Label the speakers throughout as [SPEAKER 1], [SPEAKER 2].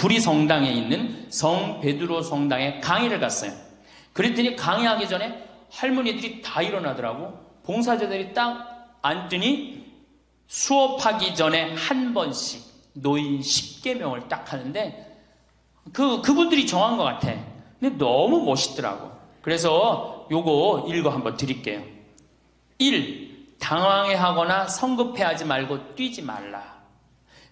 [SPEAKER 1] 구리성당에 있는 성 베드로 성당에 강의를 갔어요. 그랬더니 강의하기 전에 할머니들이 다 일어나더라고. 봉사자들이 딱 앉더니 수업하기 전에 한 번씩 노인 10계명을 딱 하는데 그분들이 정한 것 같아. 근데 너무 멋있더라고. 그래서 요거 읽어 한번 드릴게요. 1. 당황해하거나 성급해하지 말고 뛰지 말라.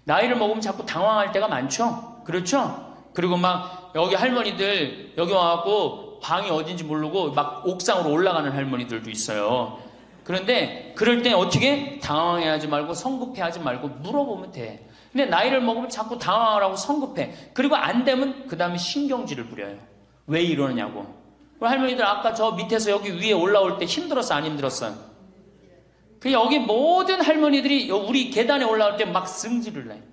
[SPEAKER 1] 나이를 먹으면 자꾸 당황할 때가 많죠? 그렇죠? 그리고 막 여기 할머니들 여기 와갖고 방이 어딘지 모르고 막 옥상으로 올라가는 할머니들도 있어요. 그런데 그럴 때 어떻게? 당황해하지 말고 성급해하지 말고 물어보면 돼. 근데 나이를 먹으면 자꾸 당황하라고 성급해. 그리고 안 되면 그 다음에 신경질을 부려요. 왜 이러느냐고. 할머니들 아까 저 밑에서 여기 위에 올라올 때 힘들었어 안 힘들었어요? 그 여기 모든 할머니들이 우리 계단에 올라올 때 막 승질을 내.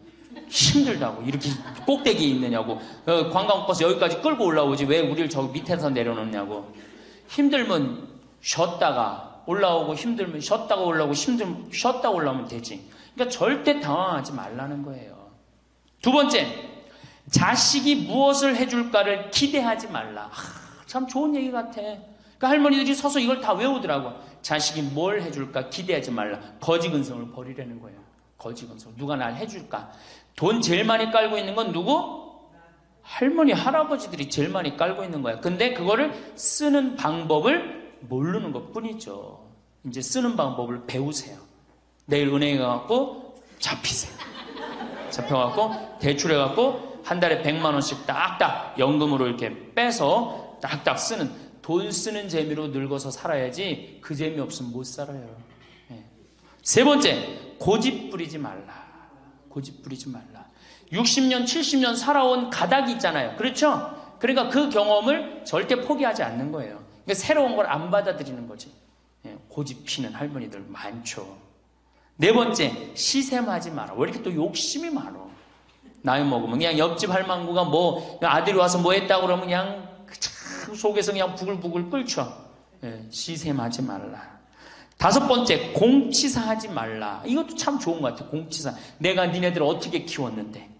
[SPEAKER 1] 힘들다고. 이렇게 꼭대기에 있느냐고. 관광버스 여기까지 끌고 올라오지 왜 우리를 저기 밑에서 내려놓냐고. 힘들면 쉬었다가 올라오고 힘들면 쉬었다가 올라오고 힘들면 쉬었다가 올라오면 되지. 그러니까 절대 당황하지 말라는 거예요. 두 번째, 자식이 무엇을 해줄까를 기대하지 말라. 참 좋은 얘기 같아. 그러니까 할머니들이 서서 이걸 다 외우더라고. 자식이 뭘 해줄까 기대하지 말라. 거지근성을 버리라는 거예요. 거지근성. 누가 날 해줄까. 돈 제일 많이 깔고 있는 건 누구? 할머니, 할아버지들이 제일 많이 깔고 있는 거야. 근데 그거를 쓰는 방법을 모르는 것 뿐이죠. 이제 쓰는 방법을 배우세요. 내일 은행에 가갖고 잡히세요. 잡혀갖고 대출해갖고 한 달에 100만 원씩 딱딱 연금으로 이렇게 빼서 딱딱 쓰는, 돈 쓰는 재미로 늙어서 살아야지 그 재미 없으면 못 살아요. 세 번째, 고집 부리지 말라. 고집 부리지 말라. 60년, 70년 살아온 가닥이 있잖아요. 그렇죠? 그러니까 그 경험을 절대 포기하지 않는 거예요. 그러니까 새로운 걸 안 받아들이는 거지. 고집 피는 할머니들 많죠. 네 번째, 시샘하지 마라. 왜 이렇게 또 욕심이 많어? 나이 먹으면 그냥 옆집 할망구가 뭐 아들이 와서 뭐 했다고 그러면 그냥 그 속에서 그냥 부글부글 끓죠. 시샘하지 말라. 다섯 번째, 공치사하지 말라. 이것도 참 좋은 것 같아. 공치사. 내가 니네들 어떻게 키웠는데?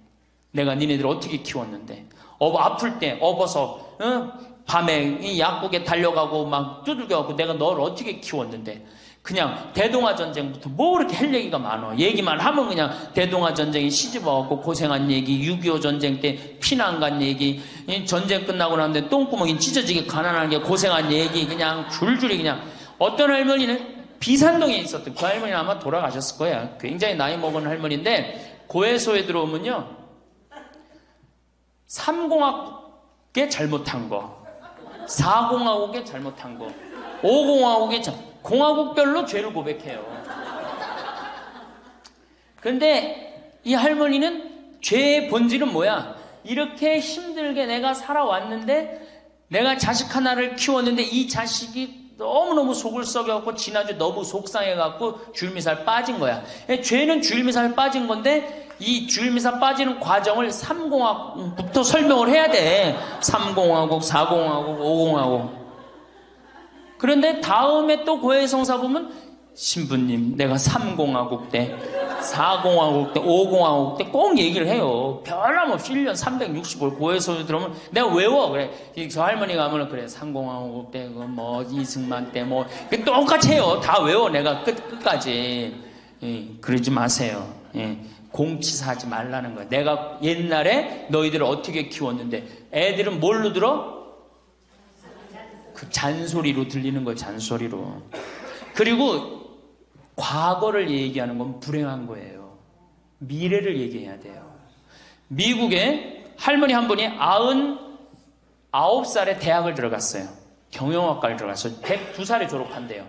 [SPEAKER 1] 내가 니네들 어떻게 키웠는데? 아플 때 업어서 밤에 이 약국에 달려가고 막 두들겨가고 내가 너를 어떻게 키웠는데? 그냥 대동아 전쟁부터 뭐 그렇게 할 얘기가 많아. 얘기만 하면 그냥 대동아 전쟁에 시집와갖고 고생한 얘기, 6.25 전쟁 때 피난 간 얘기, 전쟁 끝나고 나는데 똥구멍이 찢어지게 가난한 게 고생한 얘기, 그냥 줄줄이 그냥. 어떤 할머니는 비산동에 있었던 그 할머니는 아마 돌아가셨을 거야. 굉장히 나이 먹은 할머니인데 고해소에 들어오면요 3공학에 잘못한 거, 4공화국에 잘못한 거, 5공화국에 공화국별로 죄를 고백해요. 그런데 이 할머니는 죄의 본질은 뭐야? 이렇게 힘들게 내가 살아왔는데 내가 자식 하나를 키웠는데 이 자식이 너무너무 속을 썩여갖고 지난주 너무 속상해갖고 줄미살 빠진 거야. 죄는 줄미살 빠진 건데 이 줄미살 빠지는 과정을 3공화국부터 설명을 해야 돼. 3공화국, 4공화국, 5공화국. 그런데 다음에 또 고해성사 보면 신부님 내가 3공화국 때, 4공화국 때, 5공화국 때 꼭 얘기를 해요. 변함없이 1년 365일 고해성사 들어오면 내가 외워. 그래. 저 할머니가 하면 그래 3공화국 때 뭐 이승만 때 뭐 똑같이 해요. 다 외워 내가 끝까지. 그러지 마세요. 공치사하지 말라는 거야. 내가 옛날에 너희들을 어떻게 키웠는데 애들은 뭘로 들어? 그 잔소리로 들리는 거예요. 잔소리로. 그리고 과거를 얘기하는 건 불행한 거예요. 미래를 얘기해야 돼요. 미국에 할머니 한 분이 99살에 대학을 들어갔어요. 경영학과를 들어갔어요. 102살에 졸업한대요.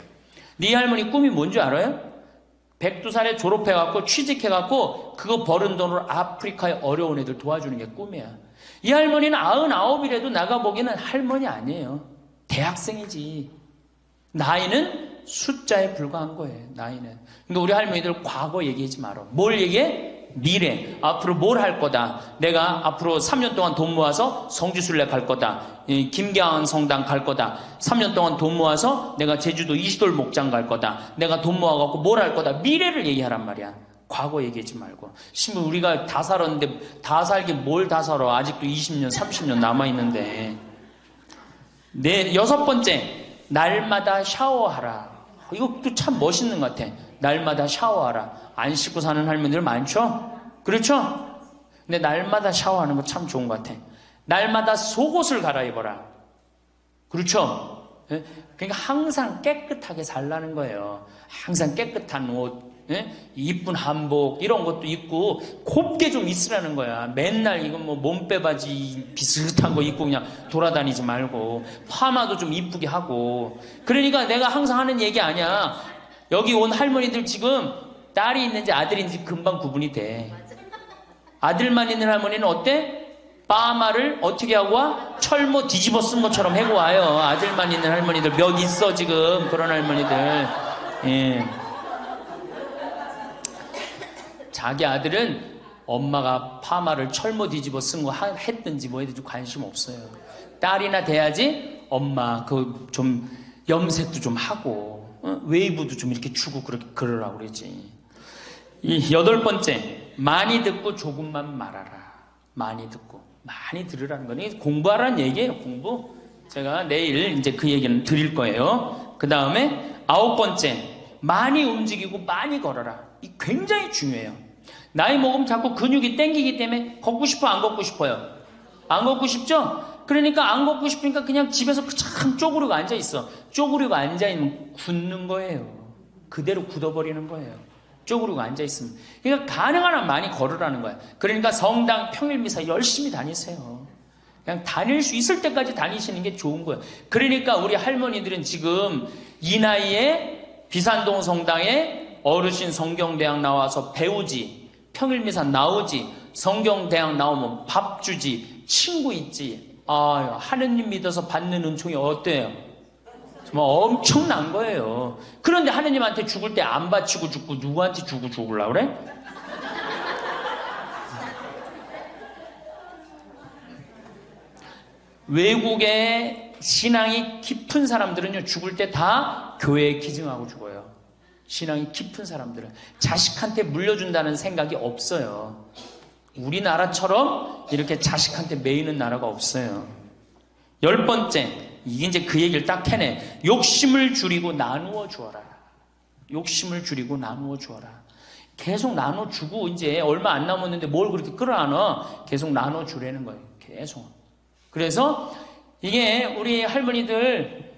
[SPEAKER 1] 네 할머니 꿈이 뭔지 알아요? 102살에 졸업해갖고 취직해갖고 그거 버는 돈으로 아프리카의 어려운 애들 도와주는 게 꿈이야. 이 할머니는 99이라도 나가보기에는 할머니 아니에요. 대학생이지. 나이는 숫자에 불과한 거예요. 나이는. 그러니까 우리 할머니들 과거 얘기하지 말아. 뭘 얘기해? 미래. 앞으로 뭘 할 거다. 내가 앞으로 3년 동안 돈 모아서 성지순례 갈 거다. 김계한 성당 갈 거다. 3년 동안 돈 모아서 내가 제주도 이시돌 목장 갈 거다. 내가 돈 모아갖고 뭘 할 거다. 미래를 얘기하란 말이야. 과거 얘기하지 말고. 신부 우리가 다 살았는데 다 살기 뭘 다 살아. 아직도 20년, 30년 남아있는데. 네, 여섯 번째, 날마다 샤워하라. 이것도 참 멋있는 것 같아. 날마다 샤워하라. 안 씻고 사는 할머니들 많죠? 그렇죠? 근데 날마다 샤워하는 거 참 좋은 것 같아. 날마다 속옷을 갈아입어라. 그렇죠? 그러니까 항상 깨끗하게 살라는 거예요. 항상 깨끗한 옷, 이쁜 한복 이런 것도 입고 곱게 좀 있으라는 거야. 맨날 이건 뭐 몸빼바지 비슷한 거 입고 그냥 돌아다니지 말고 파마도 좀 이쁘게 하고. 그러니까 내가 항상 하는 얘기 아니야. 여기 온 할머니들 지금 딸이 있는지 아들이 있는지 금방 구분이 돼. 아들만 있는 할머니는 어때? 파마를 어떻게 하고 와? 철모 뒤집어 쓴 것처럼 해고 와요. 아들만 있는 할머니들 몇 있어 지금 그런 할머니들. 예. 자기 아들은 엄마가 파마를 철모 뒤집어 쓴 거 했든지 뭐 했든지 관심 없어요. 딸이나 돼야지 엄마 그 좀 염색도 좀 하고 웨이브도 좀 이렇게 주고 그러라고 그러지. 이 여덟 번째, 많이 듣고 조금만 말하라. 많이 듣고 많이 들으라는 거니 공부하라는 얘기예요. 공부. 제가 내일 이제 그 얘기는 드릴 거예요. 그 다음에 아홉 번째, 많이 움직이고 많이 걸어라. 이 굉장히 중요해요. 나이 먹으면 자꾸 근육이 땡기기 때문에 걷고 싶어 안 걷고 싶어요? 안 걷고 싶죠? 그러니까 안 걷고 싶으니까 그냥 집에서 참 쪼그리고 앉아있어. 쪼그리고 앉아있으면 굳는 거예요. 그대로 굳어버리는 거예요. 쪼그리고 앉아있으면. 그러니까 가능한 한 많이 걸으라는 거야. 그러니까 성당 평일미사 열심히 다니세요. 그냥 다닐 수 있을 때까지 다니시는 게 좋은 거예요. 그러니까 우리 할머니들은 지금 이 나이에 비산동 성당에 어르신 성경대학 나와서 배우지, 평일미사 나오지, 성경대학 나오면 밥 주지, 친구 있지. 아, 하느님 믿어서 받는 은총이 어때요? 정말 엄청난 거예요. 그런데 하느님한테 죽을 때 안 바치고 죽고 누구한테 주고 죽으려고 그래? 외국에 신앙이 깊은 사람들은요, 죽을 때 다 교회에 기증하고 죽어요. 신앙이 깊은 사람들은 자식한테 물려준다는 생각이 없어요. 우리나라처럼 이렇게 자식한테 매이는 나라가 없어요. 열 번째, 이게 이제 그 얘기를 딱 해내. 욕심을 줄이고 나누어 주어라. 욕심을 줄이고 나누어 주어라. 계속 나눠 주고 이제 얼마 안 남았는데 뭘 그렇게 끌어안아? 계속 나눠 주라는 거예요. 계속. 그래서 이게 우리 할머니들,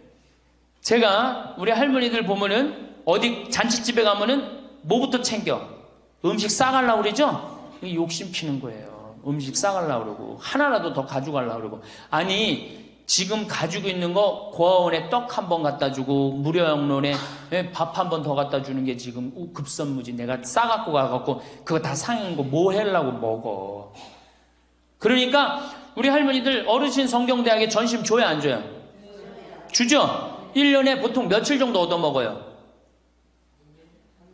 [SPEAKER 1] 제가 우리 할머니들 보면은 어디 잔치집에 가면은 뭐부터 챙겨? 음식 싸가려고 그러죠? 욕심 피는 거예요. 음식 싸가려고 그러고 하나라도 더 가져가려고 그러고. 아니 지금 가지고 있는 거 고아원에 떡 한 번 갖다 주고 무료양론에 밥 한 번 더 갖다 주는 게 지금 급선무지. 내가 싸갖고 가갖고 그거 다 상한 거 뭐 하려고 먹어. 그러니까 우리 할머니들 어르신 성경대학에 전심 줘야 안 줘요? 주죠? 1년에 보통 며칠 정도 얻어먹어요?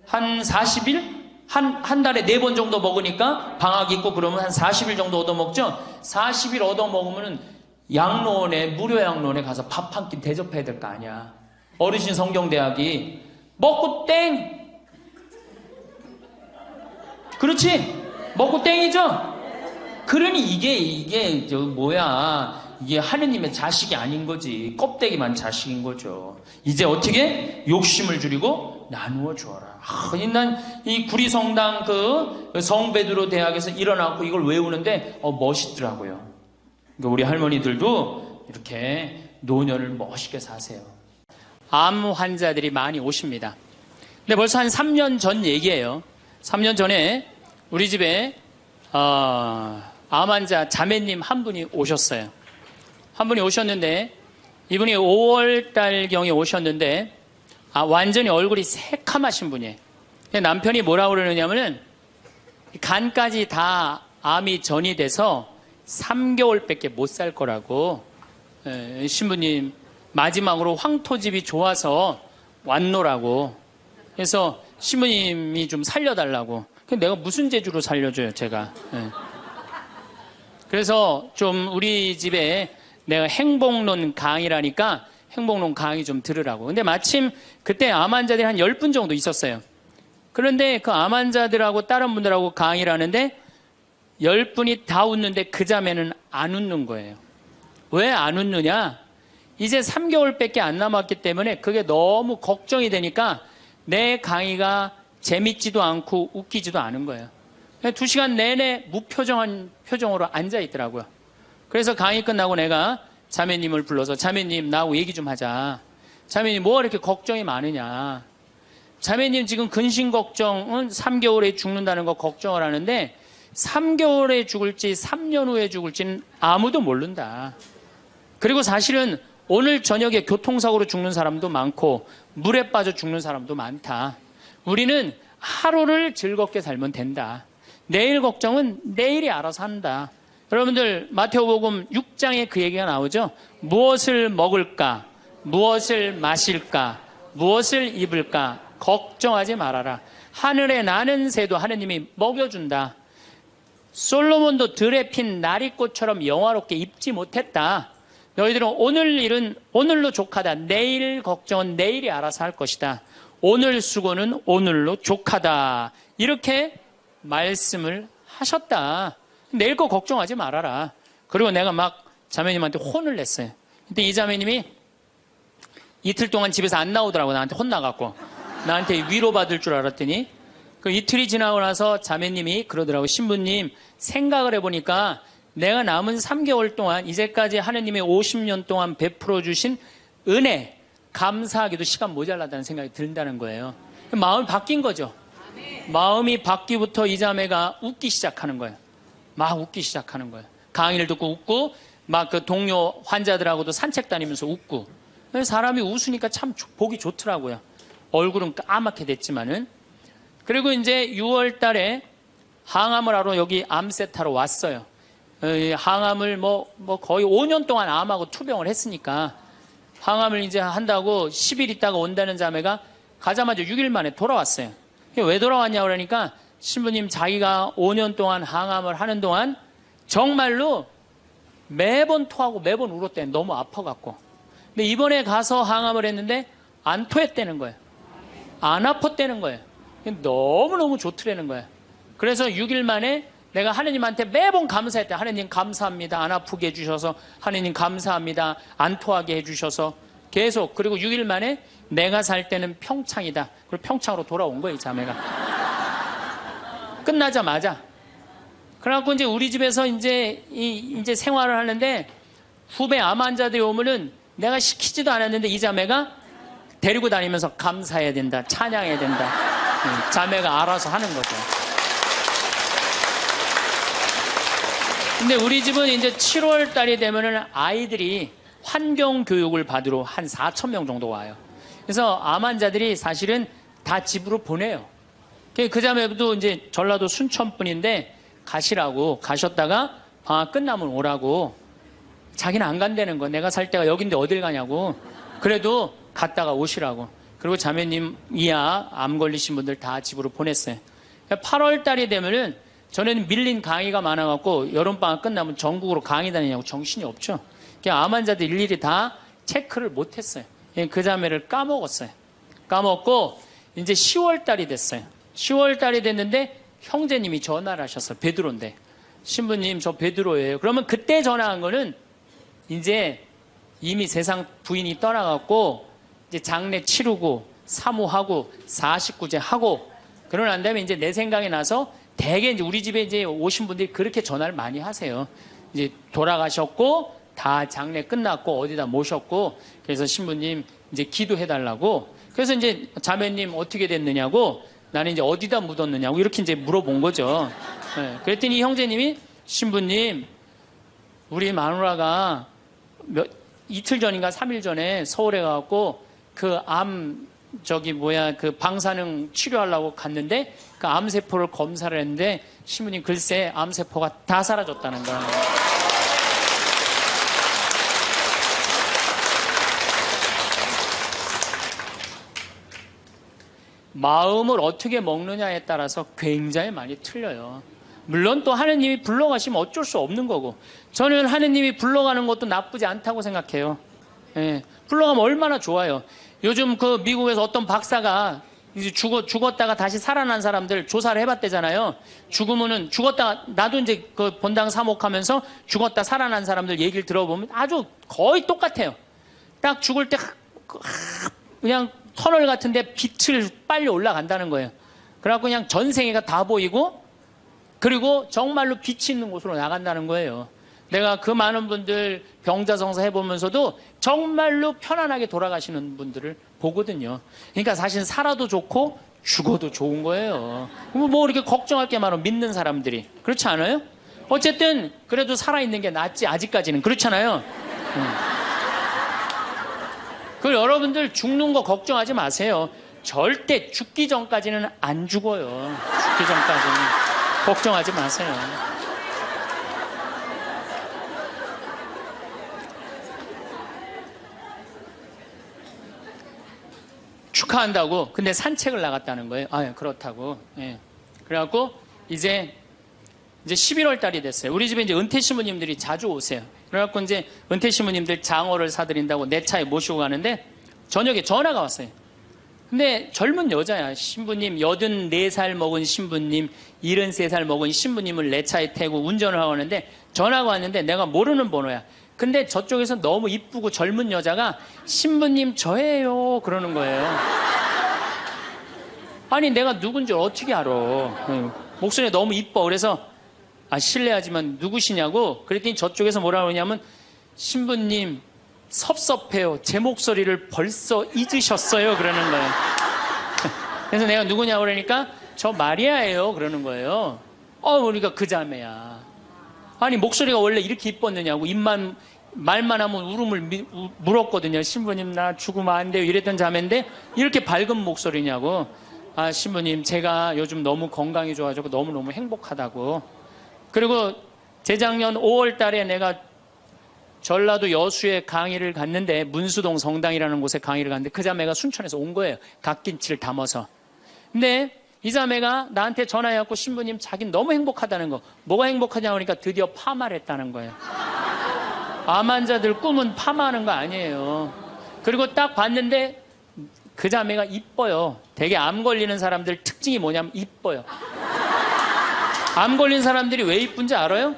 [SPEAKER 1] 한 40일? 한 달에 4번 정도 먹으니까 방학 있고 그러면 한 40일 정도 얻어먹죠? 40일 얻어먹으면 양로원에, 무료 양로원에 가서 밥 한 끼 대접해야 될 거 아니야. 어르신 성경대학이 먹고 땡! 그렇지? 먹고 땡이죠? 그러니 이게 이게 하느님의 자식이 아닌 거지. 껍데기만 자식인 거죠. 이제 어떻게? 욕심을 줄이고 나누어 주어라. 난 이 구리성당 그 성베드로 대학에서 일어나고 이걸 외우는데 멋있더라고요. 그러니까 우리 할머니들도 이렇게 노년을 멋있게 사세요. 암 환자들이 많이 오십니다. 근데 벌써 한 3년 전 얘기예요. 3년 전에 우리 집에 암 환자 자매님 한 분이 오셨어요. 한 분이 오셨는데 이분이 5월달경에 오셨는데 완전히 얼굴이 새카마신 분이에요. 남편이 뭐라고 그러느냐면은 간까지 다 암이 전이 돼서 3개월밖에 못 살 거라고. 신부님 마지막으로 황토집이 좋아서 왔노라고. 그래서 신부님이 좀 살려달라고. 내가 무슨 재주로 살려줘요 제가. 그래서 좀 우리 집에 내가 행복론 강의라니까 행복론 강의 좀 들으라고. 근데 마침 그때 암 환자들이 한 10분 정도 있었어요. 그런데 그 암 환자들하고 다른 분들하고 강의를 하는데 10분이 다 웃는데 그 자매는 안 웃는 거예요. 왜 안 웃느냐? 이제 3개월밖에 안 남았기 때문에 그게 너무 걱정이 되니까 내 강의가 재밌지도 않고 웃기지도 않은 거예요. 2시간 내내 무표정한 표정으로 앉아 있더라고요. 그래서 강의 끝나고 내가 자매님을 불러서 자매님 나하고 얘기 좀 하자. 자매님 뭐가 이렇게 걱정이 많으냐. 자매님 지금 근심 걱정은 3개월에 죽는다는 거 걱정을 하는데 3개월에 죽을지 3년 후에 죽을지는 아무도 모른다. 그리고 사실은 오늘 저녁에 교통사고로 죽는 사람도 많고 물에 빠져 죽는 사람도 많다. 우리는 하루를 즐겁게 살면 된다. 내일 걱정은 내일이 알아서 한다. 여러분들 마태오복음 6장에 그 얘기가 나오죠. 무엇을 먹을까? 무엇을 마실까? 무엇을 입을까? 걱정하지 말아라. 하늘에 나는 새도 하느님이 먹여준다. 솔로몬도 들에 핀 나리꽃처럼 영화롭게 입지 못했다. 너희들은 오늘 일은 오늘로 족하다. 내일 걱정은 내일이 알아서 할 것이다. 오늘 수고는 오늘로 족하다. 이렇게 말씀을 하셨다. 내일 거 걱정하지 말아라. 그리고 내가 막 자매님한테 혼을 냈어요. 근데 이 자매님이 이틀 동안 집에서 안 나오더라고. 나한테 혼나갖고. 나한테 위로받을 줄 알았더니 그 이틀이 지나고 나서 자매님이 그러더라고. 신부님 생각을 해보니까 내가 남은 3개월 동안 이제까지 하느님의 50년 동안 베풀어 주신 은혜 감사하기도 시간 모자라다는 생각이 든다는 거예요. 마음이 바뀐 거죠. 마음이 바뀌부터 이 자매가 웃기 시작하는 거예요. 막 웃기 시작하는 거예요. 강의를 듣고 웃고 막 그 동료 환자들하고도 산책 다니면서 웃고. 사람이 웃으니까 참 보기 좋더라고요. 얼굴은 까맣게 됐지만은. 그리고 이제 6월 달에 항암을 하러 여기 암세타로 왔어요. 항암을 뭐 거의 5년 동안 암하고 투병을 했으니까 항암을 이제 한다고 10일 있다가 온다는 자매가 가자마자 6일 만에 돌아왔어요. 왜 돌아왔냐 그러니까 신부님 자기가 5년 동안 항암을 하는 동안 정말로 매번 토하고 매번 울었대. 너무 아파갖고. 근데 이번에 가서 항암을 했는데 안 토했다는 거예요. 안 아팠다는 거예요. 너무너무 좋더라는 거예요. 그래서 6일 만에 내가 하느님한테 매번 감사했대. 하느님 감사합니다. 안 아프게 해주셔서. 하느님 감사합니다. 안 토하게 해주셔서. 계속. 그리고 6일 만에 내가 살 때는 평창이다. 그리고 평창으로 돌아온 거예요, 이 자매가. 끝나자마자. 그래갖고 이제 우리 집에서 이제 생활을 하는데 후배 암 환자들이 오면은 내가 시키지도 않았는데 이 자매가 데리고 다니면서 감사해야 된다. 찬양해야 된다. 자매가 알아서 하는 거죠. 근데 우리 집은 이제 7월 달이 되면은 아이들이 환경 교육을 받으러 한 4,000명 정도 와요. 그래서 암 환자들이 사실은 다 집으로 보내요. 그 자매도 이제 전라도 순천 분인데 가시라고 가셨다가 방학 끝나면 오라고. 자기는 안 간다는 거. 내가 살 때가 여긴데 어딜 가냐고. 그래도 갔다가 오시라고. 그리고 자매님 이하 암 걸리신 분들 다 집으로 보냈어요. 8월 달이 되면은 전에는 밀린 강의가 많아갖고 여름방학 끝나면 전국으로 강의 다니냐고 정신이 없죠. 암 환자들 일일이 다 체크를 못했어요. 그 자매를 까먹었어요. 까먹고 이제 10월 달이 됐어요. 10월 달이 됐는데 형제님이 전화를 하셨어요. 베드로인데. 신부님 저 베드로예요. 그러면 그때 전화한 거는 이제 이미 세상 부인이 떠나갖고 이제 장례 치르고 사모하고 49제 하고 그러고 난 다음에 이제 내 생각이 나서 대개 이제 우리 집에 이제 오신 분들이 그렇게 전화를 많이 하세요. 이제 돌아가셨고 다 장례 끝났고 어디다 모셨고 그래서 신부님 이제 기도해달라고. 그래서 이제 자매님 어떻게 됐느냐고 나는 이제 어디다 묻었느냐고 이렇게 이제 물어본 거죠. 네. 그랬더니 형제님이 신부님 우리 마누라가 이틀 전인가 3일 전에 서울에 가갖고 그 그 방사능 치료하려고 갔는데 그 암세포를 검사를 했는데 신부님 글쎄 암세포가 다 사라졌다는 거야. 마음을 어떻게 먹느냐에 따라서 굉장히 많이 틀려요. 물론 또 하느님이 불러가시면 어쩔 수 없는 거고 저는 하느님이 불러가는 것도 나쁘지 않다고 생각해요. 예, 불러가면 얼마나 좋아요. 요즘 그 미국에서 어떤 박사가 이제 죽었다가 다시 살아난 사람들 조사를 해봤대잖아요. 죽으면은 죽었다가 나도 이제 그 본당 사목하면서 죽었다 살아난 사람들 얘기를 들어보면 아주 거의 똑같아요. 딱 죽을 때 그냥 터널 같은데 빛을 빨리 올라간다는 거예요. 그래갖고 그냥 전생애가 다 보이고 그리고 정말로 빛이 있는 곳으로 나간다는 거예요. 내가 그 많은 분들 병자성사 해보면서도 정말로 편안하게 돌아가시는 분들을 보거든요. 그러니까 사실 살아도 좋고 죽어도 좋은 거예요. 뭐 이렇게 걱정할 게 많아 믿는 사람들이. 그렇지 않아요? 어쨌든 그래도 살아있는 게 낫지 아직까지는. 그렇잖아요. 그 여러분들 죽는 거 걱정하지 마세요. 절대 죽기 전까지는 안 죽어요. 죽기 전까지는 걱정하지 마세요. 축하한다고. 근데 산책을 나갔다는 거예요. 아, 그렇다고. 예. 그래갖고 이제 11월 달이 됐어요. 우리 집에 이제 은퇴 신부님들이 자주 오세요. 그래갖고 이제 은퇴 신부님들 장어를 사드린다고 내 차에 모시고 가는데 저녁에 전화가 왔어요. 근데 젊은 여자야. 신부님, 84살 먹은 신부님, 73살 먹은 신부님을 내 차에 태고 운전을 하고 왔는데 전화가 왔는데 내가 모르는 번호야. 근데 저쪽에서 너무 이쁘고 젊은 여자가 신부님 저예요 그러는 거예요. 아니 내가 누군지 어떻게 알아. 목소리가 너무 이뻐. 그래서 실례하지만 누구시냐고 그랬더니 저쪽에서 뭐라 그러냐면 신부님 섭섭해요. 제 목소리를 벌써 잊으셨어요 그러는 거예요. 그래서 내가 누구냐고 그러니까 저 마리아예요 그러는 거예요. 그러니까 그 자매야. 아니 목소리가 원래 이렇게 이뻤느냐고. 말만 하면 울음을 물었거든요. 신부님 나 죽으면 안 돼요 이랬던 자매인데 이렇게 밝은 목소리냐고. 신부님 제가 요즘 너무 건강이 좋아지고 너무너무 행복하다고. 그리고 재작년 5월 달에 내가 전라도 여수에 강의를 갔는데 문수동 성당이라는 곳에 강의를 갔는데 그 자매가 순천에서 온 거예요. 갓김치를 담아서. 근데 이 자매가 나한테 전화해갖고 신부님 자기는 너무 행복하다는 거. 뭐가 행복하냐고 그러니까 드디어 파마를 했다는 거예요. 암 환자들 꿈은 파마하는 거 아니에요. 그리고 딱 봤는데 그 자매가 이뻐요. 되게 암 걸리는 사람들 특징이 뭐냐면 이뻐요. 암 걸린 사람들이 왜 이쁜지 알아요?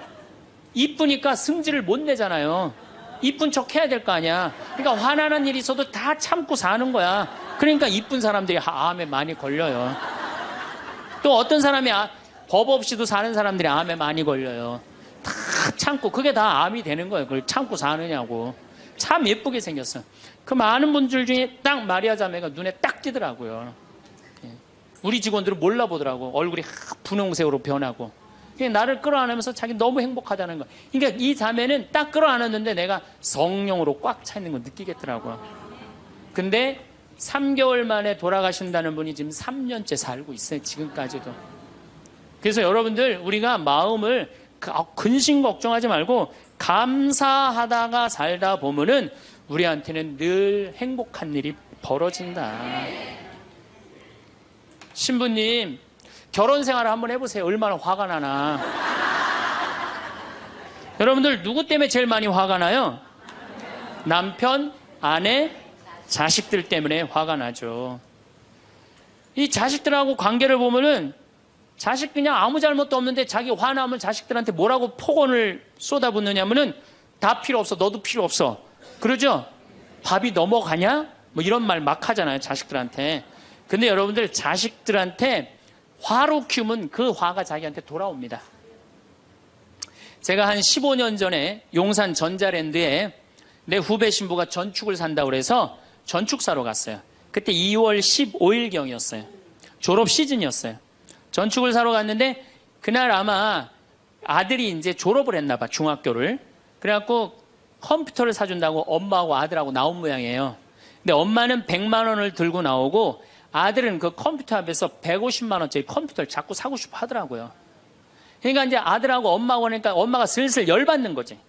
[SPEAKER 1] 이쁘니까 승질을 못 내잖아요. 이쁜 척 해야 될 거 아니야. 그러니까 화나는 일이 있어도 다 참고 사는 거야. 그러니까 이쁜 사람들이 암에 많이 걸려요. 또 어떤 사람이 법 없이도 사는 사람들이 암에 많이 걸려요. 다 참고 그게 다 암이 되는 거예요. 그걸 참고 사느냐고. 참 예쁘게 생겼어. 그 많은 분들 중에 딱 마리아 자매가 눈에 딱 띄더라고요. 우리 직원들은 몰라보더라고. 얼굴이 분홍색으로 변하고. 나를 끌어안으면서 자기 너무 행복하다는 거야. 그러니까 이 자매는 딱 끌어안았는데 내가 성령으로 꽉 차 있는 거 느끼겠더라고요. 근데 3개월 만에 돌아가신다는 분이 지금 3년째 살고 있어요. 지금까지도. 그래서 여러분들 우리가 마음을 근심 걱정하지 말고 감사하다가 살다 보면은 우리한테는 늘 행복한 일이 벌어진다. 신부님 결혼 생활을 한번 해보세요. 얼마나 화가 나나. 여러분들 누구 때문에 제일 많이 화가 나요? 남편, 아내, 자식들 때문에 화가 나죠. 이 자식들하고 관계를 보면은 자식 그냥 아무 잘못도 없는데 자기 화나면 자식들한테 뭐라고 폭언을 쏟아붓느냐면은 다 필요 없어. 너도 필요 없어. 그러죠? 밥이 넘어가냐? 뭐 이런 말 막 하잖아요. 자식들한테. 근데 여러분들 자식들한테 화로 키우면 그 화가 자기한테 돌아옵니다. 제가 한 15년 전에 용산 전자랜드에 내 후배 신부가 전축을 산다고 그래서 전축 사러 갔어요. 그때 2월 15일경이었어요. 졸업 시즌이었어요. 전축을 사러 갔는데 그날 아마 아들이 이제 졸업을 했나 봐. 중학교를. 그래갖고 컴퓨터를 사준다고 엄마하고 아들하고 나온 모양이에요. 근데 엄마는 100만 원을 들고 나오고 아들은 그 컴퓨터 앞에서 150만 원짜리 컴퓨터를 자꾸 사고 싶어 하더라고요. 그러니까 이제 아들하고 엄마가 오니까 엄마가 슬슬 열받는 거지.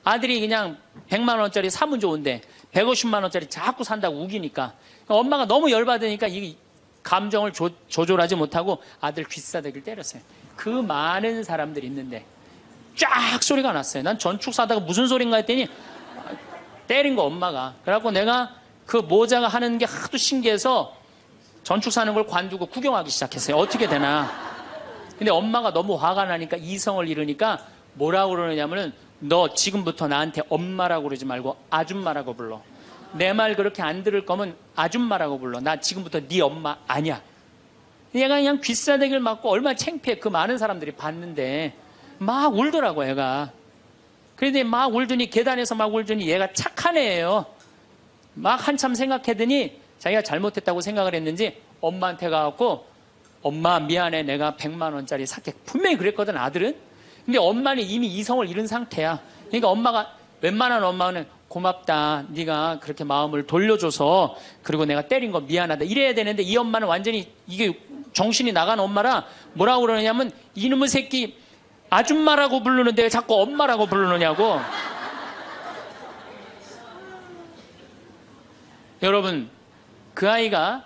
[SPEAKER 1] 아들이 그냥 100만 원짜리 사면 좋은데 150만 원짜리 자꾸 산다고 우기니까 엄마가 너무 열받으니까 이 감정을 조절하지 못하고 아들 귀싸대기를 때렸어요. 그 많은 사람들이 있는데 쫙 소리가 났어요. 난 전축 사다가 무슨 소린가 했더니 때린 거 엄마가. 그래갖고 내가 그 모자가 하는 게 하도 신기해서 전축 사는 걸 관두고 구경하기 시작했어요. 어떻게 되나. 근데 엄마가 너무 화가 나니까 이성을 잃으니까 뭐라고 그러느냐면은 너 지금부터 나한테 엄마라고 그러지 말고 아줌마라고 불러. 내 말 그렇게 안 들을 거면 아줌마라고 불러. 나 지금부터 네 엄마 아니야. 얘가 그냥 귀싸대기를 맞고 얼마나 창피해. 그 많은 사람들이 봤는데 막 울더라고 얘가. 그런데 막 울더니 계단에서 막 울더니 얘가 착한 애예요. 막 한참 생각하더니 자기가 잘못했다고 생각을 했는지 엄마한테 가갖고 엄마 미안해 내가 100만 원짜리 살게. 분명히 그랬거든 아들은. 근데 엄마는 이미 이성을 잃은 상태야. 그러니까 엄마가 웬만한 엄마는 고맙다 네가 그렇게 마음을 돌려줘서 그리고 내가 때린 거 미안하다 이래야 되는데 이 엄마는 완전히 이게 정신이 나간 엄마라 뭐라고 그러냐면 이놈의 새끼 아줌마라고 부르는데 왜 자꾸 엄마라고 부르느냐고. 여러분 그 아이가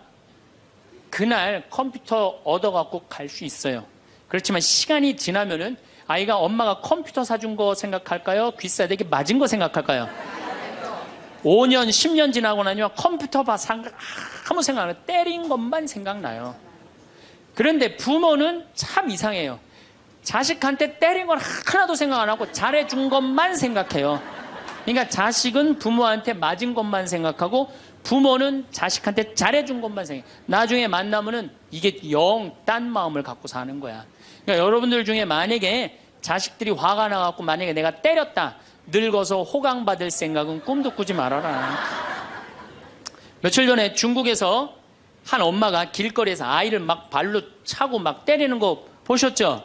[SPEAKER 1] 그날 컴퓨터 얻어갖고 갈 수 있어요. 그렇지만 시간이 지나면은 아이가 엄마가 컴퓨터 사준 거 생각할까요? 귀싸대기 맞은 거 생각할까요? 5년 10년 지나고 나면 컴퓨터 봐 아무 생각 안 해요. 때린 것만 생각나요. 그런데 부모는 참 이상해요. 자식한테 때린 건 하나도 생각 안 하고 잘해준 것만 생각해요. 그러니까 자식은 부모한테 맞은 것만 생각하고 부모는 자식한테 잘해준 것만 생각해요. 나중에 만나면은 이게 영 딴 마음을 갖고 사는 거야. 그러니까 여러분들 중에 만약에 자식들이 화가 나갖고 만약에 내가 때렸다 늙어서 호강받을 생각은 꿈도 꾸지 말아라. 며칠 전에 중국에서 한 엄마가 길거리에서 아이를 막 발로 차고 막 때리는 거 보셨죠?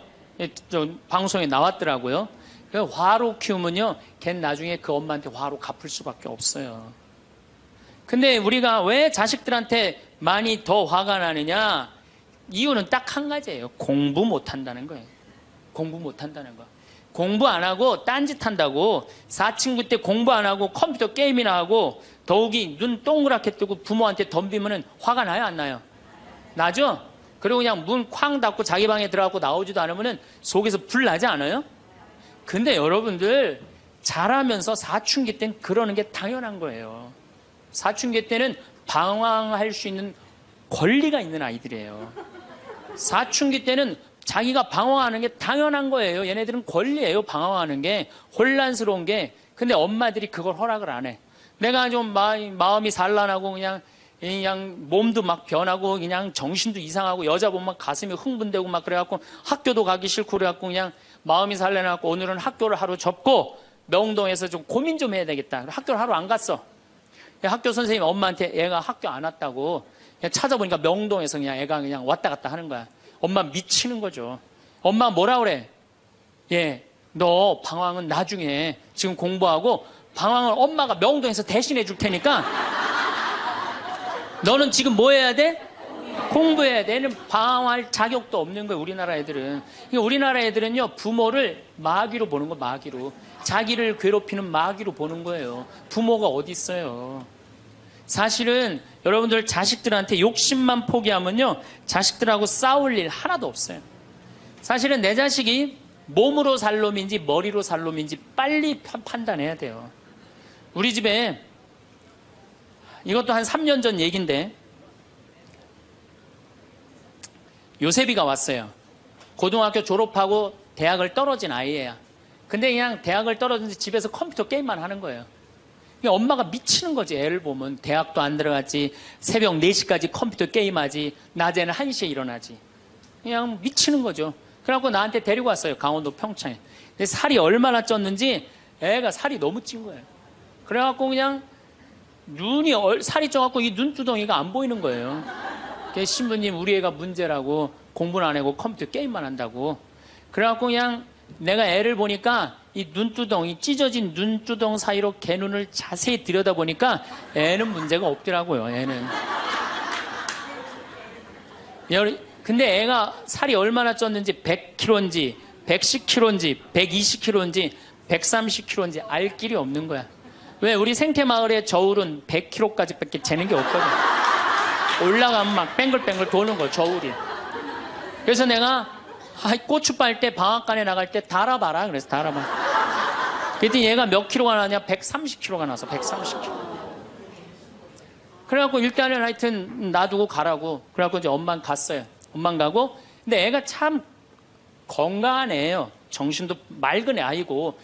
[SPEAKER 1] 방송에 나왔더라고요. 화로 키우면요 걔는 나중에 그 엄마한테 화로 갚을 수밖에 없어요. 근데 우리가 왜 자식들한테 많이 더 화가 나느냐? 이유는 딱 한 가지예요. 공부 못한다는 거예요. 공부 못한다는 거. 공부 안 하고 딴짓 한다고. 사춘기 때 공부 안 하고 컴퓨터 게임이나 하고 더욱이 눈 동그랗게 뜨고 부모한테 덤비면 화가 나요 안 나요? 나죠? 그리고 그냥 문 쾅 닫고 자기 방에 들어가고 나오지도 않으면 속에서 불 나지 않아요? 근데 여러분들 자라면서 사춘기 때는 그러는 게 당연한 거예요. 사춘기 때는 방황할 수 있는 권리가 있는 아이들이에요. 사춘기 때는 자기가 방황하는 게 당연한 거예요. 얘네들은 권리예요. 방황하는 게 혼란스러운 게. 근데 엄마들이 그걸 허락을 안 해. 내가 좀 마음이 산란하고 그냥 몸도 막 변하고 그냥 정신도 이상하고 여자 보면 가슴이 흥분되고 막 그래갖고 학교도 가기 싫고 그래갖고 그냥 마음이 산란해갖고 오늘은 학교를 하루 접고 명동에서 좀 고민 좀 해야 되겠다. 학교를 하루 안 갔어. 학교 선생님이 엄마한테 애가 학교 안 왔다고 그냥 찾아보니까 명동에서 그냥 애가 그냥 왔다 갔다 하는 거야. 엄마 미치는 거죠. 엄마 뭐라 그래? 너 방황은 나중에 지금 공부하고 방황을 엄마가 명동에서 대신해 줄 테니까 너는 지금 뭐 해야 돼? 공부해야 돼. 얘는 방황할 자격도 없는 거예요. 우리나라 애들은. 그러니까 우리나라 애들은요 부모를 마귀로 보는 거 마귀로. 자기를 괴롭히는 마귀로 보는 거예요. 부모가 어디 있어요. 사실은 여러분들 자식들한테 욕심만 포기하면요 자식들하고 싸울 일 하나도 없어요. 사실은 내 자식이 몸으로 살 놈인지 머리로 살 놈인지 빨리 판단해야 돼요. 우리 집에 이것도 한 3년 전 얘기인데 요셉이가 왔어요. 고등학교 졸업하고 대학을 떨어진 아이예요. 근데 그냥 대학을 떨어진지 집에서 컴퓨터 게임만 하는 거예요. 엄마가 미치는 거지. 애를 보면 대학도 안 들어갔지, 새벽 4시까지 컴퓨터 게임하지, 낮에는 1시에 일어나지. 그냥 미치는 거죠. 그래갖고 나한테 데리고 왔어요. 강원도 평창에. 근데 살이 얼마나 쪘는지 애가 살이 너무 찐 거예요. 그래갖고 그냥 살이 쪄갖고 이 눈두덩이가 안 보이는 거예요. 신부님 우리 애가 문제라고 공부는 안 하고 컴퓨터 게임만 한다고. 그래갖고 그냥 내가 애를 보니까 이 눈두덩이 찢어진 눈두덩 사이로 걔 눈을 자세히 들여다보니까 애는 문제가 없더라고요. 애는. 근데 애가 살이 얼마나 쪘는지 100kg인지 110kg인지 120kg인지 130kg인지 알 길이 없는 거야. 왜? 우리 생태마을의 저울은 100kg까지 밖에 재는 게 없거든. 올라가면 막 뱅글뱅글 도는 거 저울이. 그래서 내가 고추 빨 때 방앗간에 나갈 때 달아봐라. 그래서 달아봐. 그랬더니 얘가 몇 킬로가 나냐? 130kg가 나서 130kg. 그래갖고 일단은 하여튼 놔두고 가라고. 그래갖고 이제 엄마는 갔어요. 엄마는 가고. 근데 애가 참 건강한 애예요. 정신도 맑은 애 아이고.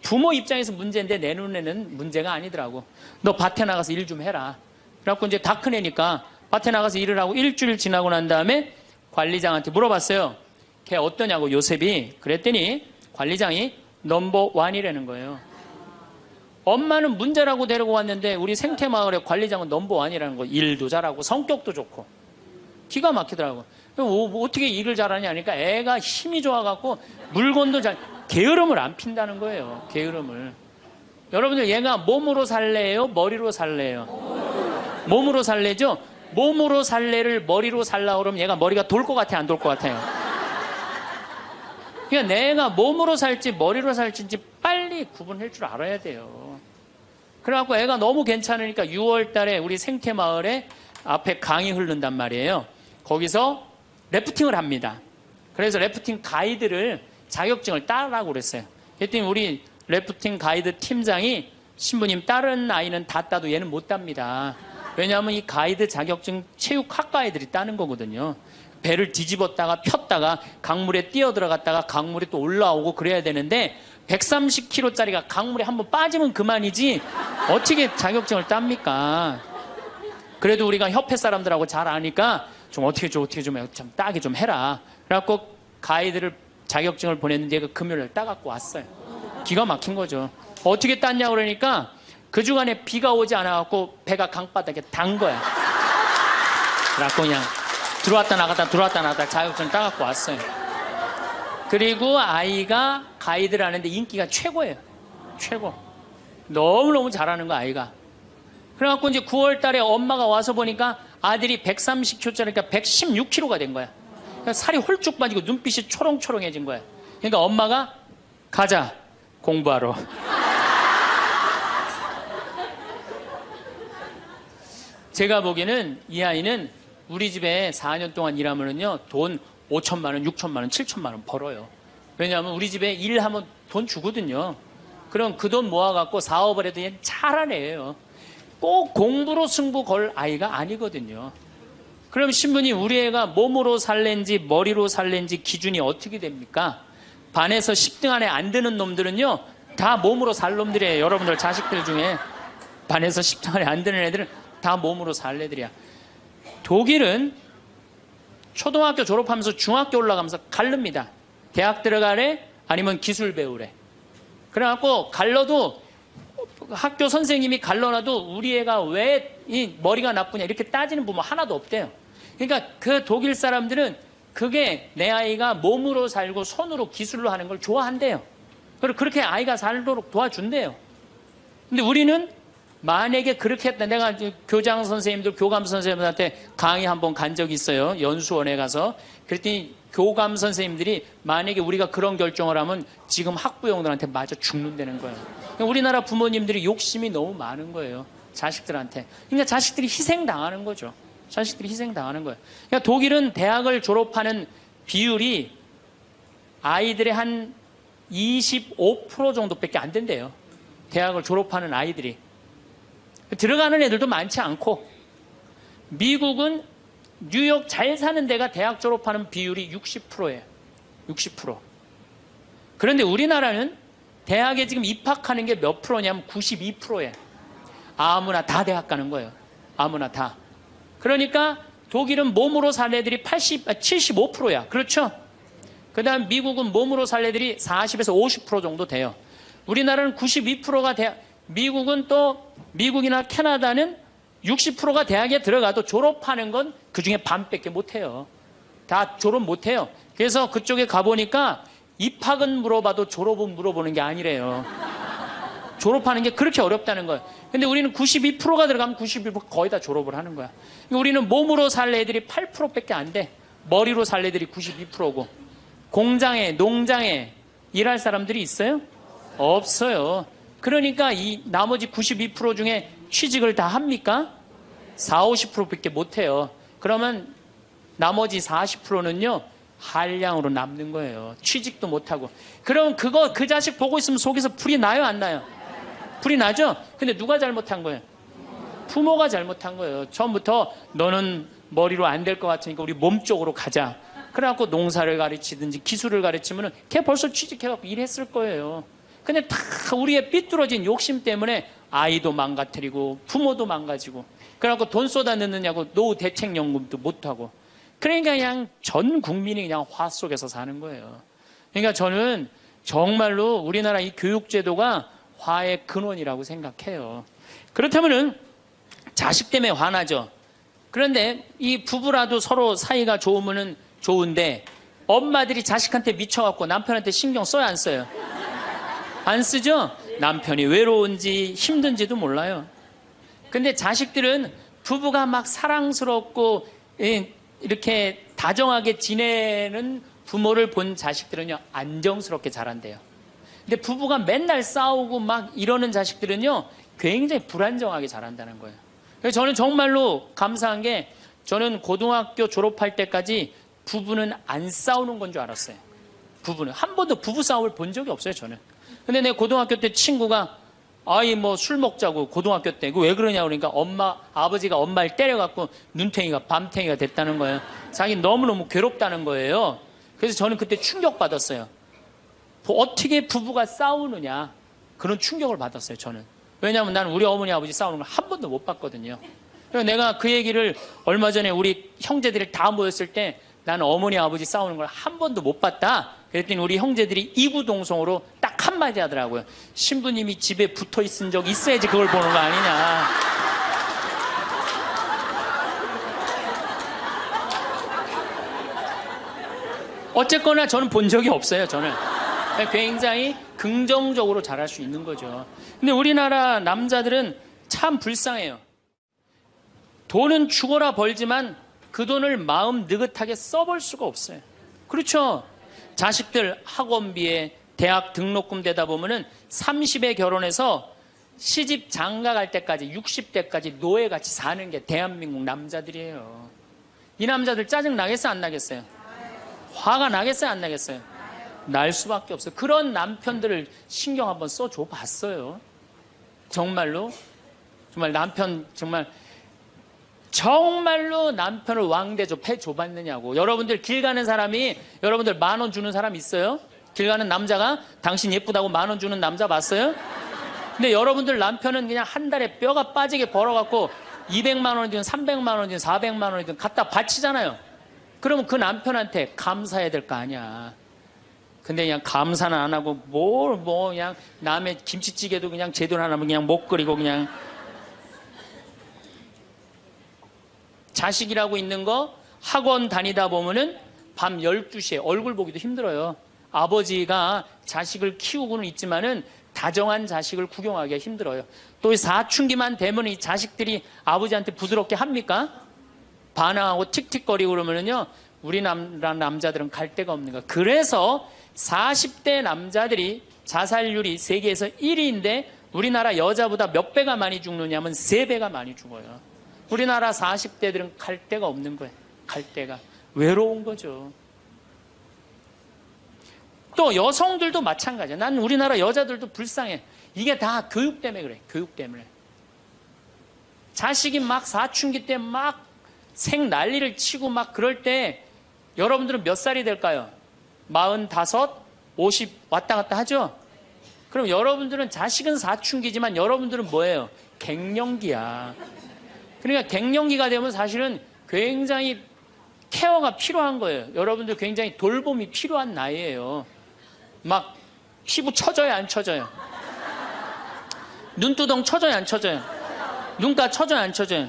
[SPEAKER 1] 부모 입장에서 문제인데 내 눈에는 문제가 아니더라고. 너 밭에 나가서 일 좀 해라. 그래갖고 이제 다 큰 애니까 밭에 나가서 일을 하고 일주일 지나고 난 다음에 관리장한테 물어봤어요. 걔 어떠냐고 요셉이. 그랬더니 관리장이 넘버 원이라는 거예요. 엄마는 문제라고 데리고 왔는데 우리 생태마을의 관리장은 넘버 원이라는 거. 일도 잘하고 성격도 좋고 기가 막히더라고. 뭐 어떻게 일을 잘하냐 하니까 애가 힘이 좋아갖고 물건도 잘 게으름을 안 핀다는 거예요. 게으름을. 여러분들 얘가 몸으로 살래요? 머리로 살래요? 몸으로 살래죠? 몸으로 살래를 머리로 살라 그러면 얘가 머리가 돌 것 같아 안 돌 것 같아요? 그러니까 내가 몸으로 살지 머리로 살지 빨리 구분할 줄 알아야 돼요. 그래갖고 애가 너무 괜찮으니까 6월 달에 우리 생태마을에 앞에 강이 흐른단 말이에요. 거기서 래프팅을 합니다. 그래서 래프팅 가이드를 자격증을 따라고 그랬어요. 그랬더니 우리 래프팅 가이드 팀장이 신부님 다른 아이는 다 따도 얘는 못 땁니다. 왜냐하면 이 가이드 자격증 체육학과 애들이 따는 거거든요. 배를 뒤집었다가 폈다가 강물에 뛰어 들어갔다가 강물에 또 올라오고 그래야 되는데 130kg짜리가 강물에 한번 빠지면 그만이지 어떻게 자격증을 땁니까? 그래도 우리가 협회 사람들하고 잘 아니까 좀 어떻게 좀 따게 좀 해라. 그래갖고 가이드를 자격증을 보냈는데 그 금요일에 따갖고 왔어요. 기가 막힌 거죠. 어떻게 땄냐 그러니까 그 주간에 비가 오지 않아갖고 배가 강바닥에 단 거야. 그래갖고 그냥 들어왔다 나갔다 자격증 따갖고 왔어요. 그리고 아이가 가이드를 하는데 인기가 최고예요. 최고. 너무너무 잘하는 거야 아이가. 그래갖고 이제 9월 달에 엄마가 와서 보니까 아들이 130kg짜리니까 116kg가 된 거야. 그러니까 살이 홀쭉 빠지고 눈빛이 초롱초롱해진 거야. 그러니까 엄마가 가자 공부하러. 제가 보기에는 이 아이는 우리 집에 4년 동안 일하면은요 돈 5천만 원, 6천만 원, 7천만 원 벌어요. 왜냐하면 우리 집에 일하면 돈 주거든요. 그럼 그 돈 모아갖고 사업을 해도 얘는 잘하는 애예요. 꼭 공부로 승부 걸 아이가 아니거든요. 그럼 신부님 우리 애가 몸으로 살랜지 머리로 살랜지 기준이 어떻게 됩니까? 반에서 10등 안에 안 드는 놈들은요 다 몸으로 살 놈들이에요. 여러분들 자식들 중에 반에서 10등 안에 안 드는 애들은 다 몸으로 살 애들이야. 독일은 초등학교 졸업하면서 중학교 올라가면서 갈릅니다. 대학 들어가래 아니면 기술 배우래. 그래갖고 갈러도 학교 선생님이 갈러놔도 우리 애가 왜 이 머리가 나쁘냐 이렇게 따지는 부모 하나도 없대요. 그러니까 그 독일 사람들은 그게 내 아이가 몸으로 살고 손으로 기술로 하는 걸 좋아한대요. 그리고 그렇게 아이가 살도록 도와준대요. 근데 우리는 만약에 그렇게 했다. 내가 교장 선생님들, 교감 선생님들한테 강의 한번 간 적이 있어요. 연수원에 가서. 그랬더니 교감 선생님들이 만약에 우리가 그런 결정을 하면 지금 학부형들한테 맞아 죽는다는 거예요. 우리나라 부모님들이 욕심이 너무 많은 거예요. 자식들한테. 그러니까 자식들이 희생당하는 거죠. 자식들이 희생당하는 거예요. 그러니까 독일은 대학을 졸업하는 비율이 아이들의 한 25% 정도밖에 안 된대요. 대학을 졸업하는 아이들이. 들어가는 애들도 많지 않고, 미국은 뉴욕 잘 사는 데가 대학 졸업하는 비율이 60%예요. 60%. 그런데 우리나라는 대학에 지금 입학하는 게 몇 프로냐면 92%예요. 아무나 다 대학 가는 거예요. 아무나 다. 그러니까 독일은 몸으로 살 애들이 75%야. 그렇죠? 그 다음 미국은 몸으로 살 애들이 40에서 50% 정도 돼요. 우리나라는 92%가 미국은 또 미국이나 캐나다는 60%가 대학에 들어가도 졸업하는 건 그중에 반밖에 못해요. 다 졸업 못해요. 그래서 그쪽에 가보니까 입학은 물어봐도 졸업은 물어보는 게 아니래요. 졸업하는 게 그렇게 어렵다는 거예요. 근데 우리는 92%가 들어가면 92% 거의 다 졸업을 하는 거야. 우리는 몸으로 살 애들이 8%밖에 안 돼. 머리로 살 애들이 92%고. 공장에, 농장에 일할 사람들이 있어요? 없어요. 그러니까 이 나머지 92% 중에 취직을 다 합니까? 40, 50%밖에 못해요. 그러면 나머지 40%는요 한량으로 남는 거예요. 취직도 못하고. 그럼 그 자식 보고 있으면 속에서 불이 나요 안 나요? 불이 나죠? 근데 누가 잘못한 거예요? 부모가 잘못한 거예요. 처음부터 너는 머리로 안 될 것 같으니까 우리 몸 쪽으로 가자. 그래갖고 농사를 가르치든지 기술을 가르치면은 걔 벌써 취직해갖고 일했을 거예요. 근데 다 우리의 삐뚤어진 욕심 때문에 아이도 망가뜨리고 부모도 망가지고 그래갖고 돈 쏟아 넣느냐고 노후 대책연금도 못하고 그러니까 그냥 전 국민이 그냥 화 속에서 사는 거예요. 그러니까 저는 정말로 우리나라 이 교육제도가 화의 근원이라고 생각해요. 그렇다면은 자식 때문에 화나죠. 그런데 이 부부라도 서로 사이가 좋으면은 좋은데 엄마들이 자식한테 미쳐갖고 남편한테 신경 써야 안 써요? 안 쓰죠? 남편이 외로운지 힘든지도 몰라요. 근데 자식들은 부부가 막 사랑스럽고 이렇게 다정하게 지내는 부모를 본 자식들은요 안정스럽게 자란대요. 근데 부부가 맨날 싸우고 막 이러는 자식들은요 굉장히 불안정하게 자란다는 거예요. 그래서 저는 정말로 감사한 게 저는 고등학교 졸업할 때까지 부부는 안 싸우는 건 줄 알았어요. 부부는 한 번도 부부 싸움을 본 적이 없어요. 저는. 근데 내 고등학교 때 친구가 아이 뭐 술 먹자고 고등학교 때 왜 그러냐 그러니까 아버지가 엄마를 때려갖고 눈탱이가 밤탱이가 됐다는 거예요. 자기 너무너무 괴롭다는 거예요. 그래서 저는 그때 충격받았어요. 어떻게 부부가 싸우느냐 그런 충격을 받았어요. 저는. 왜냐하면 나는 우리 어머니 아버지 싸우는 걸 한 번도 못 봤거든요. 그래서 내가 그 얘기를 얼마 전에 우리 형제들이 다 모였을 때 나는 어머니 아버지 싸우는 걸 한 번도 못 봤다. 그랬더니 우리 형제들이 이구동성으로 딱 한마디 하더라고요. 신부님이 집에 붙어 있은 적 있어야지 그걸 보는 거 아니냐. 어쨌거나 저는 본 적이 없어요. 저는 굉장히 긍정적으로 잘할 수 있는 거죠. 근데 우리나라 남자들은 참 불쌍해요. 돈은 죽어라 벌지만 그 돈을 마음 느긋하게 써볼 수가 없어요. 그렇죠? 자식들 학원비에 대학 등록금 되다 보면은 30에 결혼해서 시집 장가 갈 때까지 60대까지 노예같이 사는 게 대한민국 남자들이에요. 이 남자들 짜증 나겠어요? 안 나겠어요? 화가 나겠어요? 안 나겠어요? 날 수밖에 없어요. 그런 남편들을 신경 한번 써줘 봤어요. 정말로 남편 정말로 남편을 왕대접 해줘봤느냐고. 여러분들 길 가는 사람이 여러분들 10,000원 주는 사람 있어요? 길 가는 남자가 당신 예쁘다고 10,000원 주는 남자 봤어요? 근데 여러분들 남편은 그냥 한 달에 뼈가 빠지게 벌어갖고 200만 원이든 300만 원이든 400만 원이든 갖다 바치잖아요. 그러면 그 남편한테 감사해야 될 거 아니야. 근데 그냥 감사는 안 하고 그냥 남의 김치찌개도 그냥 제대로 안 하면 그냥 못 끓이고 그냥 자식이라고 있는 거 학원 다니다 보면은 밤 12시에 얼굴 보기도 힘들어요. 아버지가 자식을 키우고는 있지만은 다정한 자식을 구경하기가 힘들어요. 또 사춘기만 되면 이 자식들이 아버지한테 부드럽게 합니까? 반항하고 틱틱거리고 그러면은요, 우리나라 남자들은 갈 데가 없는 거예요. 그래서 40대 남자들이 자살률이 세계에서 1위인데 우리나라 여자보다 몇 배가 많이 죽느냐면 3배가 많이 죽어요. 우리나라 40대들은 갈 데가 없는 거예요. 갈 데가. 외로운 거죠. 또 여성들도 마찬가지야. 난 우리나라 여자들도 불쌍해. 이게 다 교육 때문에 그래. 교육 때문에. 자식이 막 사춘기 때 막 생 난리를 치고 막 그럴 때 여러분들은 몇 살이 될까요? 45, 50 왔다 갔다 하죠? 그럼 여러분들은 자식은 사춘기지만 여러분들은 뭐예요? 갱년기야. 그러니까 갱년기가 되면 사실은 굉장히 케어가 필요한 거예요. 여러분들 굉장히 돌봄이 필요한 나이예요. 막 피부 처져요, 안 처져요? 눈두덩 처져요, 안 처져요? 눈가 처져요, 안 처져요?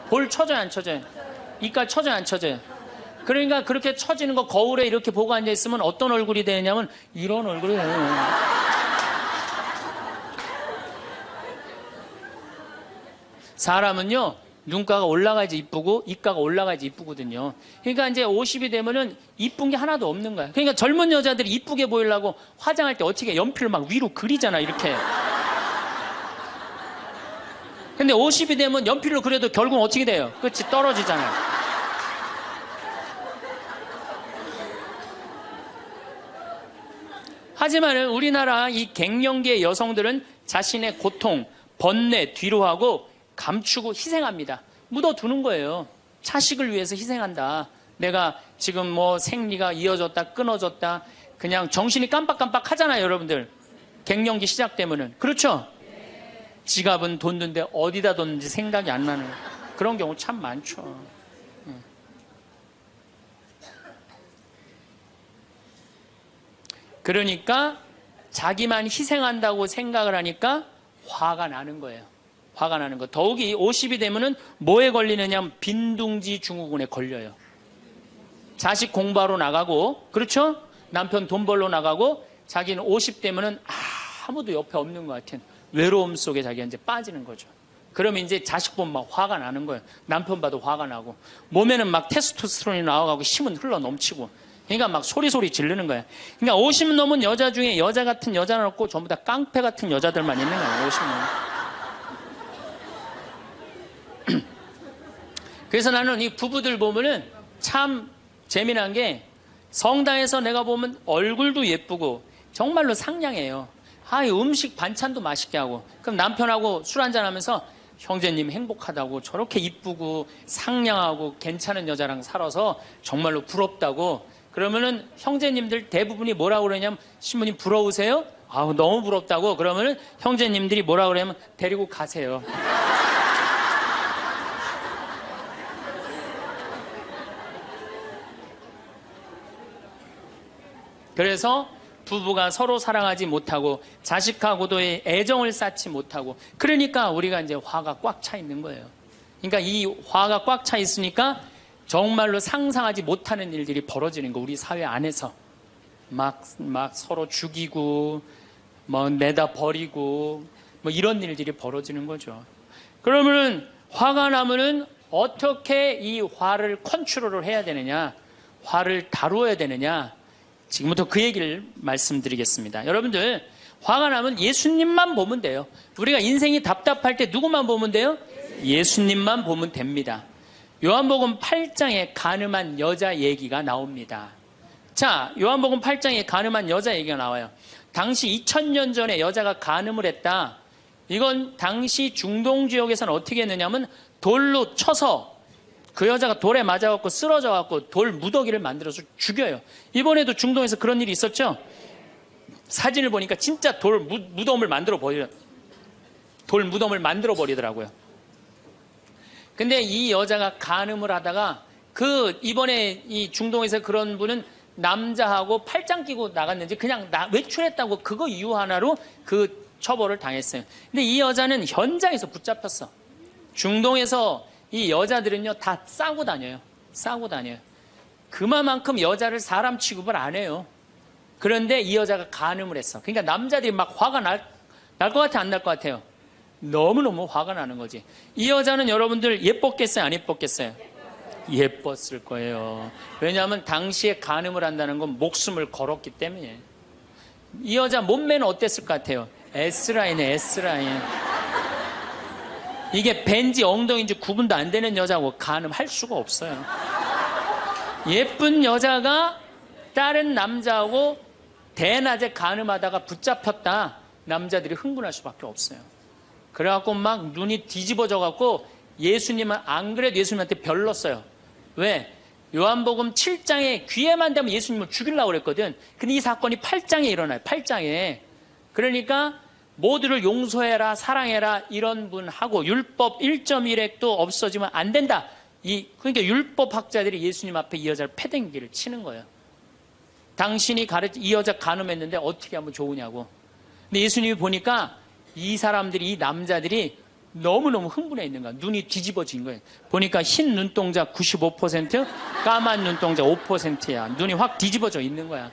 [SPEAKER 1] 볼 처져요, 안 처져요? 이빨 처져요, 안 처져요? 그러니까 그렇게 처지는 거 거울에 이렇게 보고 앉아있으면 어떤 얼굴이 되냐면 이런 얼굴이 돼요. 사람은요, 눈가가 올라가야지 이쁘고 입가가 올라가야지 이쁘거든요. 그러니까 이제 50이 되면은 이쁜 게 하나도 없는 거야. 그러니까 젊은 여자들이 이쁘게 보이려고 화장할 때 어떻게 연필을 막 위로 그리잖아, 이렇게. 근데 50이 되면 연필로 그려도 결국은 어떻게 돼요? 끝이 떨어지잖아요. 하지만 우리나라 이 갱년기의 여성들은 자신의 고통, 번뇌 뒤로 하고 감추고 희생합니다. 묻어두는 거예요. 자식을 위해서 희생한다. 내가 지금 뭐 생리가 이어졌다 끊어졌다 그냥 정신이 깜빡깜빡 하잖아요, 여러분들. 갱년기 시작되면은. 그렇죠? 지갑은 뒀는데 어디다 뒀는지 생각이 안 나는 그런 경우 참 많죠. 그러니까 자기만 희생한다고 생각을 하니까 화가 나는 거예요. 화가 나는 거. 더욱이 50이 되면은 뭐에 걸리느냐? 빈둥지 증후군에 걸려요. 자식 공부하러 나가고, 그렇죠? 남편 돈 벌러 나가고, 자기는 50 되면은 아무도 옆에 없는 것 같은 외로움 속에 자기가 이제 빠지는 거죠. 그러면 이제 자식 보면 막 화가 나는 거예요. 남편 봐도 화가 나고, 몸에는 막 테스토스테론이 나와가고 힘은 흘러 넘치고, 그러니까 막 소리 지르는 거예요. 그러니까 50 넘은 여자 중에 여자 같은 여자는 없고 전부 다 깡패 같은 여자들만 있는 거예요. 50 넘은. 그래서 나는 이 부부들 보면은 참 재미난 게 성당에서 내가 보면 얼굴도 예쁘고 정말로 상냥해요. 이 음식 반찬도 맛있게 하고 그럼 남편하고 술 한잔 하면서 형제님 행복하다고 저렇게 이쁘고 상냥하고 괜찮은 여자랑 살아서 정말로 부럽다고 그러면은 형제님들 대부분이 뭐라고 그러냐면 신부님 부러우세요? 너무 부럽다고 그러면은 형제님들이 뭐라고 그러냐면 데리고 가세요. 그래서 부부가 서로 사랑하지 못하고 자식하고도의 애정을 쌓지 못하고 그러니까 우리가 이제 화가 꽉 차 있는 거예요. 그러니까 이 화가 꽉 차 있으니까 정말로 상상하지 못하는 일들이 벌어지는 거. 우리 사회 안에서 막 서로 죽이고 뭐 내다 버리고 뭐 이런 일들이 벌어지는 거죠. 그러면은 화가 나면은 어떻게 이 화를 컨트롤을 해야 되느냐, 화를 다루어야 되느냐. 지금부터 그 얘기를 말씀드리겠습니다. 여러분들 화가 나면 예수님만 보면 돼요. 우리가 인생이 답답할 때 누구만 보면 돼요? 예수님만 보면 됩니다. 요한복음 8장에 간음한 여자 얘기가 나옵니다. 자, 요한복음 8장에 간음한 여자 얘기가 나와요. 당시 2000년 전에 여자가 간음을 했다. 이건 당시 중동 지역에서는 어떻게 했느냐면 돌로 쳐서 그 여자가 돌에 맞아갖고 쓰러져갖고 돌 무더기를 만들어서 죽여요. 이번에도 중동에서 그런 일이 있었죠? 사진을 보니까 진짜 돌 무덤을 만들어 버리더라고요. 근데 이 여자가 간음을 하다가 이번에 이 중동에서 그런 분은 남자하고 팔짱 끼고 나갔는지 그냥 외출했다고 그거 이유 하나로 그 처벌을 당했어요. 근데 이 여자는 현장에서 붙잡혔어. 중동에서 이 여자들은요 다 싸고 다녀요. 그만큼 여자를 사람 취급을 안 해요. 그런데 이 여자가 간음을 했어. 그러니까 남자들이 막 화가 날 것 같아, 안 날 것 같아요? 너무너무 화가 나는 거지. 이 여자는 여러분들 예뻤겠어요, 안 예뻤겠어요? 예뻤을 거예요. 왜냐하면 당시에 간음을 한다는 건 목숨을 걸었기 때문에. 이 여자 몸매는 어땠을 것 같아요? S라인에 S라인. 이게 벤지 엉덩이인지 구분도 안 되는 여자고 간음할 수가 없어요. 예쁜 여자가 다른 남자하고 대낮에 간음하다가 붙잡혔다. 남자들이 흥분할 수밖에 없어요. 그래갖고 막 눈이 뒤집어져갖고 예수님은 안 그래도 예수님한테 별렀어요. 왜? 요한복음 7장에 귀에만 대면 예수님을 죽이려고 그랬거든. 근데 이 사건이 8장에 일어나요. 8장에. 그러니까 모두를 용서해라, 사랑해라 이런 분하고 율법 1.1핵도 없어지면 안 된다. 그러니까 율법학자들이 예수님 앞에 이 여자를 패댕기를 치는 거예요. 당신이 이 여자 간음했는데 어떻게 하면 좋으냐고. 근데 예수님이 보니까 이 사람들이, 이 남자들이 너무너무 흥분해 있는 거야. 눈이 뒤집어진 거예요. 보니까 흰 눈동자 95%, 까만 눈동자 5%야. 눈이 확 뒤집어져 있는 거야.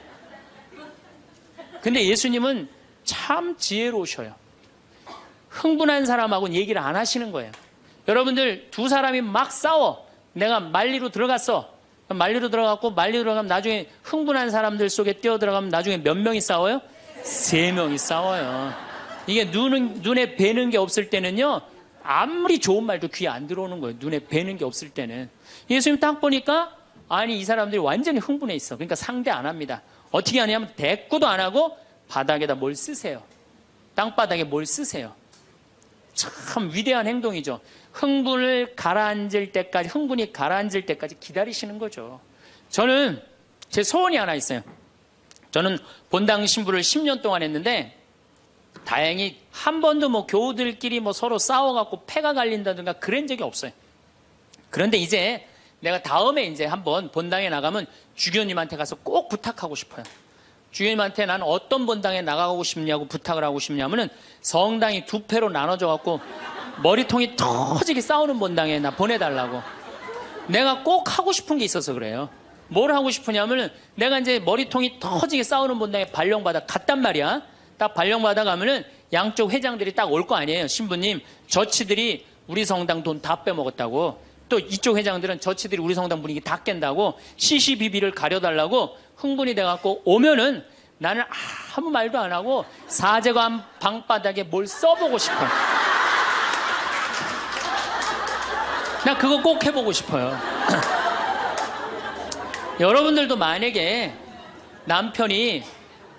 [SPEAKER 1] 근데 예수님은 참 지혜로우셔요. 흥분한 사람하고는 얘기를 안 하시는 거예요. 여러분들 두 사람이 막 싸워. 내가 말리로 들어갔어. 말리로 들어가면 나중에 흥분한 사람들 속에 뛰어들어가면 나중에 몇 명이 싸워요? 3명이 싸워요. 이게 눈에 뵈는 게 없을 때는요, 아무리 좋은 말도 귀에 안 들어오는 거예요. 눈에 뵈는 게 없을 때는. 예수님 딱 보니까 아니 이 사람들이 완전히 흥분해 있어. 그러니까 상대 안 합니다. 어떻게 하냐면 대꾸도 안 하고 바닥에다 뭘 쓰세요. 땅바닥에 뭘 쓰세요. 참 위대한 행동이죠. 흥분이 가라앉을 때까지 기다리시는 거죠. 저는 제 소원이 하나 있어요. 저는 본당 신부를 10년 동안 했는데 다행히 한 번도 뭐 교우들끼리 뭐 서로 싸워갖고 패가 갈린다든가 그런 적이 없어요. 그런데 이제 내가 다음에 이제 한번 본당에 나가면 주교님한테 가서 꼭 부탁하고 싶어요. 주교님한테 난 어떤 본당에 나가고 싶냐고 부탁을 하고 싶냐면은 성당이 두 패로 나눠져갖고 머리통이 터지게 싸우는 본당에 나 보내달라고. 내가 꼭 하고 싶은 게 있어서 그래요. 뭘 하고 싶으냐면은 내가 이제 머리통이 터지게 싸우는 본당에 발령받아 갔단 말이야. 딱 발령받아 가면은 양쪽 회장들이 딱 올 거 아니에요. 신부님, 저치들이 우리 성당 돈 다 빼먹었다고. 또 이쪽 회장들은 저치들이 우리 성당 분위기 다 깬다고 CCBB를 가려달라고 흥분이 돼갖고 오면은 나는 아무 말도 안 하고 사제관 방바닥에 뭘 써보고 싶어. 나 그거 꼭 해보고 싶어요. 여러분들도 만약에 남편이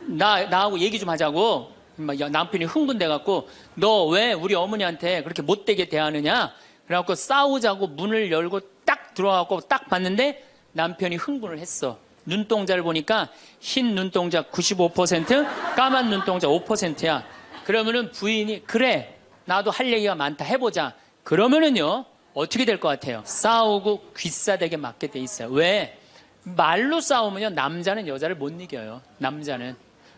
[SPEAKER 1] 나하고 얘기 좀 하자고 남편이 흥분돼갖고 너 왜 우리 어머니한테 그렇게 못되게 대하느냐 그래갖고 싸우자고 문을 열고 딱 들어가고 딱 봤는데 남편이 흥분을 했어. 눈동자를 보니까 흰 눈동자 95%, 까만 눈동자 5%야. 그러면은 부인이 그래 나도 할 얘기가 많다 해보자. 그러면은요 어떻게 될 것 같아요? 싸우고 귀싸대게 맞게 돼 있어요. 왜? 말로 싸우면요 남자는 여자를 못 이겨요. 남자는.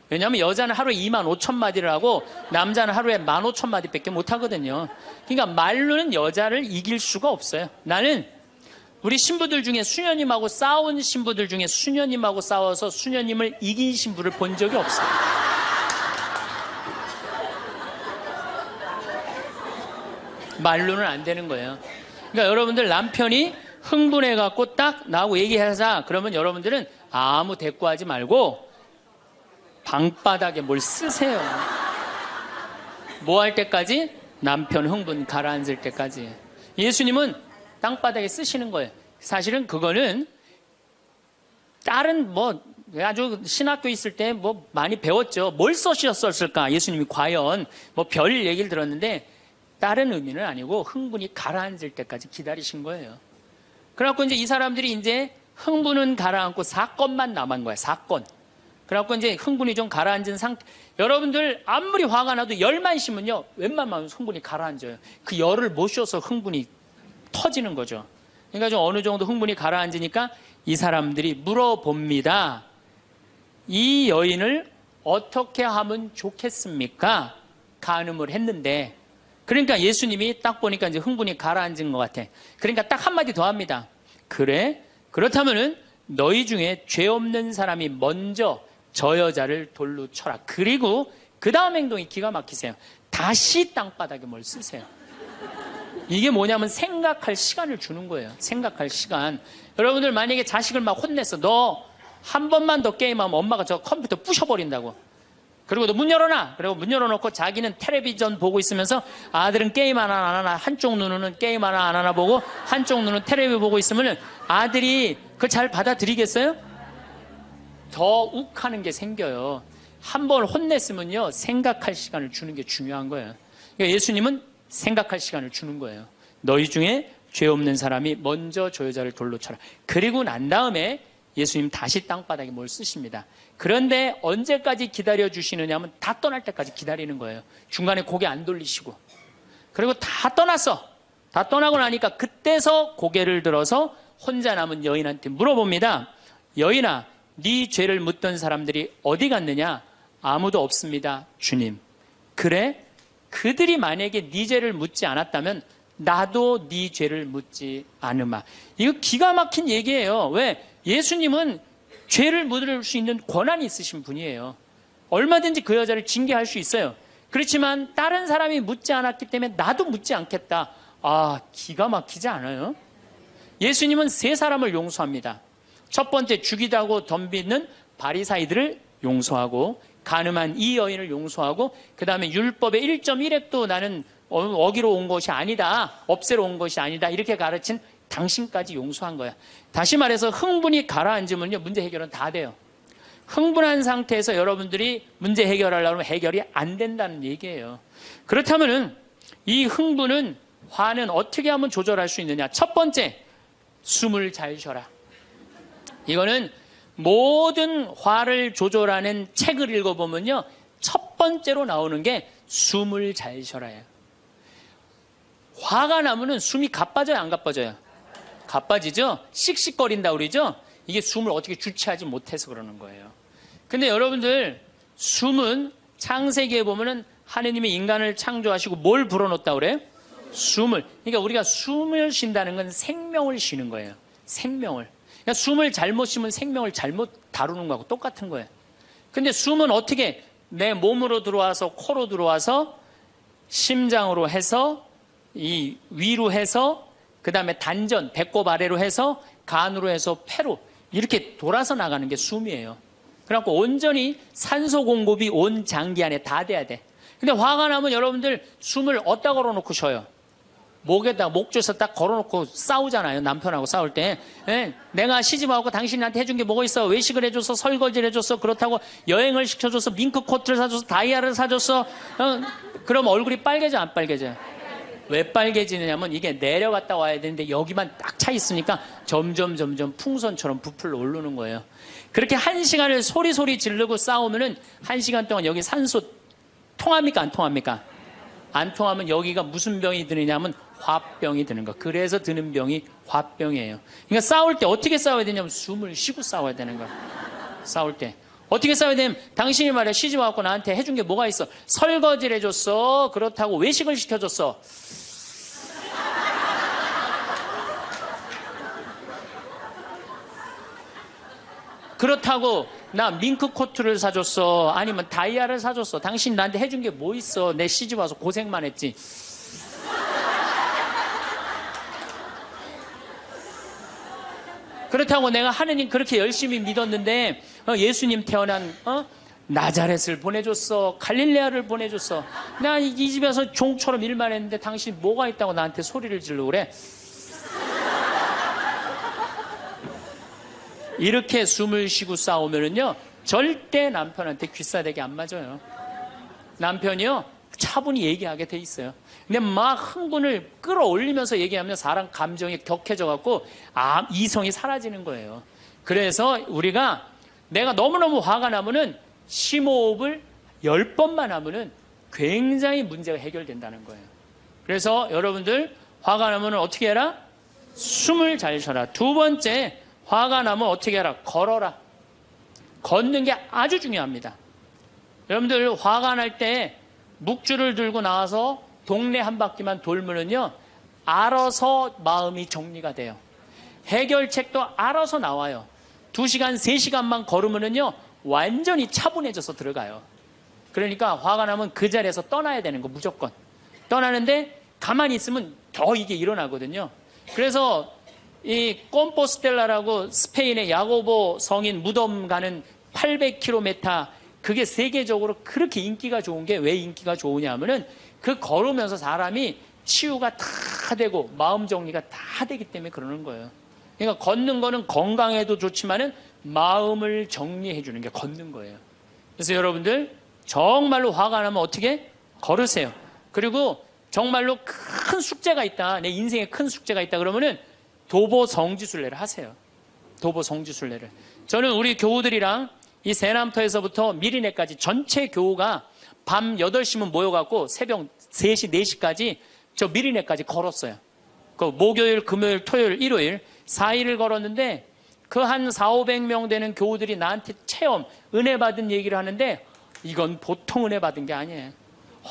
[SPEAKER 1] 왜냐하면 여자는 하루에 25,000마디를 하고 남자는 하루에 15,000마디밖에 못 하거든요. 그러니까 말로는 여자를 이길 수가 없어요. 나는 우리 신부들 중에 수녀님하고 싸운 신부들 중에 수녀님하고 싸워서 수녀님을 이긴 신부를 본 적이 없어요. 말로는 안 되는 거예요. 그러니까 여러분들 남편이 흥분해갖고 딱 나하고 얘기하자 그러면 여러분들은 아무 대꾸하지 말고 방바닥에 뭘 쓰세요. 뭐 할 때까지? 남편 흥분 가라앉을 때까지. 예수님은 땅바닥에 쓰시는 거예요. 사실은 그거는 다른 뭐 아주 신학교 있을 때 뭐 많이 배웠죠. 뭘 써셨을까? 예수님이 과연 뭐 별 얘기를 들었는데 다른 의미는 아니고 흥분이 가라앉을 때까지 기다리신 거예요. 그래갖고 이제 이 사람들이 이제 흥분은 가라앉고 사건만 남은 거야. 사건. 그래갖고 이제 흥분이 좀 가라앉은 상태. 여러분들 아무리 화가 나도 열만 심으면요 웬만하면 흥분이 가라앉아요. 그 열을 못 쉬어서 흥분이 터지는 거죠. 그러니까 좀 어느 정도 흥분이 가라앉으니까 이 사람들이 물어봅니다. 이 여인을 어떻게 하면 좋겠습니까? 간음을 했는데. 그러니까 예수님이 딱 보니까 이제 흥분이 가라앉은 것 같아. 그러니까 딱 한마디 더 합니다. 그래? 그렇다면은 너희 중에 죄 없는 사람이 먼저 저 여자를 돌로 쳐라. 그리고 그 다음 행동이 기가 막히세요. 다시 땅바닥에 뭘 쓰세요. 이게 뭐냐면 생각할 시간을 주는 거예요. 생각할 시간. 여러분들 만약에 자식을 막 혼냈어. 너 한 번만 더 게임하면 엄마가 저 컴퓨터 부셔버린다고. 그리고 너 문 열어놔. 그리고 문 열어놓고 자기는 텔레비전 보고 있으면서 아들은 게임 하나 안 하나 한쪽 눈으로는 게임 하나 안 하나 보고 한쪽 눈은 텔레비 보고 있으면 아들이 그걸 잘 받아들이겠어요? 더 욱하는 게 생겨요. 한 번 혼냈으면요 생각할 시간을 주는 게 중요한 거예요. 그러니까 예수님은 생각할 시간을 주는 거예요. 너희 중에 죄 없는 사람이 먼저 저 여자를 돌로 쳐라. 그리고 난 다음에 예수님 다시 땅바닥에 뭘 쓰십니다. 그런데 언제까지 기다려 주시느냐 하면 다 떠날 때까지 기다리는 거예요. 중간에 고개 안 돌리시고. 그리고 다 떠났어. 다 떠나고 나니까 그때서 고개를 들어서 혼자 남은 여인한테 물어봅니다. 여인아, 네 죄를 묻던 사람들이 어디 갔느냐? 아무도 없습니다, 주님. 그래? 그들이 만약에 네 죄를 묻지 않았다면 나도 네 죄를 묻지 않으마. 이거 기가 막힌 얘기예요. 왜? 예수님은 죄를 묻을 수 있는 권한이 있으신 분이에요. 얼마든지 그 여자를 징계할 수 있어요. 그렇지만 다른 사람이 묻지 않았기 때문에 나도 묻지 않겠다. 아, 기가 막히지 않아요? 예수님은 세 사람을 용서합니다. 첫 번째 죽이다고 덤비는 바리사이들을 용서하고 간음한 이 여인을 용서하고 그 다음에 율법의 1.1획도 나는 어기로 온 것이 아니다. 없애러 온 것이 아니다. 이렇게 가르친 당신까지 용서한 거야. 다시 말해서 흥분이 가라앉으면요 문제 해결은 다 돼요. 흥분한 상태에서 여러분들이 문제 해결하려면 해결이 안 된다는 얘기예요. 그렇다면은 이 흥분은, 화는 어떻게 하면 조절할 수 있느냐? 첫 번째, 숨을 잘 쉬어라. 이거는 모든 화를 조절하는 책을 읽어보면요, 첫 번째로 나오는 게 숨을 잘 쉬어라예요. 화가 나면은 숨이 가빠져요, 안 가빠져요? 가빠지죠? 씩씩거린다 그러죠? 이게 숨을 어떻게 주체하지 못해서 그러는 거예요. 근데 여러분들, 숨은 창세기에 보면은 하느님이 인간을 창조하시고 뭘 불어넣었다 그래요? 숨을. 그러니까 우리가 숨을 쉰다는 건 생명을 쉬는 거예요. 생명을. 그러니까 숨을 잘못 쉬면 생명을 잘못 다루는 거하고 똑같은 거예요. 근데 숨은 어떻게 내 몸으로 들어와서 코로 들어와서 심장으로 해서 이 위로 해서 그 다음에 단전, 배꼽 아래로 해서 간으로 해서 폐로 이렇게 돌아서 나가는 게 숨이에요. 그래갖고 온전히 산소 공급이 온 장기 안에 다 돼야 돼. 근데 화가 나면 여러분들 숨을 어디다 걸어놓고 쉬어요? 목에다 목줘서 딱 걸어놓고 싸우잖아요. 남편하고 싸울 때. 네, 내가 시집와서 당신이 나한테 해준 게 뭐가 있어? 외식을 해줘서, 설거지를 해줬어, 그렇다고 여행을 시켜줘서, 밍크 코트를 사줘서, 다이아를 사줬어. 그럼 얼굴이 빨개져 안 빨개져요? 왜 빨개지느냐면 이게 내려갔다 와야 되는데 여기만 딱 차 있으니까 점점 풍선처럼 부풀러 오르는 거예요. 그렇게 1시간을 소리 지르고 싸우면은 1시간 동안 여기 산소 통합니까 안 통합니까? 안 통하면 여기가 무슨 병이 드느냐면 화병이 드는 거. 그래서 드는 병이 화병이에요. 그러니까 싸울 때 어떻게 싸워야 되냐면 숨을 쉬고 싸워야 되는 거예요. 싸울 때 어떻게 싸워야 되냐면, 당신이 말이야 시집 와갖고 나한테 해준 게 뭐가 있어? 설거지를 해줬어, 그렇다고 외식을 시켜줬어. 그렇다고 나 밍크 코트를 사줬어, 아니면 다이아를 사줬어. 당신 나한테 해준 게 뭐 있어? 내 시집 와서 고생만 했지. 그렇다고 내가 하느님 그렇게 열심히 믿었는데 예수님 태어난 나자렛을 보내줬어, 갈릴레아를 보내줬어. 나 이 집에서 종처럼 일만 했는데 당신 뭐가 있다고 나한테 소리를 지르고 그래? 이렇게 숨을 쉬고 싸우면은요, 절대 남편한테 귀싸대기 안 맞아요. 남편이요, 차분히 얘기하게 돼 있어요. 근데 막 흥분을 끌어올리면서 얘기하면 사람 감정이 격해져갖고 이성이 사라지는 거예요. 그래서 우리가 내가 너무너무 화가 나면은 심호흡을 10번만 하면은 굉장히 문제가 해결된다는 거예요. 그래서 여러분들 화가 나면 어떻게 해라? 숨을 잘 쉬어라. 두 번째, 화가 나면 어떻게 해라? 걸어라. 걷는 게 아주 중요합니다. 여러분들 화가 날 때 묵주를 들고 나와서 동네 한 바퀴만 돌면은요, 알아서 마음이 정리가 돼요. 해결책도 알아서 나와요. 2시간, 3시간만 걸으면은요, 완전히 차분해져서 들어가요. 그러니까 화가 나면 그 자리에서 떠나야 되는 거, 무조건. 떠나는데 가만히 있으면 더 이게 일어나거든요. 그래서 이 꼼포스텔라라고 스페인의 야고보 성인 무덤 가는 800km, 그게 세계적으로 그렇게 인기가 좋은 게 왜 인기가 좋으냐 하면은 그 걸으면서 사람이 치유가 다 되고 마음 정리가 다 되기 때문에 그러는 거예요. 그러니까 걷는 거는 건강에도 좋지만은 마음을 정리해 주는 게 걷는 거예요. 그래서 여러분들 정말로 화가 나면 어떻게? 걸으세요. 그리고 정말로 큰 숙제가 있다, 내 인생에 큰 숙제가 있다 그러면은 도보 성지순례를 하세요. 도보 성지순례를. 저는 우리 교우들이랑 이 세남터에서부터 미리네까지 전체 교우가 밤 8시면 모여갖고 새벽 3시, 4시까지 저 미리네까지 걸었어요. 그 목요일, 금요일, 토요일, 일요일 4일을 걸었는데 그 한 400~500명 되는 교우들이 나한테 체험, 은혜 받은 얘기를 하는데 이건 보통 은혜 받은 게 아니에요.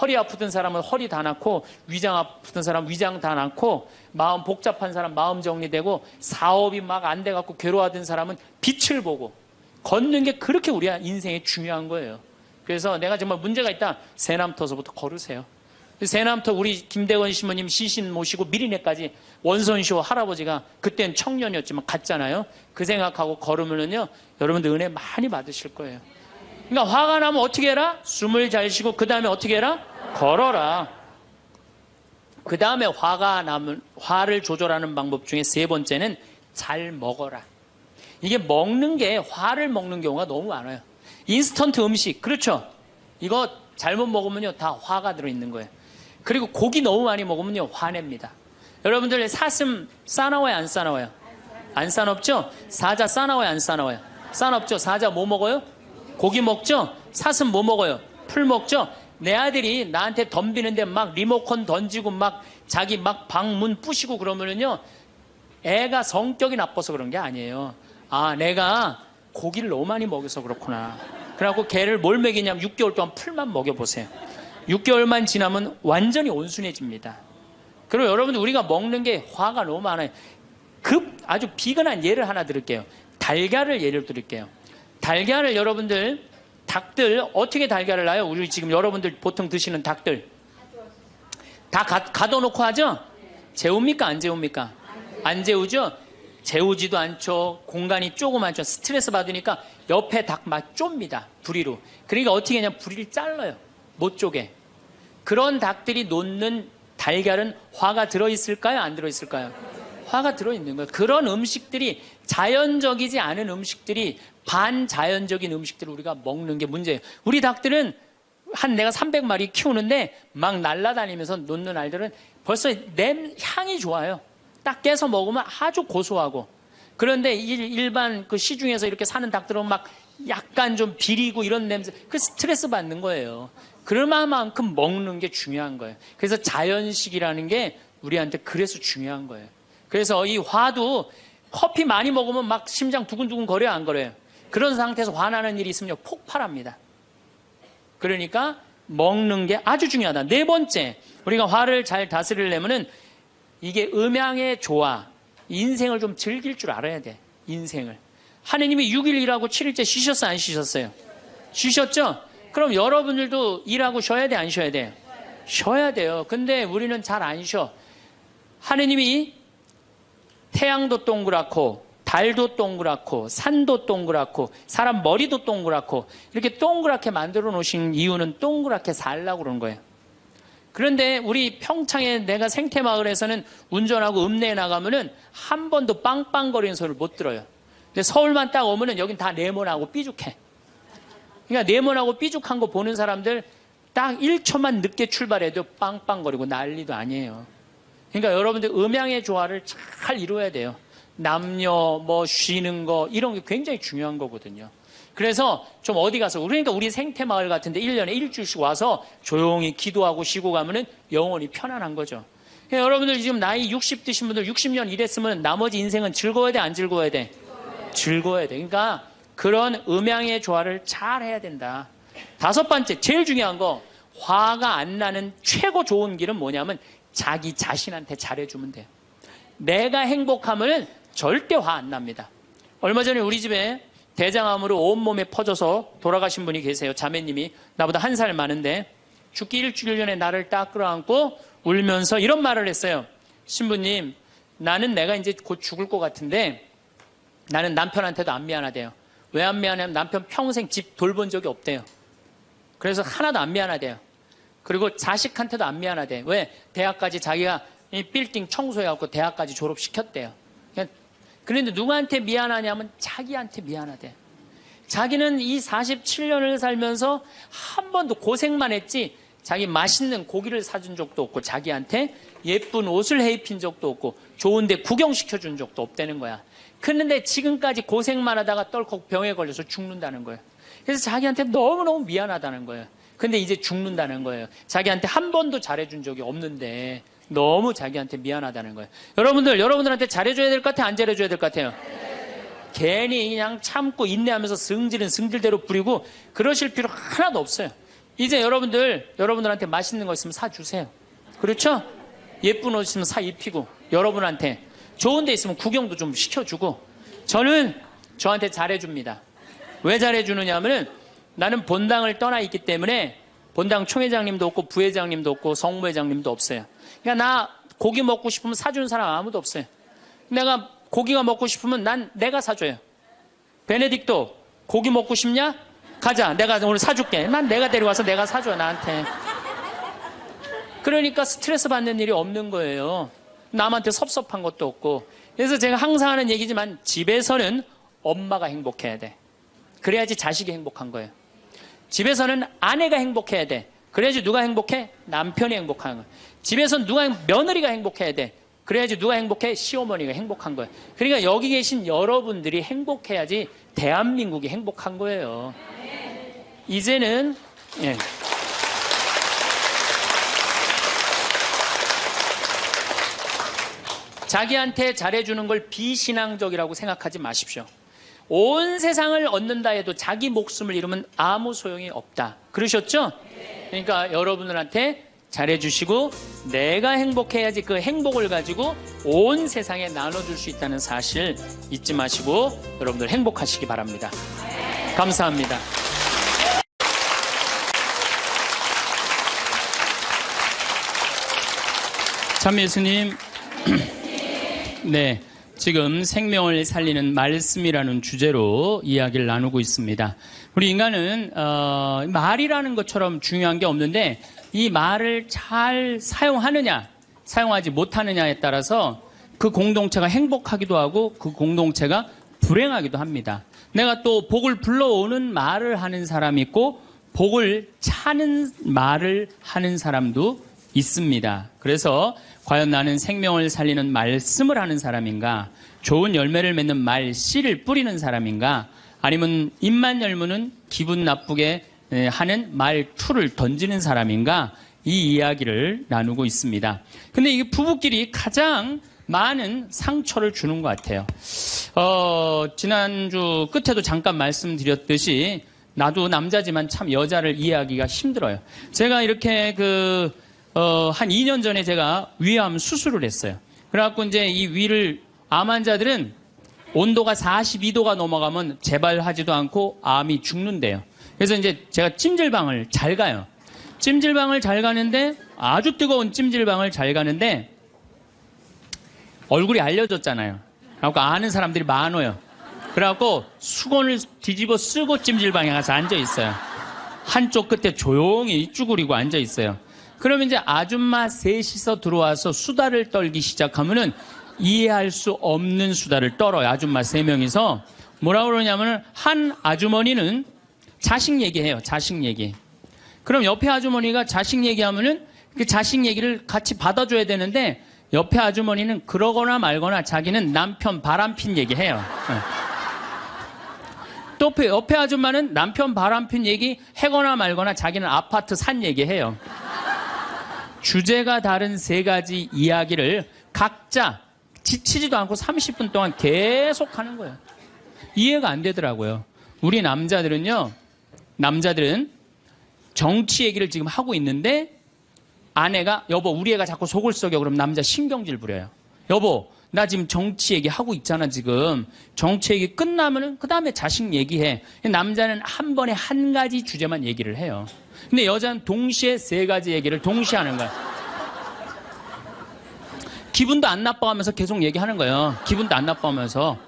[SPEAKER 1] 허리 아프던 사람은 허리 다 낫고, 위장 아프던 사람은 위장 다 낫고, 마음 복잡한 사람 마음 정리되고, 사업이 막 안 돼갖고 괴로워하던 사람은 빛을 보고, 걷는 게 그렇게 우리 인생에 중요한 거예요. 그래서 내가 정말 문제가 있다, 세남터서부터 걸으세요. 세남터 우리 김대건 시모님 시신 모시고 미리네까지 원선쇼 할아버지가 그땐 청년이었지만 갔잖아요. 그 생각하고 걸으면은요, 여러분들 은혜 많이 받으실 거예요. 그러니까 화가 나면 어떻게 해라? 숨을 잘 쉬고 그 다음에 어떻게 해라? 걸어라. 그 다음에 화가 나면 화를 조절하는 방법 중에 세 번째는 잘 먹어라. 이게 먹는 게 화를 먹는 경우가 너무 많아요. 인스턴트 음식, 그렇죠? 이거 잘못 먹으면요 다 화가 들어있는 거예요. 그리고 고기 너무 많이 먹으면요, 화냅니다. 여러분들 사슴 싸나워요, 안 싸나워요? 안 싸납죠? 사자 싸나워요, 안 싸나워요? 싸납죠? 사자 뭐 먹어요? 고기 먹죠? 사슴 뭐 먹어요? 풀 먹죠? 내 아들이 나한테 덤비는데 막 리모컨 던지고 막 자기 막 방문 부시고 그러면은요, 애가 성격이 나빠서 그런 게 아니에요. 아, 내가 고기를 너무 많이 먹여서 그렇구나. 그래갖고 걔를 뭘 먹이냐면 6개월 동안 풀만 먹여보세요. 6개월만 지나면 완전히 온순해집니다. 그리고 여러분들, 우리가 먹는 게 화가 너무 많아요. 아주 비근한 예를 하나 드릴게요. 달걀을 예를 드릴게요. 달걀을 여러분들, 닭들 어떻게 달걀을 낳아요? 우리 지금 여러분들 보통 드시는 닭들 다 가둬놓고 하죠? 재웁니까, 안 재웁니까? 안 재우죠? 재우지도 않죠. 공간이 조그맣죠. 스트레스 받으니까 옆에 닭 막 좁니다, 부리로. 그러니까 어떻게 하냐면 부리를 잘라요, 못 쪼개. 그런 닭들이 놓는 달걀은 화가 들어있을까요, 안 들어있을까요? 화가 들어있는 거예요. 그런 음식들이, 자연적이지 않은 음식들이, 반자연적인 음식들을 우리가 먹는 게 문제예요. 우리 닭들은 내가 300마리 키우는데 막 날아다니면서 놓는 알들은 벌써 향이 좋아요. 딱 깨서 먹으면 아주 고소하고. 그런데 일반 그 시중에서 이렇게 사는 닭들은 막 약간 좀 비리고 이런 냄새, 그 스트레스 받는 거예요. 그럴 만큼 먹는 게 중요한 거예요. 그래서 자연식이라는 게 우리한테 그래서 중요한 거예요. 그래서 이 화도 커피 많이 먹으면 막 심장 두근두근 거려요, 안 거려요? 그런 상태에서 화나는 일이 있으면 폭발합니다. 그러니까 먹는 게 아주 중요하다. 네 번째, 우리가 화를 잘 다스리려면은 이게 음양의 조화, 인생을 좀 즐길 줄 알아야 돼. 인생을. 하느님이 6일 일하고 7일째 쉬셨어요, 안 쉬셨어요? 쉬셨죠? 그럼 여러분들도 일하고 쉬어야 돼, 안 쉬어야 돼요? 쉬어야 돼요. 근데 우리는 잘 안 쉬어. 하느님이 태양도 동그랗고 달도 동그랗고 산도 동그랗고 사람 머리도 동그랗고 이렇게 동그랗게 만들어 놓으신 이유는 동그랗게 살라고 그런 거예요. 그런데 우리 평창에 내가 생태마을에서는 운전하고 읍내에 나가면은 한 번도 빵빵거리는 소리를 못 들어요. 근데 서울만 딱 오면은 여긴 다 네모나고 삐죽해. 그러니까 네모나고 삐죽한 거 보는 사람들 딱 1초만 늦게 출발해도 빵빵거리고 난리도 아니에요. 그러니까 여러분들 음양의 조화를 잘 이루어야 돼요. 남녀 뭐 쉬는 거 이런 게 굉장히 중요한 거거든요. 그래서 좀 어디 가서, 그러니까 우리 생태마을 같은데 1년에 일주일씩 와서 조용히 기도하고 쉬고 가면은 영혼이 편안한 거죠. 그러니까 여러분들 지금 나이 60 드신 분들 60년 일했으면 나머지 인생은 즐거워야 돼, 안 즐거워야 돼? 즐거워야 돼. 그러니까 그런 음양의 조화를 잘 해야 된다. 다섯 번째, 제일 중요한 거, 화가 안 나는 최고 좋은 길은 뭐냐면 자기 자신한테 잘해주면 돼요. 내가 행복하면 절대 화 안 납니다. 얼마 전에 우리 집에 대장암으로 온몸에 퍼져서 돌아가신 분이 계세요. 자매님이 나보다 1살 많은데 죽기 일주일 전에 나를 딱 끌어안고 울면서 이런 말을 했어요. 신부님, 나는 내가 이제 곧 죽을 것 같은데 나는 남편한테도 안 미안하대요. 왜 안 미안하냐면 남편 평생 집 돌본 적이 없대요. 그래서 하나도 안 미안하대요. 그리고 자식한테도 안 미안하대. 왜? 대학까지 자기가 이 빌딩 청소해갖고 대학까지 졸업시켰대요. 그런데 누구한테 미안하냐면 자기한테 미안하대. 자기는 이 47년을 살면서 한 번도 고생만 했지 자기 맛있는 고기를 사준 적도 없고 자기한테 예쁜 옷을 해입힌 적도 없고 좋은데 구경시켜준 적도 없다는 거야. 그런데 지금까지 고생만 하다가 떨컥 병에 걸려서 죽는다는 거예요. 그래서 자기한테 너무너무 미안하다는 거예요. 근데 이제 죽는다는 거예요. 자기한테 한 번도 잘해준 적이 없는데 너무 자기한테 미안하다는 거예요. 여러분들한테 잘해줘야 될 것 같아요, 안 잘해줘야 될 것 같아요? 괜히 그냥 참고 인내하면서 승질은 승질대로 부리고 그러실 필요 하나도 없어요. 이제 여러분들한테 맛있는 거 있으면 사주세요. 그렇죠? 예쁜 옷 있으면 사 입히고, 여러분한테 좋은 데 있으면 구경도 좀 시켜주고. 저한테 잘해줍니다. 왜 잘해주느냐 하면은 나는 본당을 떠나 있기 때문에 본당 총회장님도 없고 부회장님도 없고 성무회장님도 없어요. 그러니까 나 고기 먹고 싶으면 사주는 사람 아무도 없어요. 내가 고기가 먹고 싶으면 내가 사줘요. 베네딕토, 고기 먹고 싶냐? 가자. 내가 오늘 사줄게. 난 내가 데려와서 내가 사줘, 나한테. 그러니까 스트레스 받는 일이 없는 거예요. 남한테 섭섭한 것도 없고. 그래서 제가 항상 하는 얘기지만 집에서는 엄마가 행복해야 돼. 그래야지 자식이 행복한 거예요. 집에서는 아내가 행복해야 돼. 그래야지 누가 행복해? 남편이 행복하는 거야. 집에서 며느리가 행복해야 돼. 그래야지 누가 행복해? 시어머니가 행복한 거예요. 그러니까 여기 계신 여러분들이 행복해야지 대한민국이 행복한 거예요. 이제는 예. 자기한테 잘해주는 걸 비신앙적이라고 생각하지 마십시오. 온 세상을 얻는다 해도 자기 목숨을 잃으면 아무 소용이 없다. 그러셨죠? 그러니까 여러분들한테 잘해주시고 내가 행복해야지 그 행복을 가지고 온 세상에 나눠줄 수 있다는 사실 잊지 마시고 여러분들 행복하시기 바랍니다. 감사합니다. 참 예수님, 네, 지금 생명을 살리는 말씀이라는 주제로 이야기를 나누고 있습니다. 우리 인간은 말이라는 것처럼 중요한 게 없는데 이 말을 잘 사용하느냐 사용하지 못하느냐에 따라서 그 공동체가 행복하기도 하고 그 공동체가 불행하기도 합니다. 내가 또 복을 불러오는 말을 하는 사람이 있고 복을 차는 말을 하는 사람도 있습니다. 그래서 과연 나는 생명을 살리는 말씀을 하는 사람인가, 좋은 열매를 맺는 말씨를 뿌리는 사람인가, 아니면 입만 열무는 기분 나쁘게 하는 말투를 던지는 사람인가, 이 이야기를 나누고 있습니다. 근데 이게 부부끼리 가장 많은 상처를 주는 것 같아요. 지난주 끝에도 잠깐 말씀드렸듯이 나도 남자지만 참 여자를 이해하기가 힘들어요. 제가 이렇게 한 2년 전에 제가 위암 수술을 했어요. 그래갖고 이제 이 위를 암 환자들은 온도가 42도가 넘어가면 재발하지도 않고 암이 죽는데요. 그래서 이제 제가 찜질방을 잘 가요. 찜질방을 잘 가는데 아주 뜨거운 찜질방을 잘 가는데 얼굴이 알려졌잖아요. 그래갖고 아는 사람들이 많아요. 그래갖고 수건을 뒤집어 쓰고 찜질방에 가서 앉아 있어요. 한쪽 끝에 조용히 쭈그리고 앉아 있어요. 그러면 이제 아줌마 셋이서 들어와서 수다를 떨기 시작하면은 이해할 수 없는 수다를 떨어요. 아줌마 3명이서. 뭐라고 그러냐면은 한 아주머니는 자식 얘기해요. 자식 얘기. 그럼 옆에 아주머니가 자식 얘기하면은 그 자식 얘기를 같이 받아줘야 되는데 옆에 아주머니는 그러거나 말거나 자기는 남편 바람핀 얘기해요. 또 옆에 아줌마는 남편 바람핀 얘기 해거나 말거나 자기는 아파트 산 얘기해요. 주제가 다른 3가지 이야기를 각자 지치지도 않고 30분 동안 계속 하는 거예요. 이해가 안 되더라고요. 우리 남자들은 정치 얘기를 지금 하고 있는데 아내가 여보 우리 애가 자꾸 속을 썩여 그럼 남자 신경질 부려요. 여보 나 지금 정치 얘기 하고 있잖아 지금. 정치 얘기 끝나면은 그 다음에 자식 얘기해. 남자는 한 번에 한 가지 주제만 얘기를 해요. 근데 여자는 동시에 3가지 얘기를 동시에 하는 거야. 기분도 안 나빠하면서 계속 얘기하는 거예요. 기분도 안 나빠하면서.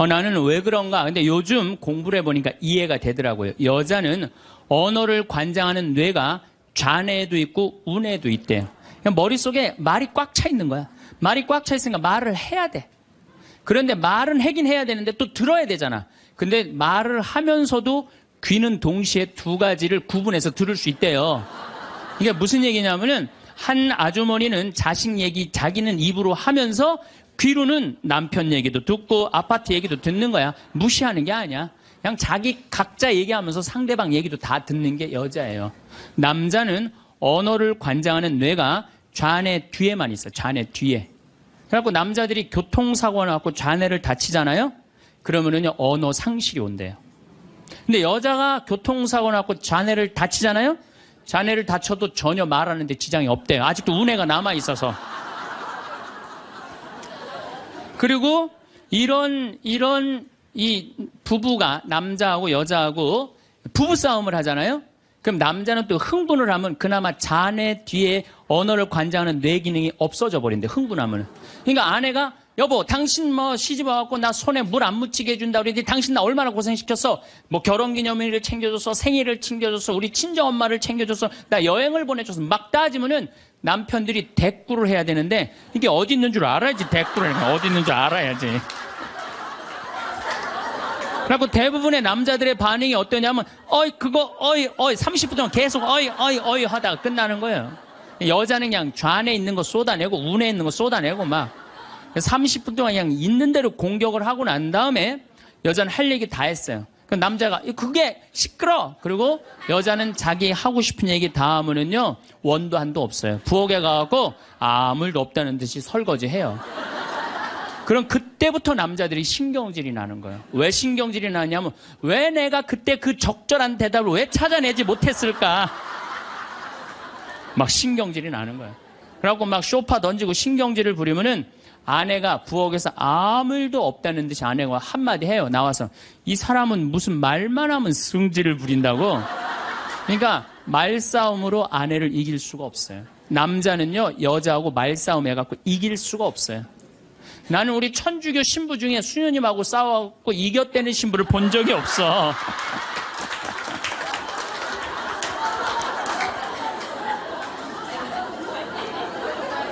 [SPEAKER 1] 나는 왜 그런가? 근데 요즘 공부를 해보니까 이해가 되더라고요. 여자는 언어를 관장하는 뇌가 좌뇌에도 있고 우뇌에도 있대요. 머릿속에 말이 꽉 차 있는 거야. 말이 꽉 차 있으니까 말을 해야 돼. 그런데 말은 하긴 해야 되는데 또 들어야 되잖아. 근데 말을 하면서도 귀는 동시에 2가지를 구분해서 들을 수 있대요. 이게 무슨 얘기냐면은 한 아주머니는 자식 얘기 자기는 입으로 하면서 귀로는 남편 얘기도 듣고 아파트 얘기도 듣는 거야. 무시하는 게 아니야. 그냥 자기 각자 얘기하면서 상대방 얘기도 다 듣는 게 여자예요. 남자는 언어를 관장하는 뇌가 좌뇌 뒤에만 있어요. 좌뇌 뒤에. 그래갖고 남자들이 교통사고가 나고 좌뇌를 다치잖아요. 그러면은요 언어 상실이 온대요. 근데 여자가 교통사고 나고 좌뇌를 다치잖아요. 좌뇌를 다쳐도 전혀 말하는데 지장이 없대요. 아직도 우뇌가 남아 있어서. 그리고 이런 이 부부가 남자하고 여자하고 부부싸움을 하잖아요. 그럼 남자는 또 흥분을 하면 그나마 좌뇌 뒤에 언어를 관장하는 뇌 기능이 없어져 버린대. 흥분하면. 그러니까 아내가 여보 당신 시집 와갖고 나 손에 물 안 묻히게 해준다 그랬더니 당신 나 얼마나 고생시켰어. 결혼기념일을 챙겨줬어. 생일을 챙겨줬어. 우리 친정엄마를 챙겨줬어. 나 여행을 보내줬어. 막 따지면은 남편들이 대꾸를 해야 되는데 이게 어디 있는 줄 알아야지. 대꾸를 어디 있는 줄 알아야지. 그래갖고 대부분의 남자들의 반응이 어떠냐면, 그거, 30분 동안 계속, 하다가 끝나는 거예요. 여자는 그냥 좌안에 있는 거 쏟아내고, 운에 있는 거 쏟아내고, 막. 30분 동안 그냥 있는 대로 공격을 하고 난 다음에, 여자는 할 얘기 다 했어요. 그 남자가, 그게 시끄러! 그리고 여자는 자기 하고 싶은 얘기 다 하면은요, 원도 한도 없어요. 부엌에 가갖고, 아무 일도 없다는 듯이 설거지 해요. 그럼 그때부터 남자들이 신경질이 나는 거예요. 왜 신경질이 나냐면 왜 내가 그때 그 적절한 대답을 왜 찾아내지 못했을까? 막 신경질이 나는 거예요. 그래갖고 막 쇼파 던지고 신경질을 부리면은 아내가 부엌에서 아무 일도 없다는 듯이 아내가 한마디 해요. 나와서 이 사람은 무슨 말만 하면 승질을 부린다고. 그러니까 말싸움으로 아내를 이길 수가 없어요. 남자는요 여자하고 말싸움 해갖고 이길 수가 없어요. 나는 우리 천주교 신부 중에 수녀님하고 싸워갖고 이겼다는 신부를 본 적이 없어.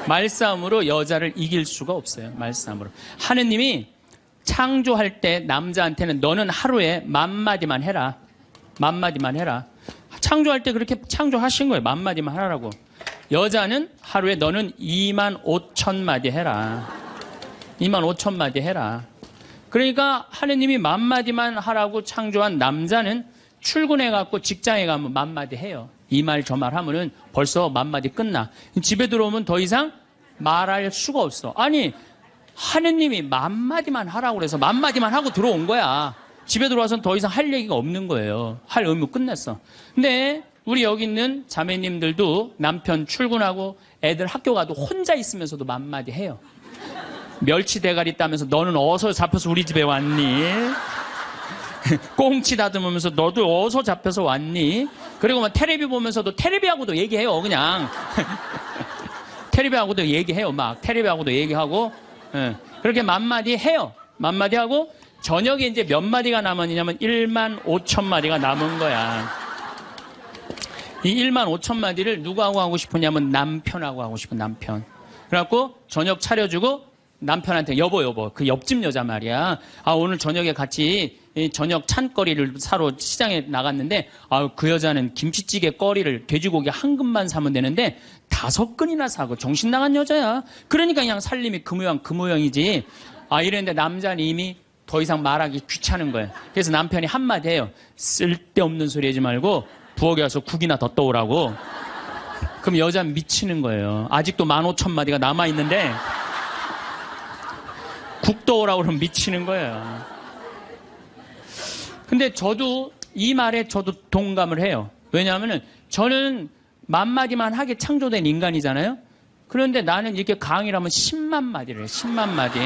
[SPEAKER 1] 말싸움으로 여자를 이길 수가 없어요. 말싸움으로. 하느님이 창조할 때 남자한테는 너는 하루에 10,000마디만 해라. 10,000마디만 해라. 창조할 때 그렇게 창조하신 거예요. 10,000마디만 하라고. 여자는 하루에 너는 25,000마디 해라. 25,000마디 해라. 그러니까 하느님이 10,000마디만 하라고 창조한 남자는 출근해갖고 직장에 가면 10,000마디 해요. 이 말 저 말 하면은 벌써 10,000마디 끝나. 집에 들어오면 더 이상 말할 수가 없어. 아니 하느님이 10,000마디만 하라고 그래서 10,000마디만 하고 들어온 거야. 집에 들어와서는 더 이상 할 얘기가 없는 거예요. 할 의무 끝냈어. 근데 우리 여기 있는 자매님들도 남편 출근하고 애들 학교 가도 혼자 있으면서도 10,000마디 해요. 멸치 대가리 따면서 너는 어디서 잡혀서 우리 집에 왔니? 꽁치 다듬으면서 너도 어디서 잡혀서 왔니? 그리고 막 테레비 보면서도 테레비하고도 얘기해요. 그냥 테레비하고도 얘기해요. 막 테레비하고도 얘기하고 그렇게 10,000마디 해요. 10,000마디 하고 저녁에 이제 몇 마디가 남았냐면 15,000마디가 남은 거야. 이 15,000마디를 누구하고 하고 싶으냐면 남편하고 하고 싶은 남편. 그래갖고 저녁 차려주고 남편한테 여보 그 옆집 여자 말이야. 오늘 저녁에 같이 저녁 찬거리를 사러 시장에 나갔는데 그 여자는 김치찌개 거리를 돼지고기 한 근만 사면 되는데 5근이나 사고 정신 나간 여자야. 그러니까 그냥 살림이 그 모양이지. 이랬는데 남자는 이미 더 이상 말하기 귀찮은 거예요. 그래서 남편이 한마디 해요. 쓸데없는 소리 하지 말고 부엌에 가서 국이나 더 떠오라고. 그럼 여자는 미치는 거예요. 아직도 15,000마디가 남아있는데 국 떠오라고 그러면 미치는 거예요. 근데 저도 이 말에 저도 동감을 해요. 왜냐하면 저는 10,000마디만 하게 창조된 인간이잖아요. 그런데 나는 이렇게 강의를 하면 10만 마디를 해요. 10만 마디.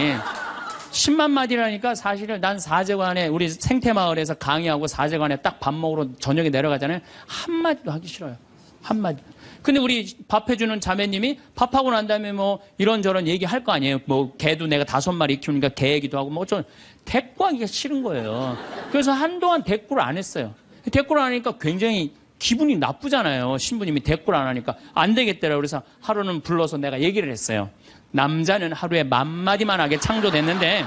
[SPEAKER 1] 10만 마디라니까 사실은 난 사제관에 우리 생태마을에서 강의하고 사제관에 딱 밥 먹으러 저녁에 내려가잖아요. 한마디도 하기 싫어요. 한마디. 근데 우리 밥 해주는 자매님이 밥하고 난 다음에 뭐 이런저런 얘기할 거 아니에요. 뭐 개도 내가 5마리 키우니까 개 얘기도 하고 뭐 좀 대꾸하기가 싫은 거예요. 그래서 한동안 대꾸를 안 했어요. 대꾸를 안 하니까 굉장히 기분이 나쁘잖아요. 신부님이 대꾸를 안 하니까 안 되겠더라고요. 그래서 하루는 불러서 내가 얘기를 했어요. 남자는 하루에 10,000마디만 하게 창조됐는데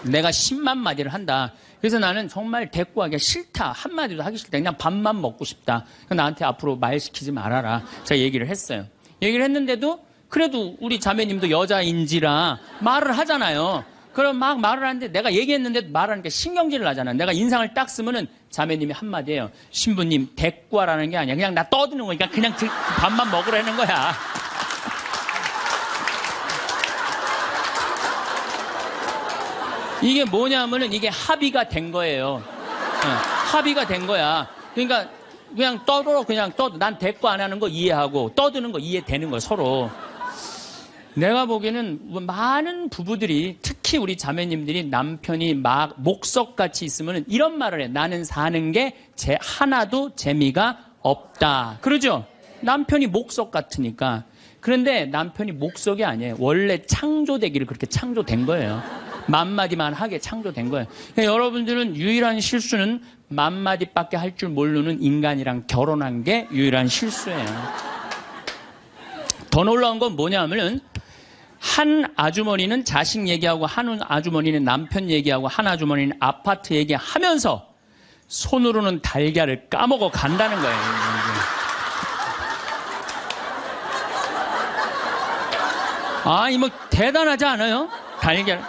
[SPEAKER 1] 내가 10만 마디를 한다. 그래서 나는 정말 대꾸하기가 싫다. 한마디도 하기 싫다. 그냥 밥만 먹고 싶다. 나한테 앞으로 말 시키지 말아라. 제가 얘기를 했어요. 얘기를 했는데도 그래도 우리 자매님도 여자인지라 말을 하잖아요. 그럼 막 말을 하는데 내가 얘기했는데도 말하니까 신경질을 나잖아. 내가 인상을 딱 쓰면은 자매님이 한마디 해요. 신부님 대꾸하라는 게 아니야. 그냥 나 떠드는 거니까 그냥 그 밥만 먹으라는 거야. 이게 뭐냐면은 이게 합의가 된 거예요. 합의가 된 거야. 그러니까 그냥 떠들어 그냥 떠. 난 대꾸 안 하는 거 이해하고 떠드는 거 이해되는 거야 서로. 내가 보기에는 많은 부부들이 특히 우리 자매님들이 남편이 막 목석같이 있으면 이런 말을 해. 나는 사는 게 하나도 재미가 없다. 그러죠? 남편이 목석 같으니까. 그런데 남편이 목석이 아니에요. 원래 창조되기를 그렇게 창조된 거예요. 10,000마디만 하게 창조된 거예요. 그러니까 여러분들은 유일한 실수는 10,000마디밖에 할 줄 모르는 인간이랑 결혼한 게 유일한 실수예요. 더 놀라운 건 뭐냐면은 한 아주머니는 자식 얘기하고 한 아주머니는 남편 얘기하고 한 아주머니는 아파트 얘기하면서 손으로는 달걀을 까먹어 간다는 거예요. 뭐 대단하지 않아요? 달걀.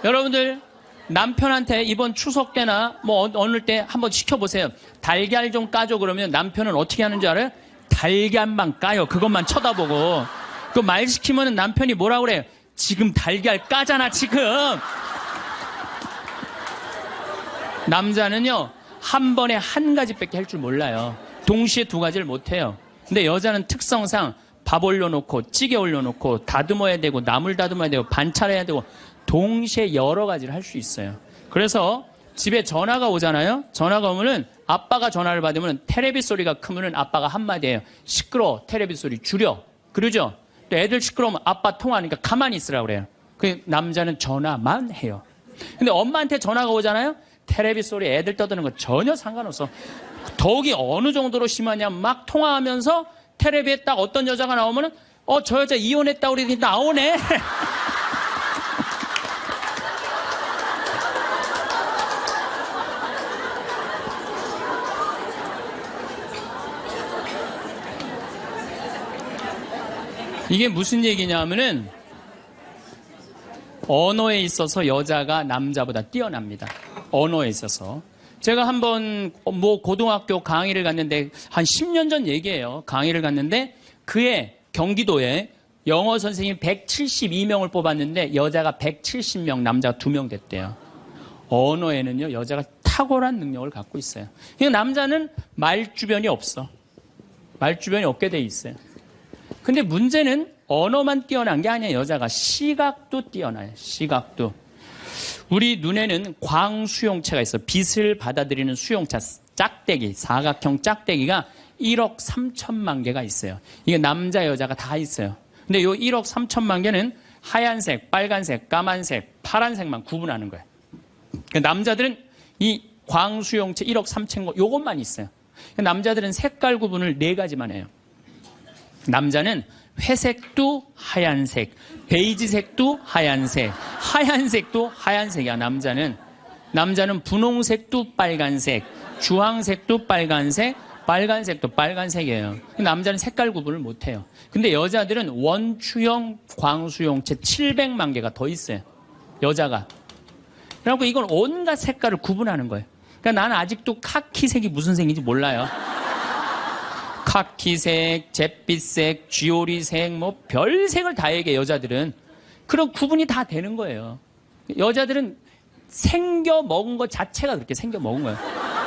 [SPEAKER 1] 여러분들 남편한테 이번 추석 때나 뭐 어느 때 한번 시켜보세요. 달걀 좀 까줘 그러면 남편은 어떻게 하는 줄 알아요? 달걀만 까요. 그것만 쳐다보고. 그 말 시키면 남편이 뭐라 그래요? 지금 달걀 까잖아 지금. 남자는요 한 번에 한 가지밖에 할 줄 몰라요. 동시에 두 가지를 못해요. 근데 여자는 특성상 밥 올려놓고 찌개 올려놓고 다듬어야 되고 나물 다듬어야 되고 반찬해야 되고 동시에 여러 가지를 할 수 있어요. 그래서 집에 전화가 오잖아요. 전화가 오면은 아빠가 전화를 받으면 테레비 소리가 크면은 아빠가 한마디 해요. 시끄러워. 테레비 소리 줄여. 그러죠? 또 애들 시끄러우면 아빠 통화하니까 가만히 있으라고 그래요. 그 남자는 전화만 해요. 근데 엄마한테 전화가 오잖아요. 테레비 소리 애들 떠드는 거 전혀 상관없어. 더욱이 어느 정도로 심하냐면 막 통화하면서 테레비에 딱 어떤 여자가 나오면은 저 여자 이혼했다고 그러더니 나오네. 이게 무슨 얘기냐면은 언어에 있어서 여자가 남자보다 뛰어납니다. 언어에 있어서. 제가 한번 고등학교 강의를 갔는데 한 10년 전 얘기예요. 강의를 갔는데 그해 경기도에 영어 선생님 172명을 뽑았는데 여자가 170명, 남자가 2명 됐대요. 언어에는요 여자가 탁월한 능력을 갖고 있어요. 그러니까 남자는 말주변이 없어. 말주변이 없게 돼 있어요. 근데 문제는 언어만 뛰어난 게 아니에요. 여자가 시각도 뛰어나요. 시각도. 우리 눈에는 광수용체가 있어요. 빛을 받아들이는 수용체, 짝대기, 사각형 짝대기가 1억 3천만 개가 있어요. 이게 남자, 여자가 다 있어요. 근데 이 1억 3천만 개는 하얀색, 빨간색, 까만색, 파란색만 구분하는 거예요. 그러니까 남자들은 이 광수용체 1억 3천 거 요것만 있어요. 그러니까 남자들은 색깔 구분을 4가지만 해요. 남자는 회색도 하얀색, 베이지색도 하얀색, 하얀색도 하얀색이야. 남자는 분홍색도 빨간색, 주황색도 빨간색, 빨간색도 빨간색이에요. 남자는 색깔 구분을 못해요. 근데 여자들은 원추형 광수용체 700만 개가 더 있어요. 여자가. 그래갖고 이건 온갖 색깔을 구분하는 거예요. 그러니까 나는 아직도 카키색이 무슨 색인지 몰라요. 카키색, 잿빛색, 쥐오리색, 뭐 별색을 다 얘기해 여자들은. 그런 구분이 다 되는 거예요. 여자들은 생겨 먹은 것 자체가 그렇게 생겨 먹은 거예요.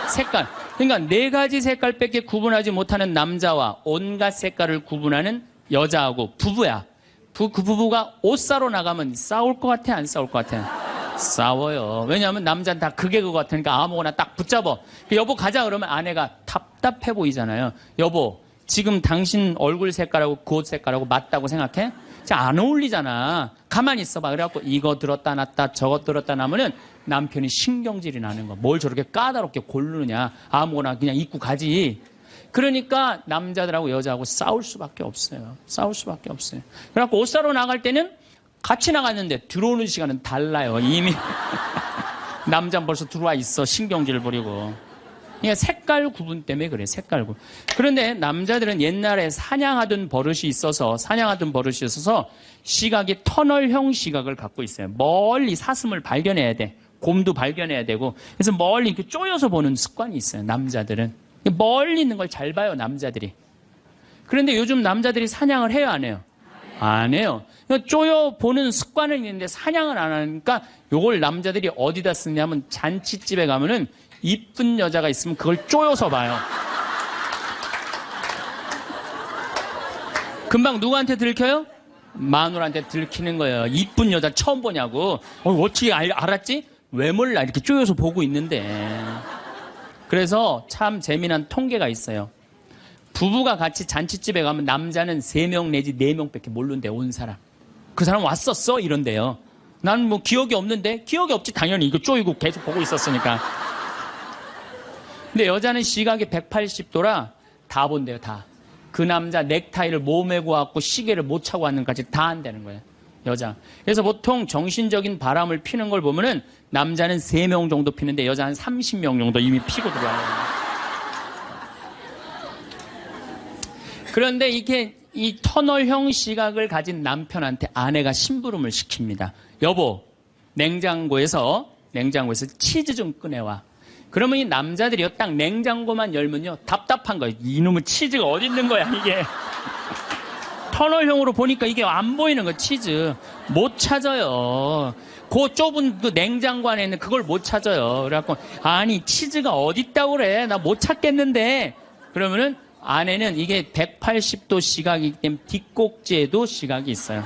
[SPEAKER 1] 색깔. 그러니까 4가지 색깔밖에 구분하지 못하는 남자와 온갖 색깔을 구분하는 여자하고 부부야. 그 부부가 옷 사러 나가면 싸울 것 같아, 안 싸울 것 같아? 싸워요. 왜냐하면 남자는 다 그게 그거 같으니까 아무거나 딱 붙잡아. 여보 가자 그러면 아내가 답답해 보이잖아요. 여보 지금 당신 얼굴 색깔하고 그 옷 색깔하고 맞다고 생각해? 안 어울리잖아. 가만히 있어봐. 그래갖고 이거 들었다 놨다 저거 들었다 놨으면 남편이 신경질이 나는 거. 뭘 저렇게 까다롭게 고르느냐. 아무거나 그냥 입고 가지. 그러니까 남자들하고 여자하고 싸울 수밖에 없어요. 싸울 수밖에 없어요. 그래갖고 옷 사러 나갈 때는 같이 나갔는데 들어오는 시간은 달라요. 이미 남자는 벌써 들어와 있어. 신경질 부리고. 그러니까 색깔 구분 때문에 그래. 색깔 구분. 그런데 남자들은 옛날에 사냥하던 버릇이 있어서 시각이 터널형 시각을 갖고 있어요. 멀리 사슴을 발견해야 돼. 곰도 발견해야 되고. 그래서 멀리 이렇게 쪼여서 보는 습관이 있어요. 남자들은. 멀리 있는 걸 잘 봐요. 남자들이. 그런데 요즘 남자들이 사냥을 해요, 안 해요? 안 해요. 쪼여 보는 습관은 있는데 사냥을 안 하니까 요걸 남자들이 어디다 쓰냐면 잔치집에 가면은 이쁜 여자가 있으면 그걸 쪼여서 봐요. 금방 누구한테 들켜요? 마누라한테 들키는 거예요. 이쁜 여자 처음 보냐고. 어떻게 알았지? 왜 몰라? 이렇게 쪼여서 보고 있는데. 그래서 참 재미난 통계가 있어요. 부부가 같이 잔치집에 가면 남자는 3명 내지 4명밖에 모르는데 온 사람. 그 사람 왔었어? 이런데요. 난 뭐 기억이 없는데? 기억이 없지. 당연히 이거 쪼이고 계속 보고 있었으니까. 근데 여자는 시각이 180도라 다 본대요. 다. 그 남자 넥타이를 못 메고 왔고 시계를 못 차고 왔는까지 다 한다는 거예요. 여자. 그래서 보통 정신적인 바람을 피는 걸 보면은 남자는 3명 정도 피는데 여자는 30명 정도 이미 피고 들어와요. 그런데 이게 이 터널형 시각을 가진 남편한테 아내가 심부름을 시킵니다. 여보, 냉장고에서 치즈 좀 꺼내와. 그러면 이 남자들이요, 딱 냉장고만 열면요, 답답한 거예요. 이놈의 치즈가 어디 있는 거야, 이게. 터널형으로 보니까 이게 안 보이는 거예요, 치즈. 못 찾아요. 그 좁은 그 냉장고 안에 있는 그걸 못 찾아요. 그래갖고, 아니, 치즈가 어디 있다고 그래. 나 못 찾겠는데. 그러면은 아내는 이게 180도 시각이기 때문에 뒷꼭지에도 시각이 있어요.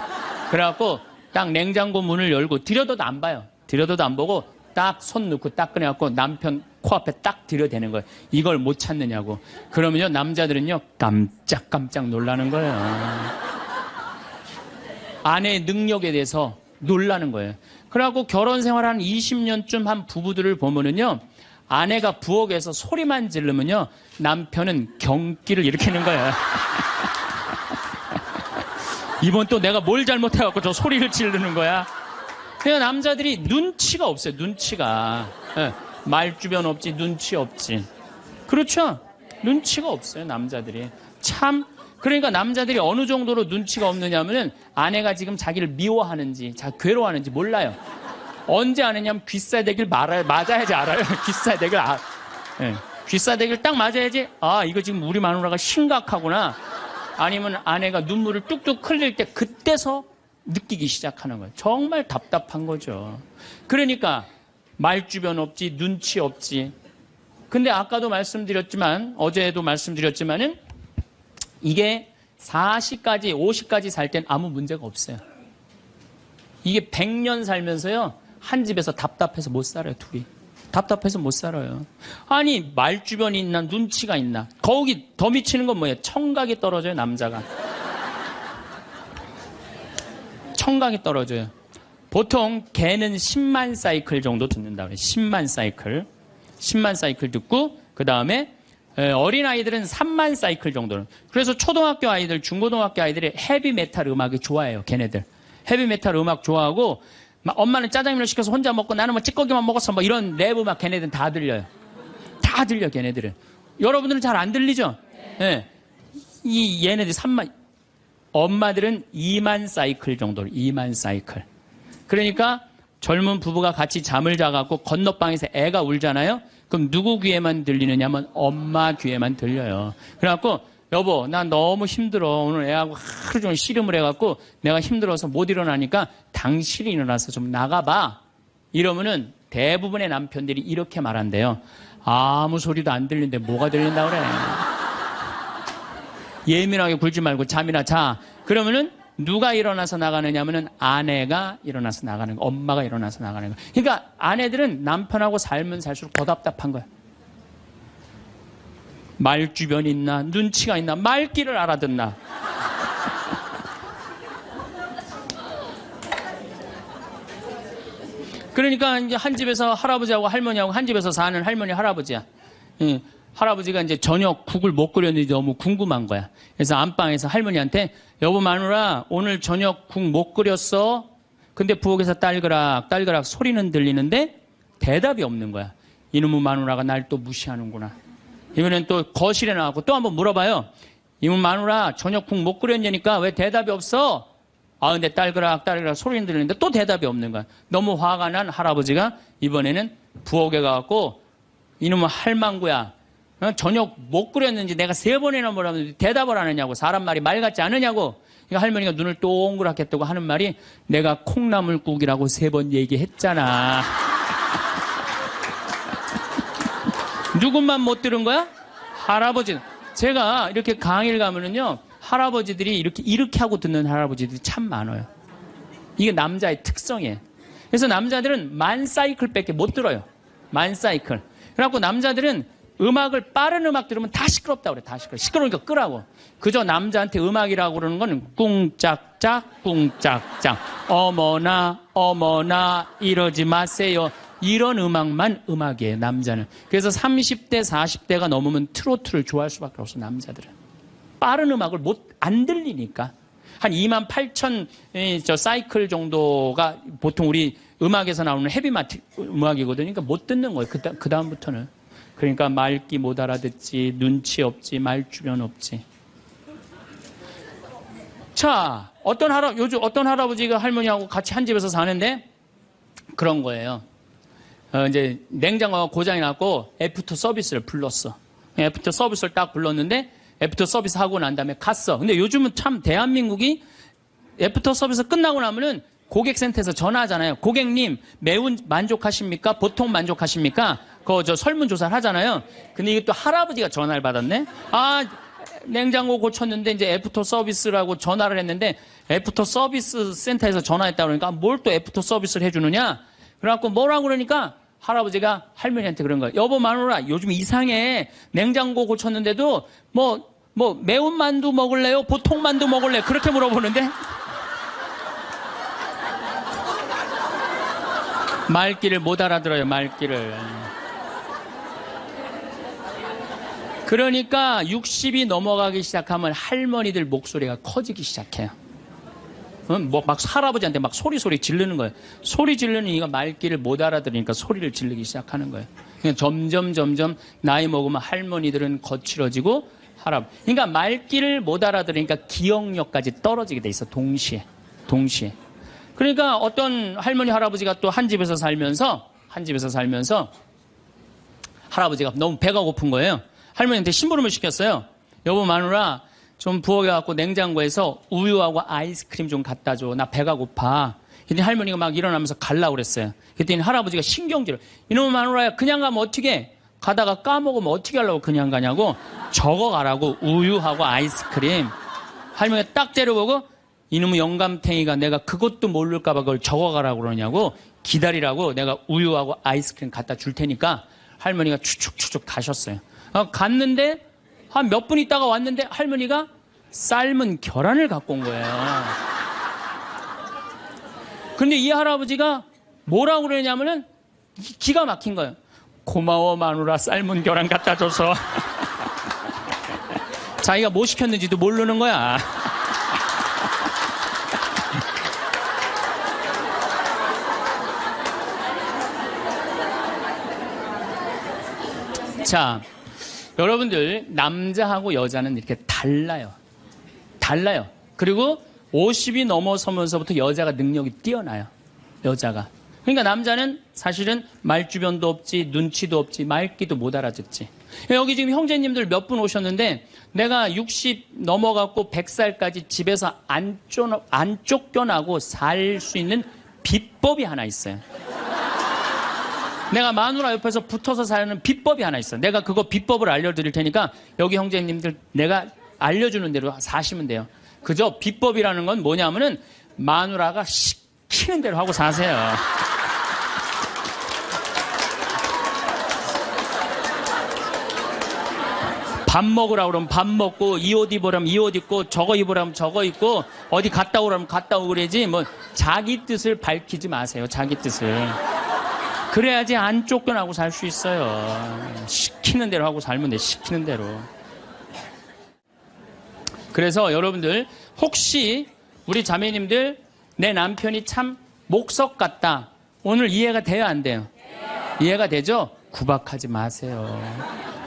[SPEAKER 1] 그래갖고 딱 냉장고 문을 열고 들여다도 안 봐요. 들여다도 안 보고 딱 손 넣고 딱 꺼내갖고 남편 코앞에 딱 들여대는 거예요. 이걸 못 찾느냐고. 그러면요, 남자들은요, 깜짝깜짝 놀라는 거예요. 아내의 능력에 대해서 놀라는 거예요. 그래갖고 결혼 생활 한 20년쯤 한 부부들을 보면은요, 아내가 부엌에서 소리만 지르면요, 남편은 경기를 일으키는 거예요. 이번 또 내가 뭘 잘못해갖고 저 소리를 지르는 거야. 그냥 남자들이 눈치가 없어요, 눈치가. 네. 말주변 없지, 눈치 없지. 그렇죠? 눈치가 없어요, 남자들이. 참, 그러니까 남자들이 어느 정도로 눈치가 없느냐면은 아내가 지금 자기를 미워하는지, 괴로워하는지 몰라요. 언제 아느냐면 귀싸대기를 맞아야지 알아요. 귀싸대기를 네. 귀싸대기를 딱 맞아야지, 아, 이거 지금 우리 마누라가 심각하구나. 아니면 아내가 눈물을 뚝뚝 흘릴 때 그때서 느끼기 시작하는 거예요. 정말 답답한 거죠. 그러니까 말주변 없지, 눈치 없지. 근데 아까도 말씀드렸지만, 어제도 말씀드렸지만은 이게 40까지, 50까지 살 땐 아무 문제가 없어요. 이게 100년 살면서요, 한 집에서 답답해서 못 살아요, 둘이. 답답해서 못 살아요. 아니, 말주변이 있나, 눈치가 있나. 거기 더 미치는 건 뭐예요? 청각이 떨어져요, 남자가. 청각이 떨어져요. 보통 개는 10만 사이클 정도 듣는다고 해요. 10만 사이클. 10만 사이클 듣고, 그 다음에 어린아이들은 3만 사이클 정도는. 그래서 초등학교 아이들, 중고등학교 아이들이 헤비메탈 음악이 좋아해요, 걔네들. 헤비메탈 음악 좋아하고, 엄마는 짜장면을 시켜서 혼자 먹고 나는 뭐 찌꺼기만 먹었어, 뭐 이런 랩 음악 걔네들은 다 들려요. 다 들려, 걔네들은. 여러분들은 잘 안 들리죠? 네. 얘네들 3만, 엄마들은 2만 사이클 정도로, 2만 사이클. 그러니까 젊은 부부가 같이 잠을 자갖고 건너방에서 애가 울잖아요? 그럼 누구 귀에만 들리느냐면 엄마 귀에만 들려요. 그래갖고, 여보, 나 너무 힘들어. 오늘 애하고 하루 종일 씨름을 해갖고 내가 힘들어서 못 일어나니까 당신이 일어나서 좀 나가봐. 이러면은 대부분의 남편들이 이렇게 말한대요. 아무 소리도 안 들리는데 뭐가 들린다 그래. 예민하게 굴지 말고 잠이나 자. 그러면은 누가 일어나서 나가느냐면은 아내가 일어나서 나가는 거, 엄마가 일어나서 나가는 거. 그러니까 아내들은 남편하고 살면 살수록 더 답답한 거야. 말주변이 있나, 눈치가 있나, 말귀를 알아듣나. 그러니까 이제 한 집에서 할아버지하고 할머니하고 한 집에서 사는 할머니, 할아버지야. 할아버지가 이제 저녁 국을 못 끓였는지 너무 궁금한 거야. 그래서 안방에서 할머니한테, 여보 마누라, 오늘 저녁 국 못 끓였어? 근데 부엌에서 딸그락 딸그락 소리는 들리는데 대답이 없는 거야. 이놈의 마누라가 날 또 무시하는구나. 이번엔 또 거실에 나가고 또 한번 물어봐요. 이놈의 마누라, 저녁 국 못 끓였냐니까 왜 대답이 없어? 아, 근데 딸그락 소리는 들리는데 또 대답이 없는 거야. 너무 화가 난 할아버지가 이번에는 부엌에 가갖고, 이놈의 할망구야, 저녁 못 끓였는지 내가 3번이나 물었는데 대답을 안 하냐고. 사람 말이 말 같지 않으냐고. 그러니까 할머니가 눈을 동그랗게 뜨고 하는 말이, 내가 콩나물국이라고 3번 얘기했잖아. 누군만 못 들은 거야? 할아버지. 제가 이렇게 강의를 가면은요, 할아버지들이 이렇게 하고 듣는 할아버지들이 참 많아요. 이게 남자의 특성이에요. 그래서 남자들은 10,000 사이클밖에 못 들어요. 10,000 사이클. 그래갖고 남자들은 음악을, 빠른 음악 들으면 다 시끄럽다고 그래. 다 시끄러워. 시끄러우니까 끄라고. 그저 남자한테 음악이라고 그러는 건 꿍짝짝 꿍짝짝, 어머나 어머나 이러지 마세요, 이런 음악만 음악이에요, 남자는. 그래서 30대 40대가 넘으면 트로트를 좋아할 수밖에 없어, 남자들은. 빠른 음악을 안 들리니까. 한 28,000 저 사이클 정도가 보통 우리 음악에서 나오는 헤비마틱 음악이거든요. 그러니까 못 듣는 거예요. 그 다음부터는. 그러니까 말귀 못 알아듣지, 눈치 없지, 말주변 없지. 자, 요즘 어떤 할아버지가 할머니하고 같이 한 집에서 사는데 그런 거예요. 이제 냉장고가 고장이 났고 애프터 서비스를 불렀어. 애프터 서비스를 딱 불렀는데 애프터 서비스 하고 난 다음에 갔어. 근데 요즘은 참 대한민국이 애프터 서비스 끝나고 나면은 고객센터에서 전화하잖아요. 고객님, 매운 만족하십니까? 보통 만족하십니까? 저 설문조사를 하잖아요. 근데 이게 또 할아버지가 전화를 받았네? 냉장고 고쳤는데 이제 애프터 서비스라고 전화를 했는데 애프터 서비스 센터에서 전화했다 그러니까 뭘 또 애프터 서비스를 해주느냐? 그래갖고 뭐라고 그러니까 할아버지가 할머니한테 그런 거예요. 여보 마누라 요즘 이상해. 냉장고 고쳤는데도 매운 만두 먹을래요? 보통 만두 먹을래요? 그렇게 물어보는데 말귀를 못 알아들어요. 말귀를. 그러니까 60이 넘어가기 시작하면 할머니들 목소리가 커지기 시작해요. 막 할아버지한테 막 소리 지르는 거예요. 소리 지르는 이가 말귀를 못 알아들으니까 소리를 지르기 시작하는 거예요. 그러니까 점점 나이 먹으면 할머니들은 거칠어지고 그러니까 말귀를 못 알아들으니까 기억력까지 떨어지게 돼 있어. 동시에. 그러니까 어떤 할머니 할아버지가 또 한 집에서 살면서 할아버지가 너무 배가 고픈 거예요. 할머니한테 심부름을 시켰어요. 여보 마누라 좀 부엌에 갖고 냉장고에서 우유하고 아이스크림 좀 갖다 줘. 나 배가 고파. 그랬더니 할머니가 막 일어나면서 가려고 그랬어요. 그랬더니 할아버지가 신경질을. 이놈의 마누라야 그냥 가면 어떻게 가다가 까먹으면 어떻게 하려고 그냥 가냐고. 적어가라고. 우유하고 아이스크림. 할머니가 딱 때려보고 이놈의 영감탱이가 내가 그것도 모를까 봐 그걸 적어가라고 그러냐고. 기다리라고 내가 우유하고 아이스크림 갖다 줄 테니까 할머니가 추측 가셨어요. 갔는데 한 몇 분 있다가 왔는데 할머니가 삶은 계란을 갖고 온 거예요. 근데 이 할아버지가 뭐라고 그러냐면은 기가 막힌 거예요. 고마워 마누라 삶은 계란 갖다 줘서. 자기가 뭐 시켰는지도 모르는 거야. 자, 여러분들 남자하고 여자는 이렇게 달라요. 그리고 50이 넘어서면서부터 여자가 능력이 뛰어나요. 여자가. 그러니까 남자는 사실은 말주변도 없지, 눈치도 없지, 말귀도 못 알아듣지. 여기 지금 형제님들 몇 분 오셨는데 내가 60 넘어갔고 100살까지 집에서 안 쫓겨나고 살 수 있는 비법이 하나 있어요. 내가 마누라 옆에서 붙어서 사는 비법이 하나 있어. 내가 그거 비법을 알려드릴 테니까 여기 형제님들 내가 알려주는 대로 사시면 돼요. 그저 비법이라는 건 뭐냐면은 마누라가 시키는 대로 하고 사세요. 밥 먹으라고 그러면 밥 먹고 이 옷 입으라면 이 옷 입고 저거 입으라면 저거 입고 어디 갔다 오라면 갔다 오고 그러지 뭐 자기 뜻을 밝히지 마세요. 자기 뜻을. 그래야지 안 쫓겨나고 살 수 있어요. 시키는 대로 하고 살면 돼. 시키는 대로. 그래서 여러분들 혹시 우리 자매님들 내 남편이 참 목석 같다. 오늘 이해가 돼요? 안 돼요? 이해가 되죠? 구박하지 마세요.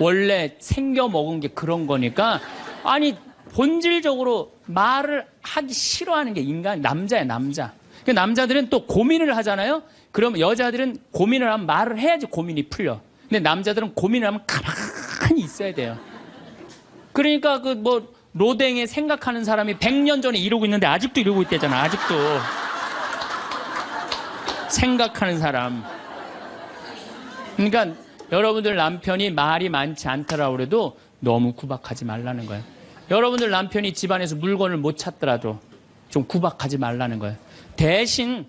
[SPEAKER 1] 원래 생겨 먹은 게 그런 거니까. 아니 본질적으로 말을 하기 싫어하는 게 남자야 남자. 남자들은 또 고민을 하잖아요. 그럼 여자들은 고민을 하면 말을 해야지 고민이 풀려. 근데 남자들은 고민을 하면 가만히 있어야 돼요. 그러니까 로댕에 생각하는 사람이 100년 전에 이러고 있는데 아직도 이러고 있대잖아. 아직도. 생각하는 사람. 그러니까 여러분들 남편이 말이 많지 않더라고 그래도 너무 구박하지 말라는 거예요. 여러분들 남편이 집안에서 물건을 못 찾더라도 좀 구박하지 말라는 거예요. 대신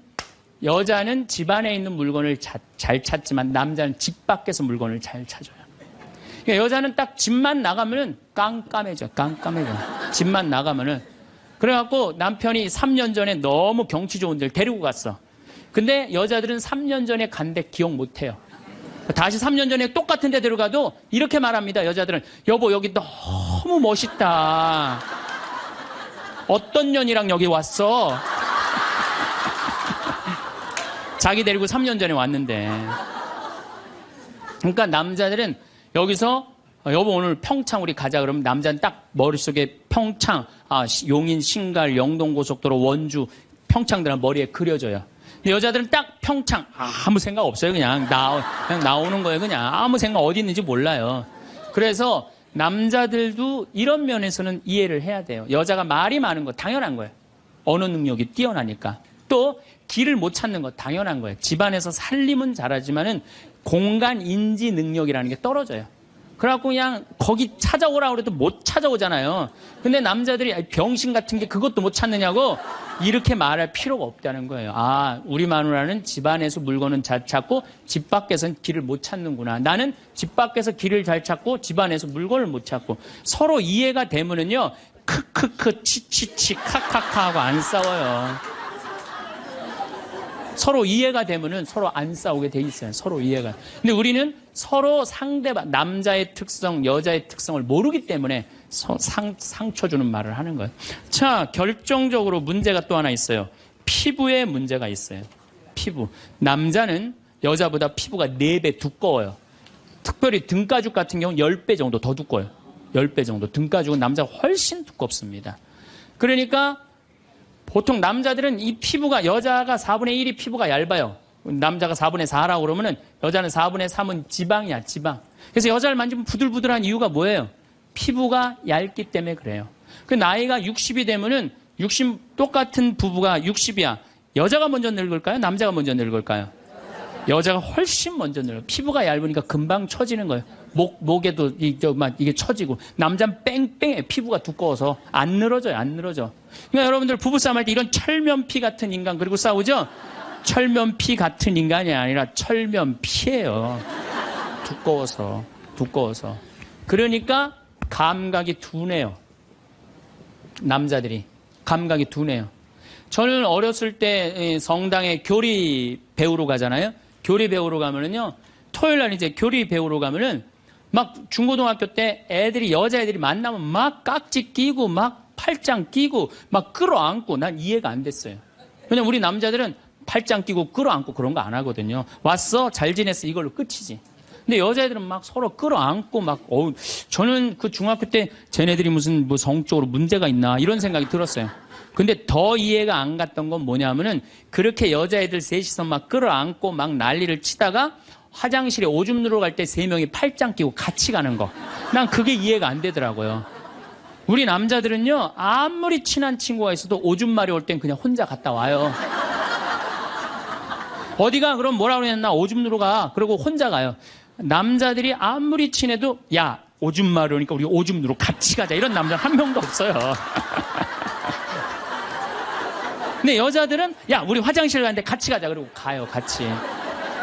[SPEAKER 1] 여자는 집안에 있는 물건을 잘 찾지만 남자는 집 밖에서 물건을 잘 찾아요. 그러니까 여자는 딱 집만 나가면은 깜깜해져. 집만 나가면은. 그래갖고 남편이 3년 전에 너무 경치 좋은 데를 데리고 갔어. 근데 여자들은 3년 전에 간 데 기억 못 해요. 다시 3년 전에 똑같은 데 데려가도 이렇게 말합니다. 여자들은 여보 여기 너무 멋있다. 어떤 년이랑 여기 왔어? 자기 데리고 3년 전에 왔는데. 그러니까 남자들은 여기서 여보 오늘 평창 우리 가자 그러면 남자는 딱 머릿속에 평창, 용인, 신갈, 영동고속도로, 원주, 평창들은 머리에 그려져요. 근데 여자들은 딱 평창, 아무 생각 없어요. 그냥 나오는 거예요. 그냥 아무 생각 어디 있는지 몰라요. 그래서 남자들도 이런 면에서는 이해를 해야 돼요. 여자가 말이 많은 거 당연한 거예요. 언어 능력이 뛰어나니까. 또 길을 못 찾는 거 당연한 거예요. 집안에서 살림은 잘하지만은 공간 인지 능력이라는 게 떨어져요. 그래갖고 그냥 거기 찾아오라고 그래도 못 찾아오잖아요. 근데 남자들이 병신 같은 게 그것도 못 찾느냐고 이렇게 말할 필요가 없다는 거예요. 우리 마누라는 집안에서 물건은 잘 찾고 집 밖에서는 길을 못 찾는구나. 나는 집 밖에서 길을 잘 찾고 집안에서 물건을 못 찾고. 서로 이해가 되면은요, 크크크, 치치치, 카카카 하고 안 싸워요. 서로 이해가 되면은 서로 안 싸우게 돼 있어요. 서로 이해가. 근데 우리는 서로 상대방, 남자의 특성, 여자의 특성을 모르기 때문에 상처 주는 말을 하는 거예요. 자, 결정적으로 문제가 또 하나 있어요. 피부에 문제가 있어요. 피부. 남자는 여자보다 피부가 4배 두꺼워요. 특별히 등가죽 같은 경우는 10배 정도 더 두꺼워요. 10배 정도. 등가죽은 남자가 훨씬 두껍습니다. 그러니까 보통 남자들은 이 피부가, 여자가 4분의 1이 피부가 얇아요. 남자가 4분의 4라고 그러면은 여자는 4분의 3은 지방이야, 지방. 그래서 여자를 만지면 부들부들한 이유가 뭐예요? 피부가 얇기 때문에 그래요. 그 나이가 60이 되면은 똑같은 부부가 60이야. 여자가 먼저 늙을까요? 남자가 먼저 늙을까요? 여자가 훨씬 먼저 늙어요. 피부가 얇으니까 금방 처지는 거예요. 목에도 이게 처지고. 남자는 뺑뺑해. 피부가 두꺼워서 안 늘어져요. 안 늘어져. 그러니까 여러분들 부부싸움 할 때 이런 철면피 같은 인간 그리고 싸우죠? 철면피 같은 인간이 아니라 철면피예요. 두꺼워서. 그러니까 감각이 둔해요. 남자들이. 감각이 둔해요. 저는 어렸을 때 성당에 교리 배우러 가잖아요. 교리 배우러 가면은요, 토요일 날 이제 교리 배우러 가면은 막 중고등학교 때 여자애들이 만나면 막 깍지 끼고 막 팔짱 끼고 막 끌어안고 난 이해가 안 됐어요. 왜냐면 우리 남자들은 팔짱 끼고 끌어안고 그런 거 안 하거든요. 왔어? 잘 지냈어? 이걸로 끝이지. 근데 여자애들은 막 서로 끌어안고 저는 그 중학교 때 쟤네들이 무슨 성적으로 문제가 있나 이런 생각이 들었어요. 근데 더 이해가 안 갔던 건 뭐냐면은 그렇게 여자애들 셋이서 막 끌어안고 막 난리를 치다가 화장실에 오줌 누러 갈 때 3명이 팔짱 끼고 같이 가는 거. 난 그게 이해가 안 되더라고요. 우리 남자들은요, 아무리 친한 친구가 있어도 오줌 마려 올 땐 그냥 혼자 갔다 와요. 어디가 그럼 뭐라 그랬나? 오줌 누러 가. 그러고 혼자 가요. 남자들이 아무리 친해도 야, 오줌 마려우니까 우리 오줌 누러 같이 가자. 이런 남자 한 명도 없어요. 근데 여자들은 야, 우리 화장실 가는데 같이 가자. 그러고 가요, 같이.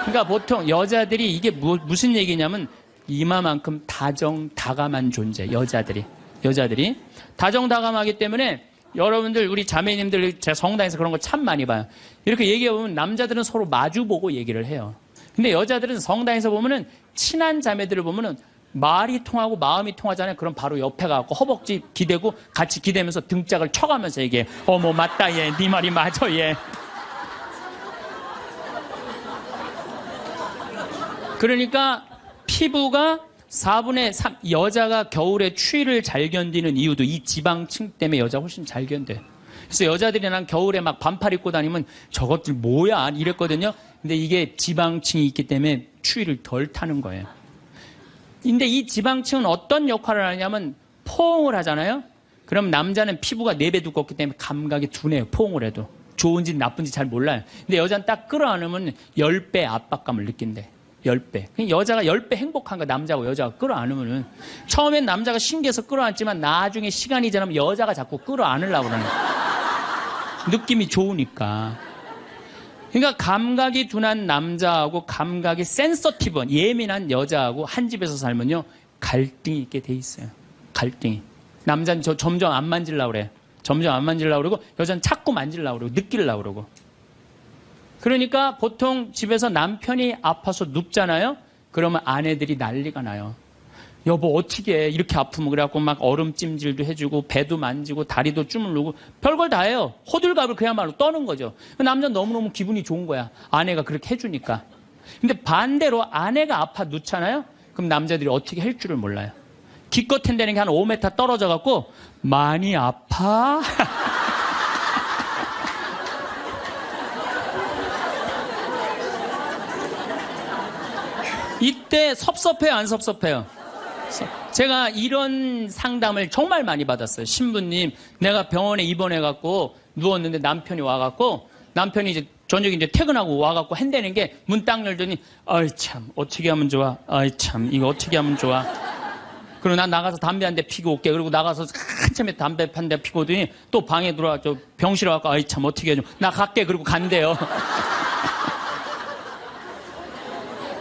[SPEAKER 1] 그러니까 보통 여자들이 이게 무슨 얘기냐면 이마만큼 다정다감한 존재. 여자들이 다정다감하기 때문에 여러분들 우리 자매님들 제가 성당에서 그런 거 참 많이 봐요. 이렇게 얘기해보면 남자들은 서로 마주보고 얘기를 해요. 근데 여자들은 성당에서 보면은 친한 자매들을 보면은 말이 통하고 마음이 통하잖아요. 그럼 바로 옆에 가고 허벅지 기대고 같이 기대면서 등짝을 쳐가면서 얘기해. 어머 맞다 얘. 네 말이 맞아 얘. 그러니까 피부가 4분의 3, 여자가 겨울에 추위를 잘 견디는 이유도 이 지방층 때문에 여자가 훨씬 잘 견뎌요. 그래서 여자들이 난 겨울에 막 반팔 입고 다니면 저것들 뭐야 이랬거든요. 근데 이게 지방층이 있기 때문에 추위를 덜 타는 거예요. 근데 이 지방층은 어떤 역할을 하냐면 포옹을 하잖아요. 그럼 남자는 피부가 4배 두껍기 때문에 감각이 둔해요. 포옹을 해도. 좋은지 나쁜지 잘 몰라요. 근데 여자는 딱 끌어안으면 10배 압박감을 느낀대. 10배. 여자가 10배 행복한 거 남자하고 여자가 끌어안으면은 처음엔 남자가 신기해서 끌어안지만 나중에 시간이 지나면 여자가 자꾸 끌어안으려고 그러는 느낌이 좋으니까. 그러니까 감각이 둔한 남자하고 감각이 센서티브한 예민한 여자하고 한 집에서 살면요 갈등이 있게 돼 있어요. 갈등이. 남자는 점점 안 만지려고 그래. 점점 안 만지려고 그러고 여자는 자꾸 만지려고 그러고 느끼려고 그러고. 그러니까 보통 집에서 남편이 아파서 눕잖아요. 그러면 아내들이 난리가 나요. 여보 어떻게 해? 이렇게 아프면. 그래갖고 막 얼음찜질도 해주고 배도 만지고 다리도 주물르고 별걸 다 해요. 호들갑을 그야말로 떠는 거죠. 남자는 너무너무 기분이 좋은 거야. 아내가 그렇게 해주니까. 근데 반대로 아내가 아파 눕잖아요. 그럼 남자들이 어떻게 할 줄을 몰라요. 기껏 한다는 게 한 5m 떨어져 갖고 많이 아파? 이때 섭섭해요, 안 섭섭해요? 제가 이런 상담을 정말 많이 받았어요. 신부님, 내가 병원에 입원해갖고 누웠는데 남편이 와갖고, 남편이 이제 저녁에 이제 퇴근하고 와갖고 한다는 게 문 딱 열더니, 아이 참, 어떻게 하면 좋아? 아이 참, 이거 어떻게 하면 좋아? 그리고 난 나가서 담배 한 대 피고 올게. 그리고 나가서 한참에 담배 한 대 피고 오더니 또 방에 들어와, 병실에 와갖고, 아이 참, 어떻게 해줘? 나 갈게. 그리고 간대요.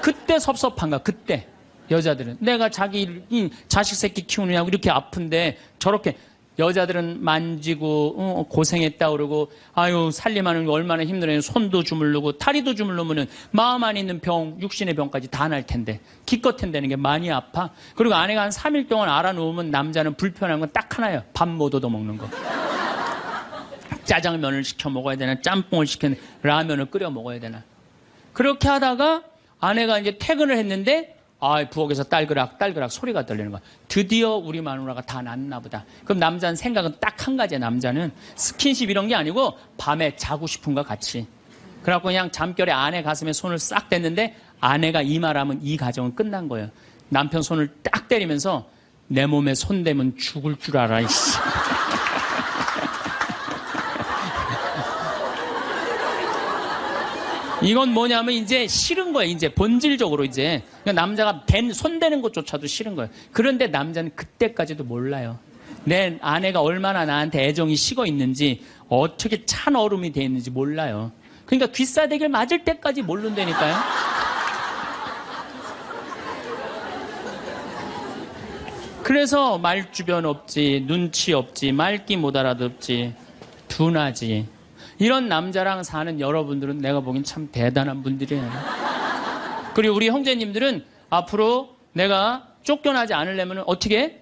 [SPEAKER 1] 그때 섭섭한가, 그때. 여자들은. 내가 자기 자식 새끼 키우느냐고 이렇게 아픈데 저렇게 여자들은 만지고, 고생했다 그러고, 아유, 살림하는 거 얼마나 힘들어요. 손도 주물르고, 다리도 주물르면은 마음 안에 있는 병, 육신의 병까지 다 날 텐데. 기껏 한다는 게 많이 아파. 그리고 아내가 한 3일 동안 알아놓으면 남자는 불편한 건 딱 하나예요. 밥 못 얻어 먹는 거. 짜장면을 시켜 먹어야 되나, 짬뽕을 시켜, 라면을 끓여 먹어야 되나. 그렇게 하다가 아내가 이제 퇴근을 했는데, 부엌에서 딸그락 소리가 들리는 거야. 드디어 우리 마누라가 다 낫나 보다. 그럼 남자는 생각은 딱 한 가지야. 남자는 스킨십 이런 게 아니고 밤에 자고 싶은 거 같이. 그래갖고 그냥 잠결에 아내 가슴에 손을 싹 댔는데 아내가 이 말하면 이 가정은 끝난 거예요. 남편 손을 딱 때리면서 내 몸에 손 대면 죽을 줄 알아. 이씨. 이건 뭐냐면 이제 싫은 거예요. 이제 본질적으로 이제 그러니까 남자가 손 대는 것조차도 싫은 거예요. 그런데 남자는 그때까지도 몰라요. 내 아내가 얼마나 나한테 애정이 식어 있는지, 어떻게 찬 얼음이 돼 있는지 몰라요. 그러니까 귀싸대기를 맞을 때까지 모른다니까요. 그래서 말주변 없지, 눈치 없지, 말귀 못 알아듣지, 둔하지. 이런 남자랑 사는 여러분들은 내가 보기엔 참 대단한 분들이에요. 그리고 우리 형제님들은 앞으로 내가 쫓겨나지 않으려면 어떻게 해?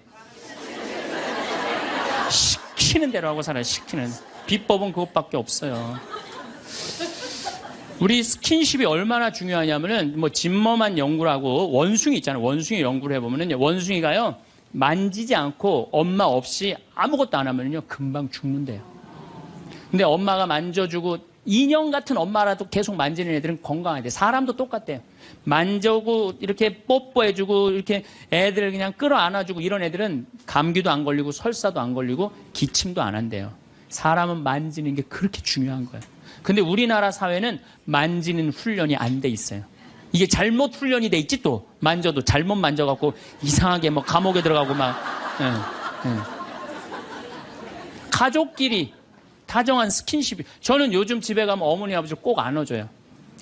[SPEAKER 1] 시키는 대로 하고 살아요. 시키는. 비법은 그것밖에 없어요. 우리 스킨십이 얼마나 중요하냐면은 진머만 연구를 하고 원숭이 있잖아요. 원숭이 연구를 해보면은 원숭이가요 만지지 않고 엄마 없이 아무것도 안 하면요 금방 죽는데요. 근데 엄마가 만져주고 인형 같은 엄마라도 계속 만지는 애들은 건강하대. 사람도 똑같대요. 만져고 이렇게 뽀뽀해주고 이렇게 애들을 그냥 끌어안아주고 이런 애들은 감기도 안 걸리고 설사도 안 걸리고 기침도 안 한대요. 사람은 만지는 게 그렇게 중요한 거예요. 근데 우리나라 사회는 만지는 훈련이 안 돼 있어요. 이게 잘못 훈련이 돼 있지 또. 만져도 잘못 만져갖고 이상하게 감옥에 들어가고 막. 가족끼리 다정한 스킨십이. 저는 요즘 집에 가면 어머니 아버지 꼭 안아줘요.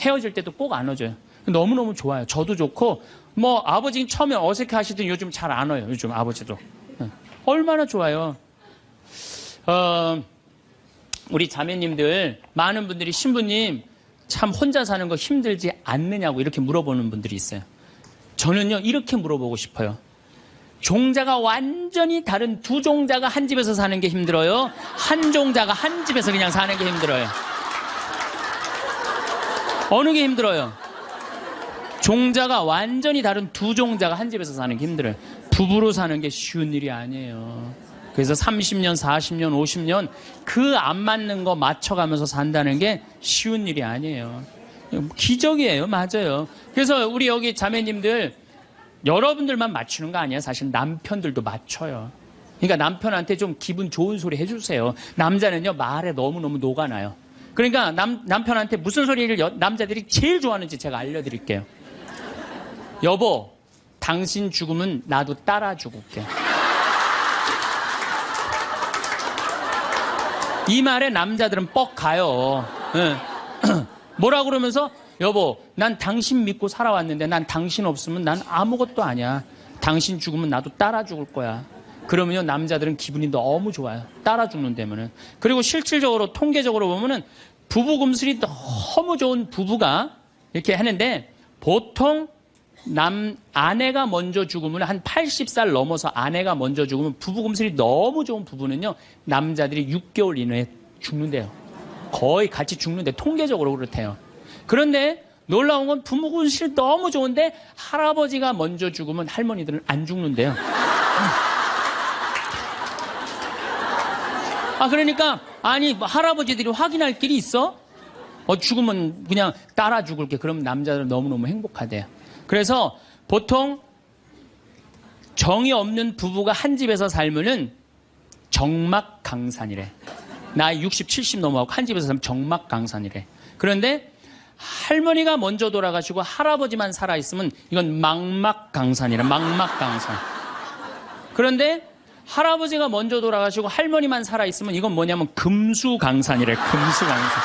[SPEAKER 1] 헤어질 때도 꼭 안아줘요. 너무너무 좋아요. 저도 좋고 아버지 처음에 어색해 하시더니 요즘 잘 안아요. 요즘 아버지도. 얼마나 좋아요. 우리 자매님들 많은 분들이 신부님 참 혼자 사는 거 힘들지 않느냐고 이렇게 물어보는 분들이 있어요. 저는요 이렇게 물어보고 싶어요. 종자가 완전히 다른 두 종자가 한 집에서 사는 게 힘들어요? 한 종자가 한 집에서 그냥 사는 게 힘들어요? 어느 게 힘들어요? 종자가 완전히 다른 두 종자가 한 집에서 사는 게 힘들어요. 부부로 사는 게 쉬운 일이 아니에요. 그래서 30년, 40년, 50년 그 안 맞는 거 맞춰가면서 산다는 게 쉬운 일이 아니에요. 기적이에요. 맞아요. 그래서 우리 여기 자매님들 여러분들만 맞추는 거 아니에요. 사실 남편들도 맞춰요. 그러니까 남편한테 좀 기분 좋은 소리 해주세요. 남자는요 말에 너무너무 녹아나요. 그러니까 남편한테 무슨 소리를 남자들이 제일 좋아하는지 제가 알려드릴게요. 여보, 당신 죽으면 나도 따라 죽을게. 이 말에 남자들은 뻑 가요. 뭐라 그러면서 여보, 난 당신 믿고 살아왔는데 난 당신 없으면 난 아무것도 아니야. 당신 죽으면 나도 따라 죽을 거야. 그러면요 남자들은 기분이 너무 좋아요. 따라 죽는다면은. 그리고 실질적으로 통계적으로 보면은 부부 금슬이 너무 좋은 부부가 이렇게 하는데 보통 아내가 먼저 죽으면 한 80살 넘어서 아내가 먼저 죽으면 부부 금슬이 너무 좋은 부부는요, 남자들이 6개월 이내에 죽는데요. 거의 같이 죽는데 통계적으로 그렇대요. 그런데 놀라운 건 부부 금슬이 너무 좋은데 할아버지가 먼저 죽으면 할머니들은 안 죽는데요. 그러니까 아니 할아버지들이 확인할 길이 있어? 죽으면 그냥 따라 죽을게. 그럼 남자들은 너무너무 행복하대요. 그래서 보통 정이 없는 부부가 한 집에서 살면은 정막강산이래. 나이 60, 70 넘어가고 한 집에서 살면 정막강산이래. 그런데 할머니가 먼저 돌아가시고 할아버지만 살아있으면 이건 망막강산이래. 망막강산. 그런데 할아버지가 먼저 돌아가시고 할머니만 살아있으면 이건 뭐냐면 금수강산이래. 금수강산.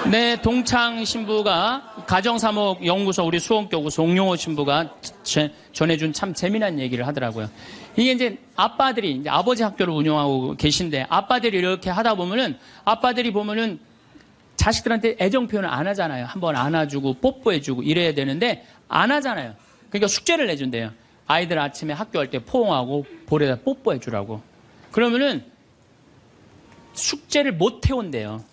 [SPEAKER 1] 네, 동창 신부가 가정사목연구소 우리 수원교구 송용호 신부가 전해준 참 재미난 얘기를 하더라고요. 이게 이제 아빠들이 이제 아버지 학교를 운영하고 계신데 아빠들이 이렇게 하다 보면은 아빠들이 보면은 자식들한테 애정 표현을 안 하잖아요. 한번 안아주고 뽀뽀해주고 이래야 되는데 안 하잖아요. 그러니까 숙제를 내준대요. 아이들 아침에 학교 갈 때 포옹하고 볼에다 뽀뽀해주라고. 그러면은 숙제를 못 해온대요.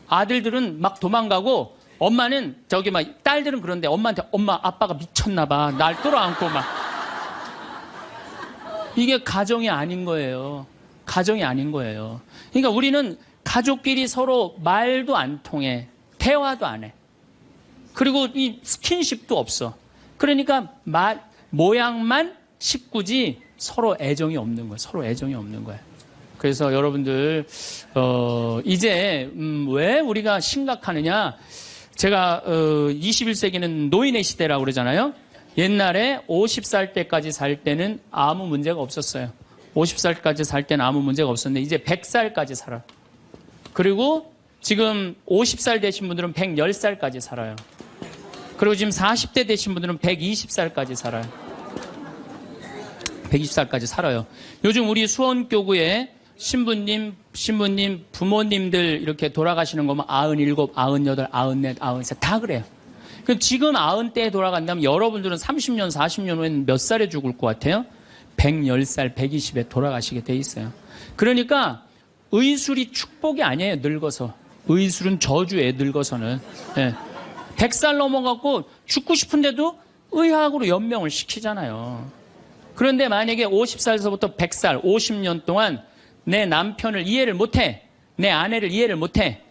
[SPEAKER 1] 아들들은 막 도망가고 엄마는 저기 막 딸들은 그런데 엄마한테 엄마 아빠가 미쳤나 봐. 날 끌어안고 막. 이게 가정이 아닌 거예요. 가정이 아닌 거예요. 그러니까 우리는 가족끼리 서로 말도 안 통해. 대화도 안 해. 그리고 이 스킨십도 없어. 그러니까 모양만 식구지 서로 애정이 없는 거예요. 서로 애정이 없는 거예요. 그래서 여러분들 이제 왜 우리가 심각하느냐. 제가 21세기는 노인의 시대라고 그러잖아요. 옛날에 50살 때까지 살 때는 아무 문제가 없었어요. 50살까지 살 때는 아무 문제가 없었는데 이제 100살까지 살아요. 그리고 지금 50살 되신 분들은 110살까지 살아요. 그리고 지금 40대 되신 분들은 120살까지 살아요. 120살까지 살아요. 요즘 우리 수원교구에 신부님, 부모님들 이렇게 돌아가시는 거면 97, 98, 94, 93, 다 그래요. 그럼 지금 90대에 돌아간다면 여러분들은 30년, 40년 후에는 몇 살에 죽을 것 같아요? 110살, 120에 돌아가시게 돼 있어요. 그러니까 의술이 축복이 아니에요, 늙어서. 의술은 저주예요, 늙어서는. 네. 100살 넘어갖고 죽고 싶은데도 의학으로 연명을 시키잖아요. 그런데 만약에 50살서부터 100살, 50년 동안 내 남편을 이해를 못해. 내 아내를 이해를 못해.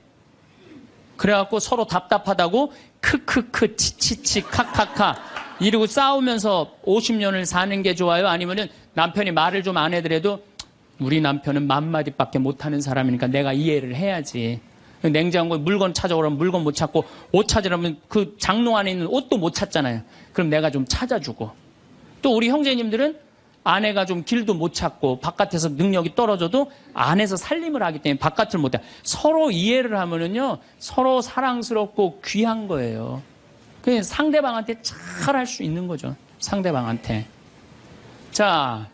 [SPEAKER 1] 그래갖고 서로 답답하다고 크크크 치치치 카카카 이러고 싸우면서 50년을 사는 게 좋아요? 아니면은 남편이 말을 좀 안 해더라도 우리 남편은 맘마디밖에 못하는 사람이니까 내가 이해를 해야지. 냉장고에 물건 찾아오라면 물건 못 찾고 옷 찾으라면 그 장롱 안에 있는 옷도 못 찾잖아요. 그럼 내가 좀 찾아주고. 또 우리 형제님들은 아내가 좀 길도 못 찾고 바깥에서 능력이 떨어져도 안에서 살림을 하기 때문에 바깥을 못 해. 서로 이해를 하면은요, 서로 사랑스럽고 귀한 거예요. 그냥 상대방한테 잘 할 수 있는 거죠. 상대방한테. 자,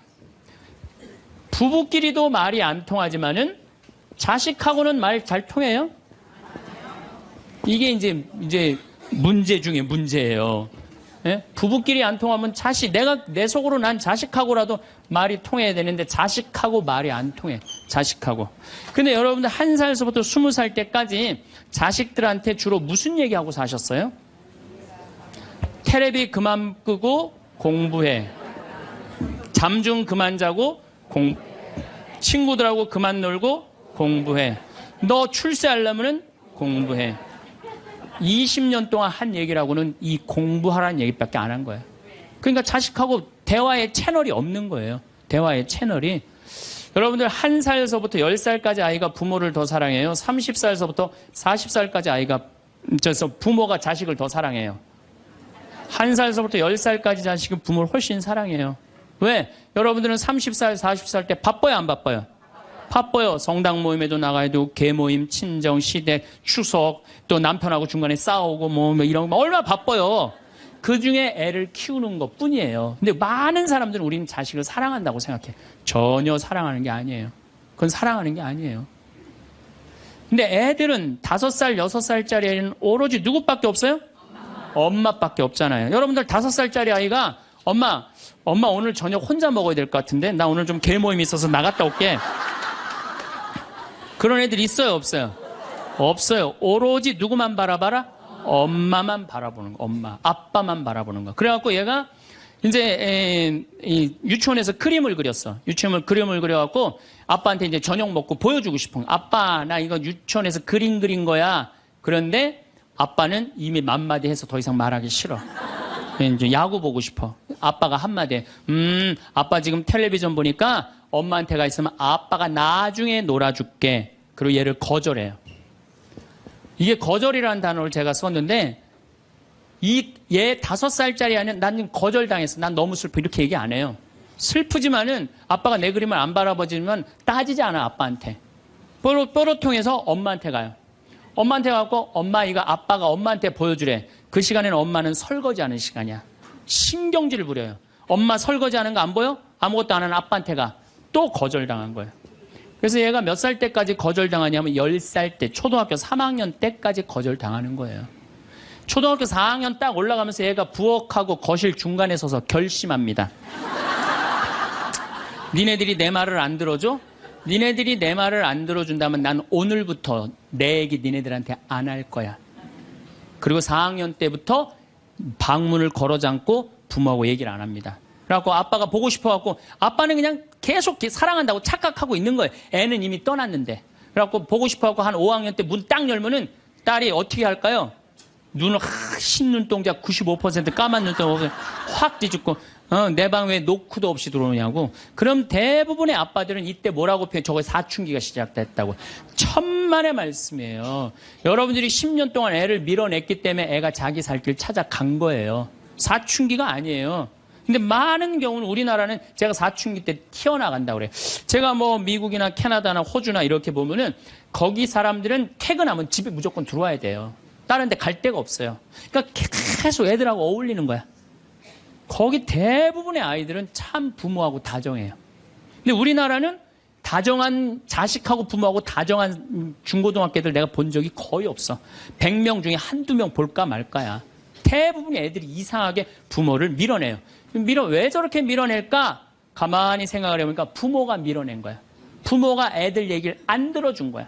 [SPEAKER 1] 부부끼리도 말이 안 통하지만은 자식하고는 말 잘 통해요? 이게 이제 문제 중에 문제예요. 예? 부부끼리 안 통하면 내 속으로 난 자식하고라도 말이 통해야 되는데 자식하고 말이 안 통해. 자식하고. 근데 여러분들 1살서부터 20살 때까지 자식들한테 주로 무슨 얘기하고 사셨어요? 테레비 그만 끄고 공부해. 잠 좀 그만 자고 친구들하고 그만 놀고 공부해. 너 출세하려면 공부해. 20년 동안 한 얘기라고는 이 공부하라는 얘기밖에 안 한 거예요. 그러니까 자식하고 대화의 채널이 없는 거예요. 대화의 채널이. 여러분들 1살서부터 10살까지 아이가 부모를 더 사랑해요. 30살서부터 40살까지 부모가 자식을 더 사랑해요. 1살서부터 10살까지 자식은 부모를 훨씬 사랑해요. 왜? 여러분들은 30살, 40살 때 바빠요, 안 바빠요? 바빠요. 성당 모임에도 나가야 되고, 개모임, 친정, 시댁, 추석, 또 남편하고 중간에 싸우고, 이런 거 얼마나 바빠요. 그 중에 애를 키우는 것 뿐이에요. 근데 많은 사람들은 우리는 자식을 사랑한다고 생각해. 전혀 사랑하는 게 아니에요. 그건 사랑하는 게 아니에요. 근데 애들은 5살, 6살짜리 애는 오로지 누구밖에 없어요? 엄마밖에 없잖아요. 여러분들 5살짜리 아이가 엄마 오늘 저녁 혼자 먹어야 될 것 같은데 나 오늘 좀 개모임 있어서 나갔다 올게. 그런 애들 있어요, 없어요? 없어요. 오로지 누구만 바라봐라? 엄마만 바라보는 거. 엄마, 아빠만 바라보는 거. 그래갖고 얘가 이제 유치원에서 그림을 그렸어. 유치원에서 그림을 그려갖고 아빠한테 이제 저녁 먹고 보여주고 싶은 거. 아빠, 나 이거 유치원에서 그림 그린 거야. 그런데 아빠는 이미 맘마디 해서 더 이상 말하기 싫어. 이제 야구 보고 싶어. 아빠가 한마디, 아빠 지금 텔레비전 보니까 엄마한테 가 있으면 아빠가 나중에 놀아줄게. 그리고 얘를 거절해요. 이게 거절이라는 단어를 제가 썼는데, 얘 5살짜리 아니면 난 거절당했어. 난 너무 슬퍼. 이렇게 얘기 안 해요. 슬프지만은 아빠가 내 그림을 안 바라보지만 따지지 않아, 아빠한테. 뽀로통해서 엄마한테 가요. 엄마한테 가고 엄마 이거 아빠가 엄마한테 보여주래. 그 시간에는 엄마는 설거지하는 시간이야. 신경질을 부려요. 엄마 설거지하는 거 안 보여? 아무것도 안 하는 아빠한테 가. 또 거절당한 거예요. 그래서 얘가 몇 살 때까지 거절당하냐면 10살 때, 초등학교 3학년 때까지 거절당하는 거예요. 초등학교 4학년 딱 올라가면서 얘가 부엌하고 거실 중간에 서서 결심합니다. 니네들이 내 말을 안 들어줘? 니네들이 내 말을 안 들어준다면 난 오늘부터 내 얘기 니네들한테 안 할 거야. 그리고 4학년 때부터 방문을 걸어 잠고 부모하고 얘기를 안 합니다. 그래갖고 아빠가 보고 싶어갖고 아빠는 그냥 계속 사랑한다고 착각하고 있는 거예요. 애는 이미 떠났는데. 그래갖고 보고 싶어갖고 한 5학년 때 문 딱 열면은 딸이 어떻게 할까요? 눈을 흰 눈동자 95% 까만 눈동자 확 뒤집고 내 방 왜 노크도 없이 들어오냐고. 그럼 대부분의 아빠들은 이때 뭐라고 표현? 저거 사춘기가 시작됐다고. 천만의 말씀이에요. 여러분들이 10년 동안 애를 밀어냈기 때문에 애가 자기 살 길 찾아간 거예요. 사춘기가 아니에요. 근데 많은 경우는 우리나라는 제가 사춘기 때 튀어나간다고 그래요. 제가 뭐 미국이나 캐나다나 호주나 이렇게 보면은 거기 사람들은 퇴근하면 집에 무조건 들어와야 돼요. 다른 데 갈 데가 없어요. 그러니까 계속 애들하고 어울리는 거야. 거기 대부분의 아이들은 참 부모하고 다정해요. 근데 우리나라는 다정한 자식하고 부모하고 다정한 중고등학교들 내가 본 적이 거의 없어. 100명 중에 한두 명 볼까 말까야. 대부분의 애들이 이상하게 부모를 밀어내요. 왜 저렇게 밀어낼까? 가만히 생각을 해보니까 부모가 밀어낸 거야. 부모가 애들 얘기를 안 들어준 거야.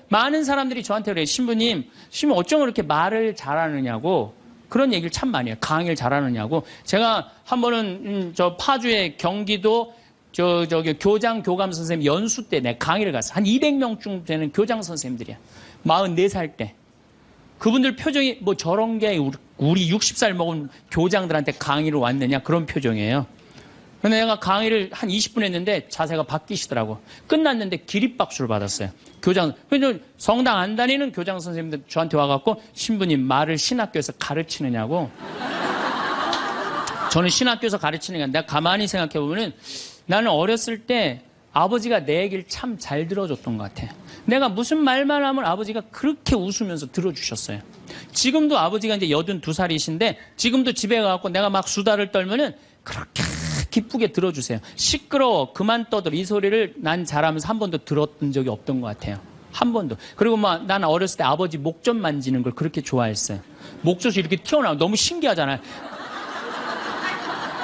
[SPEAKER 1] 많은 사람들이 저한테 그래요. 신부님 어쩜 그렇게 말을 잘하느냐고. 그런 얘기를 참 많이 해요. 강의를 잘하느냐고. 제가 한 번은 저 파주의 경기도 저기 교장 교감 선생님 연수 때 내 강의를 갔어. 한 200명쯤 되는 교장 선생님들이야. 44살 때. 그분들 표정이 뭐 저런 게 우리 60살 먹은 교장들한테 강의를 왔느냐 그런 표정이에요. 근데 내가 강의를 한 20분 했는데 자세가 바뀌시더라고. 끝났는데 기립박수를 받았어요. 성당 안 다니는 교장 선생님들 저한테 와갖고 신부님 말을 신학교에서 가르치느냐고. 저는 신학교에서 가르치는 게 아니라 내가 가만히 생각해보면은 나는 어렸을 때 아버지가 내 얘기를 참 잘 들어줬던 것 같아. 내가 무슨 말만 하면 아버지가 그렇게 웃으면서 들어주셨어요. 지금도 아버지가 이제 82살이신데 지금도 집에 가갖고 내가 막 수다를 떨면은 그렇게 기쁘게 들어주세요. 시끄러워 그만 떠들 이 소리를 난 잘하면서 한 번도 들었던 적이 없던 것 같아요. 한 번도. 그리고 막 나는 어렸을 때 아버지 목 좀 만지는 걸 그렇게 좋아했어요. 목젖이 이렇게 튀어나오면 너무 신기하잖아요.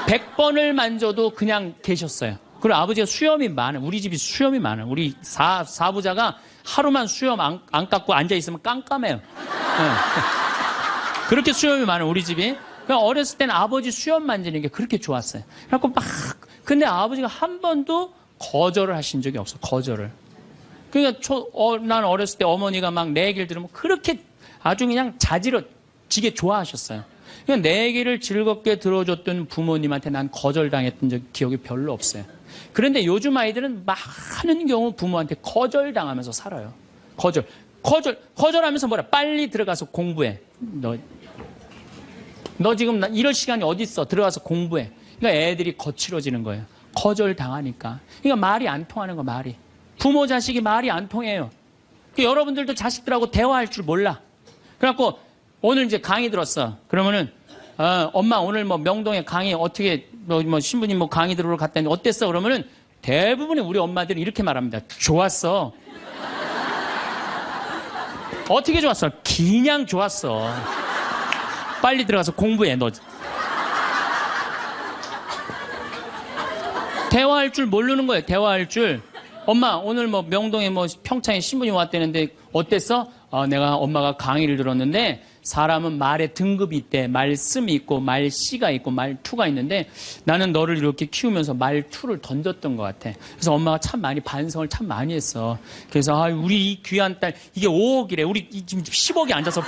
[SPEAKER 1] 100번을 만져도 그냥 계셨어요. 그리고 아버지가 수염이 많아. 우리 집이 수염이 많아. 우리 사부자가 하루만 수염 안 깎고 앉아있으면 깜깜해요. 네. 그렇게 수염이 많아 우리 집이. 그러니까 어렸을 때는 아버지 수염 만지는 게 그렇게 좋았어요. 그래갖고 근데 아버지가 한 번도 거절을 하신 적이 없어. 거절을. 그러니까 난 어렸을 때 어머니가 막 내 얘기를 들으면 그렇게 아주 그냥 자지러지게 좋아하셨어요. 그러니까 내 얘기를 즐겁게 들어줬던 부모님한테 난 거절당했던 기억이 별로 없어요. 그런데 요즘 아이들은 많은 경우 부모한테 거절당하면서 살아요. 거절하면서 뭐라? 빨리 들어가서 공부해. 너 지금 이럴 시간이 어디 있어? 들어가서 공부해. 그러니까 애들이 거칠어지는 거예요. 거절당하니까. 그러니까 말이 안 통하는 거 말이. 부모 자식이 말이 안 통해요. 그러니까 여러분들도 자식들하고 대화할 줄 몰라. 그래갖고 오늘 이제 강의 들었어. 그러면은 엄마 오늘 뭐 명동에 강의 어떻게 뭐 신부님 뭐 강의 들으러 갔다니 어땠어? 그러면은 대부분의 우리 엄마들은 이렇게 말합니다. 좋았어. 어떻게 좋았어? 그냥 좋았어. 빨리 들어가서 공부해, 너. 대화할 줄 모르는 거예요, 대화할 줄. 엄마, 오늘 뭐 명동에 뭐 평창에 신부님 왔다는데 어땠어? 내가 엄마가 강의를 들었는데 사람은 말에 등급이 있대. 말씀이 있고, 말씨가 있고, 말투가 있는데 나는 너를 이렇게 키우면서 말투를 던졌던 것 같아. 그래서 엄마가 참 많이 반성을 참 많이 했어. 그래서 우리 이 귀한 딸, 이게 5억이래. 우리 지금 10억이 앉아서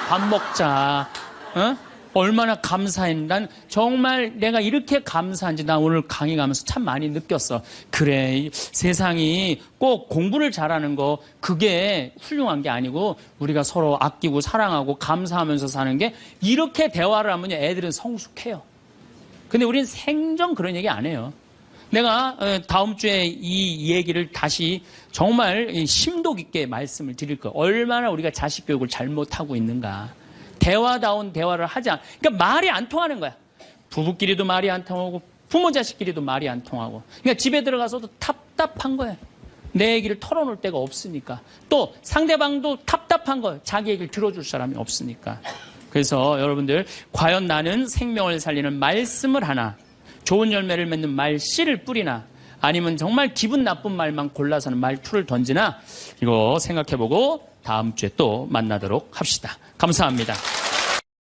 [SPEAKER 1] 밥 먹자. 어? 얼마나 감사했는지. 난 정말 내가 이렇게 감사한지 나 오늘 강의 가면서 참 많이 느꼈어. 그래, 세상이 꼭 공부를 잘하는 거 그게 훌륭한 게 아니고 우리가 서로 아끼고 사랑하고 감사하면서 사는 게 이렇게 대화를 하면 애들은 성숙해요. 근데 우리는 생전 그런 얘기 안 해요. 내가 다음 주에 이 얘기를 다시 정말 심도 깊게 말씀을 드릴 거예요. 얼마나 우리가 자식 교육을 잘못하고 있는가. 대화다운 대화를 하자. 그러니까 말이 안 통하는 거야. 부부끼리도 말이 안 통하고 부모 자식끼리도 말이 안 통하고. 그러니까 집에 들어가서도 답답한 거야. 내 얘기를 털어놓을 데가 없으니까. 또 상대방도 답답한 거야. 자기 얘기를 들어줄 사람이 없으니까. 그래서 여러분들 과연 나는 생명을 살리는 말씀을 하나, 좋은 열매를 맺는 말씨를 뿌리나, 아니면 정말 기분 나쁜 말만 골라서는 말투를 던지나, 이거 생각해보고 다음 주에 또 만나도록 합시다. 감사합니다.